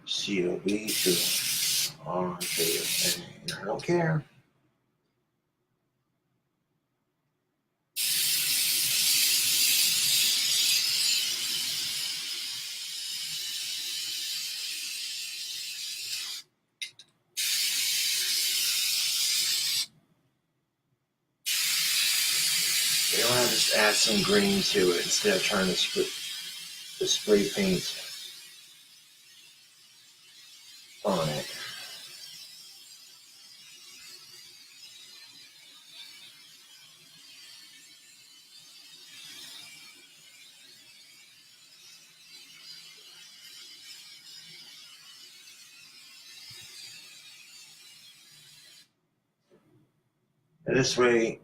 Speaker 1: COB to RJFS. I don't care. You know, I just add some green to it instead of trying to spray paint on it. And this way,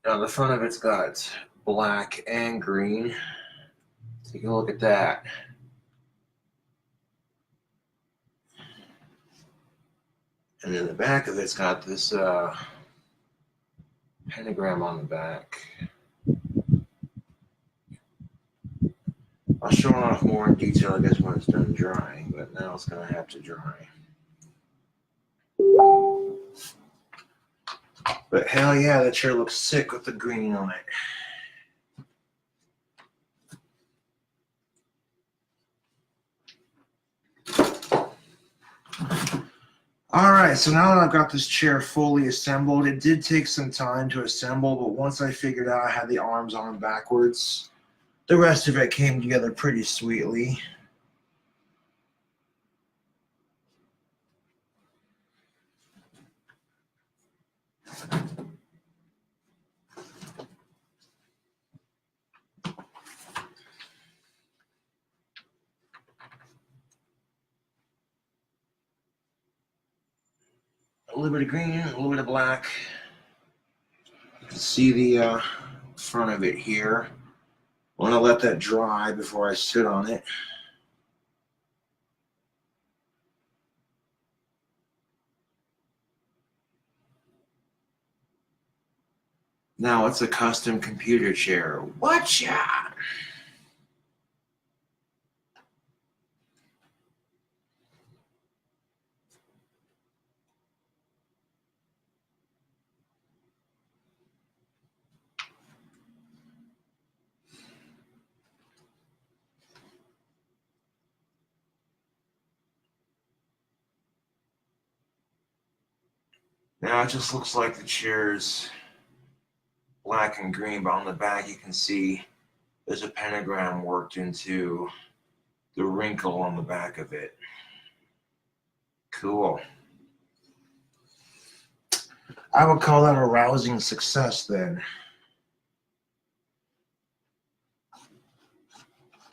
Speaker 1: on the front of it's got black and green. Take a look at that. And then the back of it's got this pentagram on the back. I'll show it off more in detail, I guess, when it's done drying, but now it's going to have to dry. But hell yeah, that chair looks sick with the green on it. Alright, so now that I've got this chair fully assembled, it did take some time to assemble, but once I figured out I had the arms on backwards, the rest of it came together pretty sweetly. A little bit of green, a little bit of black. You can see the front of it here. I want to let that dry before I sit on it. Now it's a custom computer chair. Watcha! Now it just looks like the chair's black and green, but on the back you can see there's a pentagram worked into the wrinkle on the back of it. Cool. I would call that a rousing success then.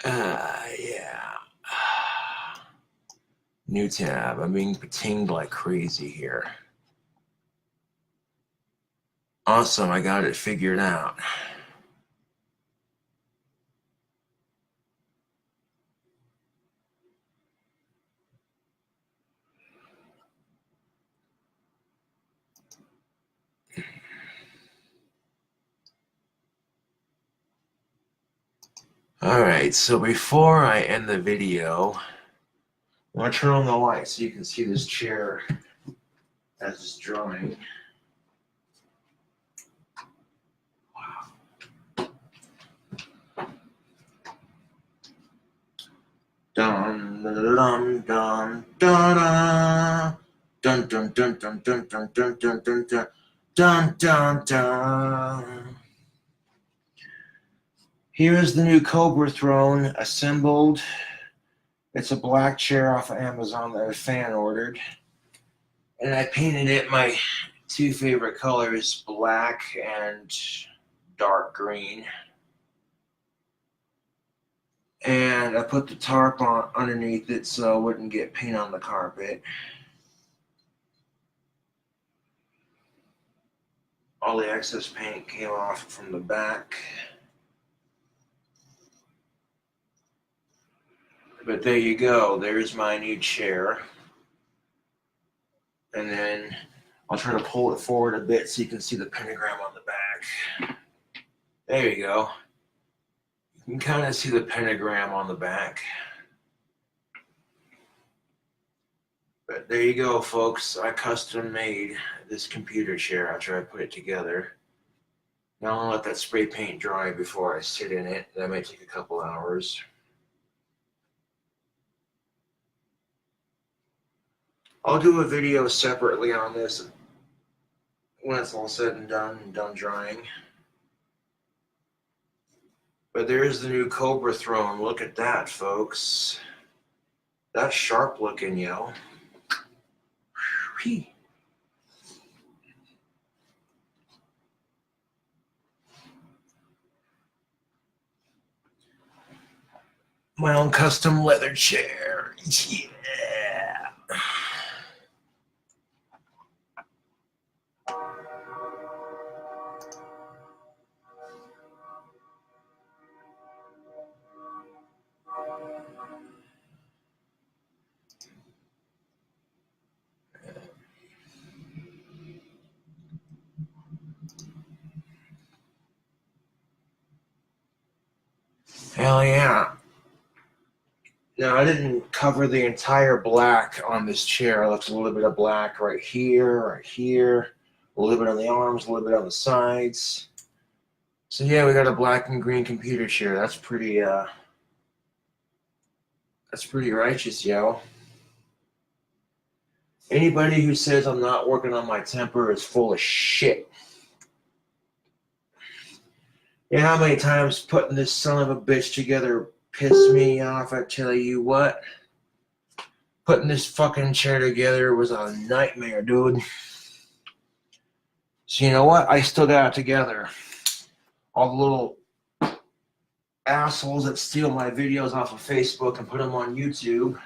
Speaker 1: Yeah. New tab. I'm being patinged like crazy here. Awesome, I got it figured out. Alright, so before I end the video, I'm going to turn on the light so you can see this chair as it's drying. Dun dun dun dun dun dun dun dun dun dun dun dun dun dun dun dun dun. Here is the new Cobra throne assembled. It's a black chair off of Amazon that a fan ordered. And I painted it my two favorite colors, black and dark green. And I put the tarp on underneath it so it wouldn't get paint on the carpet. All the excess paint came off from the back. But there you go. There's my new chair. And then I'll try to pull it forward a bit so you can see the pentagram on the back. There you go. You can kind of see the pentagram on the back. But there you go, folks. I custom made this computer chair after I put it together. Now I'll let that spray paint dry before I sit in it. That might take a couple hours. I'll do a video separately on this when it's all said and done drying. But there's the new Cobra throne. Look at that, folks. That's sharp looking, yo. My own custom leather chair. Yeah. Hell yeah. Now, I didn't cover the entire black on this chair. I left a little bit of black right here, a little bit on the arms, a little bit on the sides. So yeah, we got a black and green computer chair. That's pretty righteous, yo. Anybody who says I'm not working on my temper is full of shit. You know how many times putting this son of a bitch together pissed me off? I tell you what. Putting this fucking chair together was a nightmare, dude. So you know what? I still got it together. All the little assholes that steal my videos off of Facebook and put them on YouTube.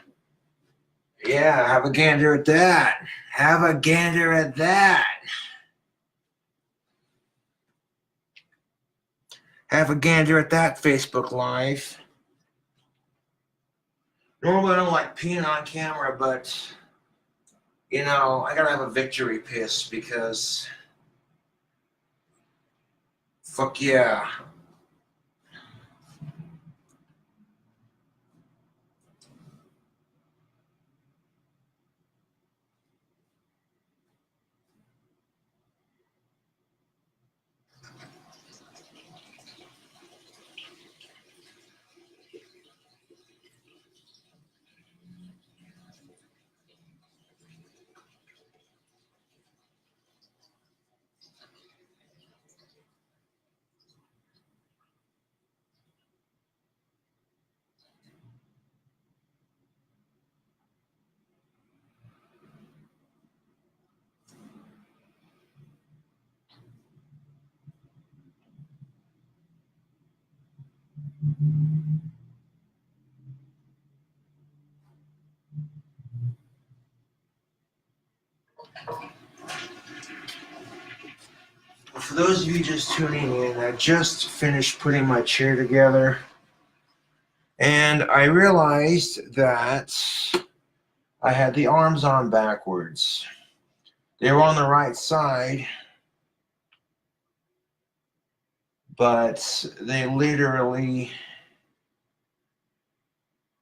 Speaker 1: Yeah, have a gander at that. Have a gander at that. Have a gander at that, Facebook Live. Normally I don't like peeing on camera, but, you know, I gotta have a victory piss because, fuck yeah. For those of you just tuning in, I just finished putting my chair together, and I realized that I had the arms on backwards. They were on the right side, but they literally,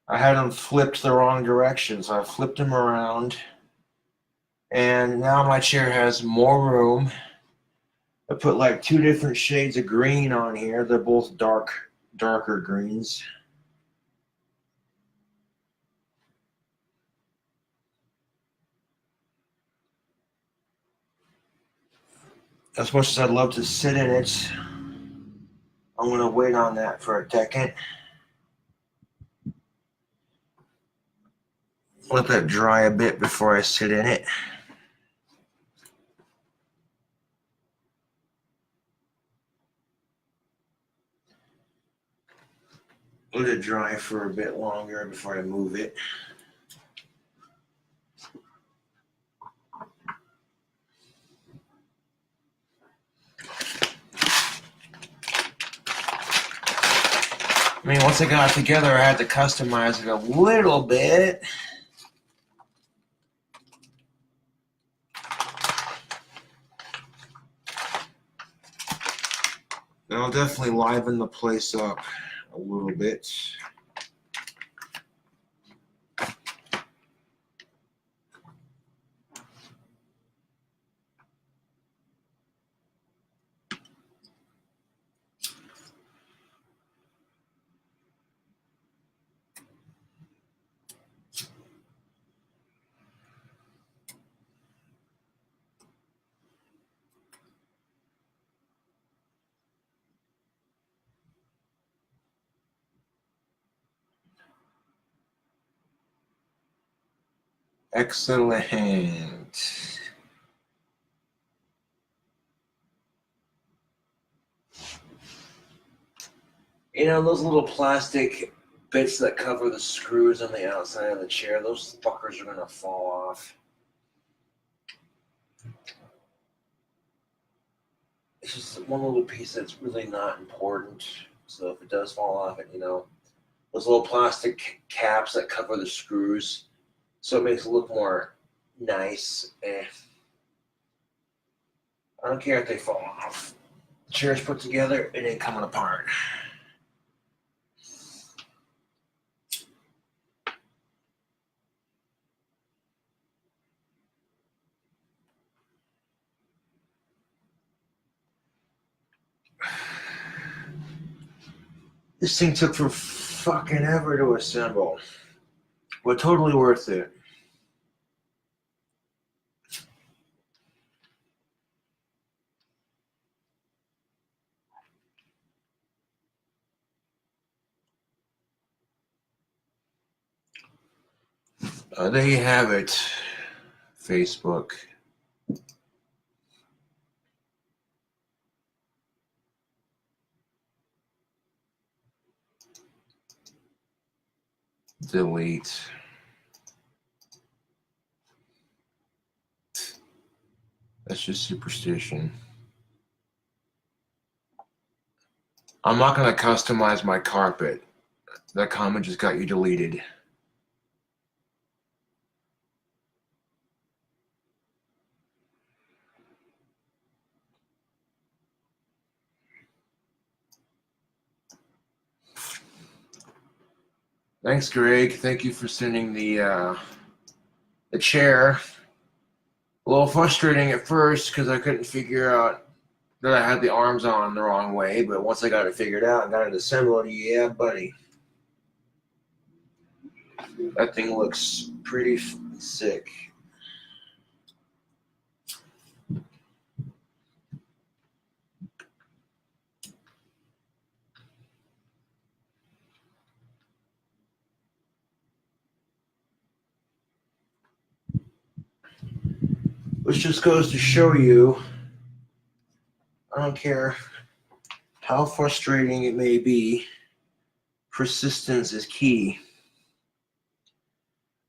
Speaker 1: I had them flipped the wrong direction, so I flipped them around, and now my chair has more room. I put like 2 different shades of green on here. They're both darker greens. As much as I'd love to sit in it, I'm going to wait on that for a second. Let that dry a bit before I sit in it. let it dry for a bit longer before I move it. I mean, once I got it together, I had to customize it a little bit. I'll definitely liven the place up a little bit. Excellent. You know, those little plastic bits that cover the screws on the outside of the chair, those fuckers are going to fall off. It's just one little piece that's really not important. So if it does fall off, you know, those little plastic caps that cover the screws, so it makes it look more nice. I don't care if they fall off. The chair's put together, it ain't coming apart. This thing took for fucking ever to assemble, but totally worth it. There you have it, Facebook. Delete. That's just superstition. I'm not going to customize my carpet. That comment just got you deleted. Thanks, Greg. Thank you for sending the chair. A little frustrating at first because I couldn't figure out that I had the arms on the wrong way, but once I got it figured out and got it assembled, yeah, buddy. That thing looks pretty sick. Which just goes to show you, I don't care how frustrating it may be, persistence is key.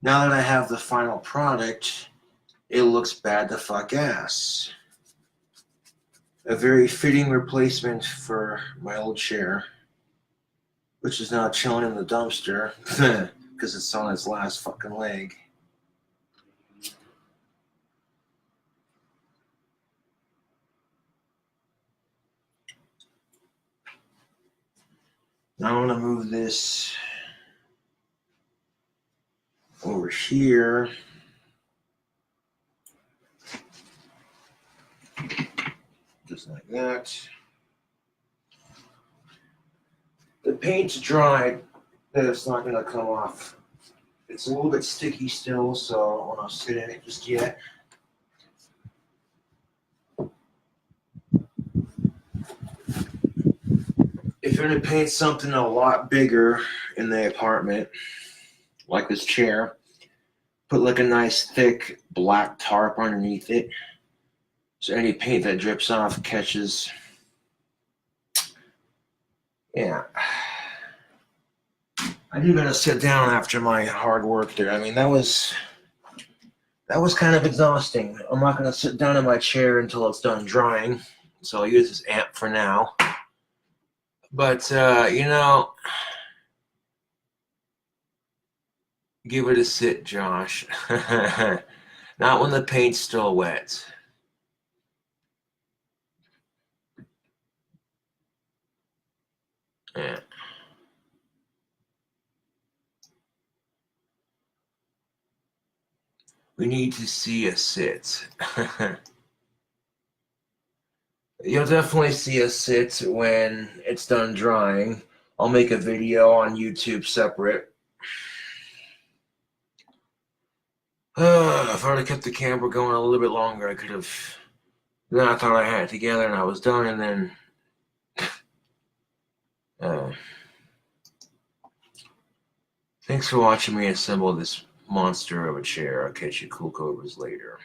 Speaker 1: Now that I have the final product, it looks bad to fuck ass. A very fitting replacement for my old chair, which is now chilling in the dumpster because it's on its last fucking leg. Now I'm going to move this over here. Just like that. The paint's dried, that it's not going to come off. It's a little bit sticky still, so I don't want to sit in it just yet. If you're going to paint something a lot bigger in the apartment, like this chair, put like a nice thick black tarp underneath it, so any paint that drips off catches. Yeah. I do gotta sit down after my hard work there. I mean, that was kind of exhausting. I'm not gonna sit down in my chair until it's done drying, so I'll use this amp for now. But you know, give it a sit, Josh. Not when the paint's still wet. Yeah. We need to see a sit. You'll definitely see a sit when it's done drying. I'll make a video on YouTube separate. If I would have kept the camera going a little bit longer, I could have. Then I thought I had it together and I was done, and then. Thanks for watching me assemble this monster of a chair. I'll catch you cool cobras later.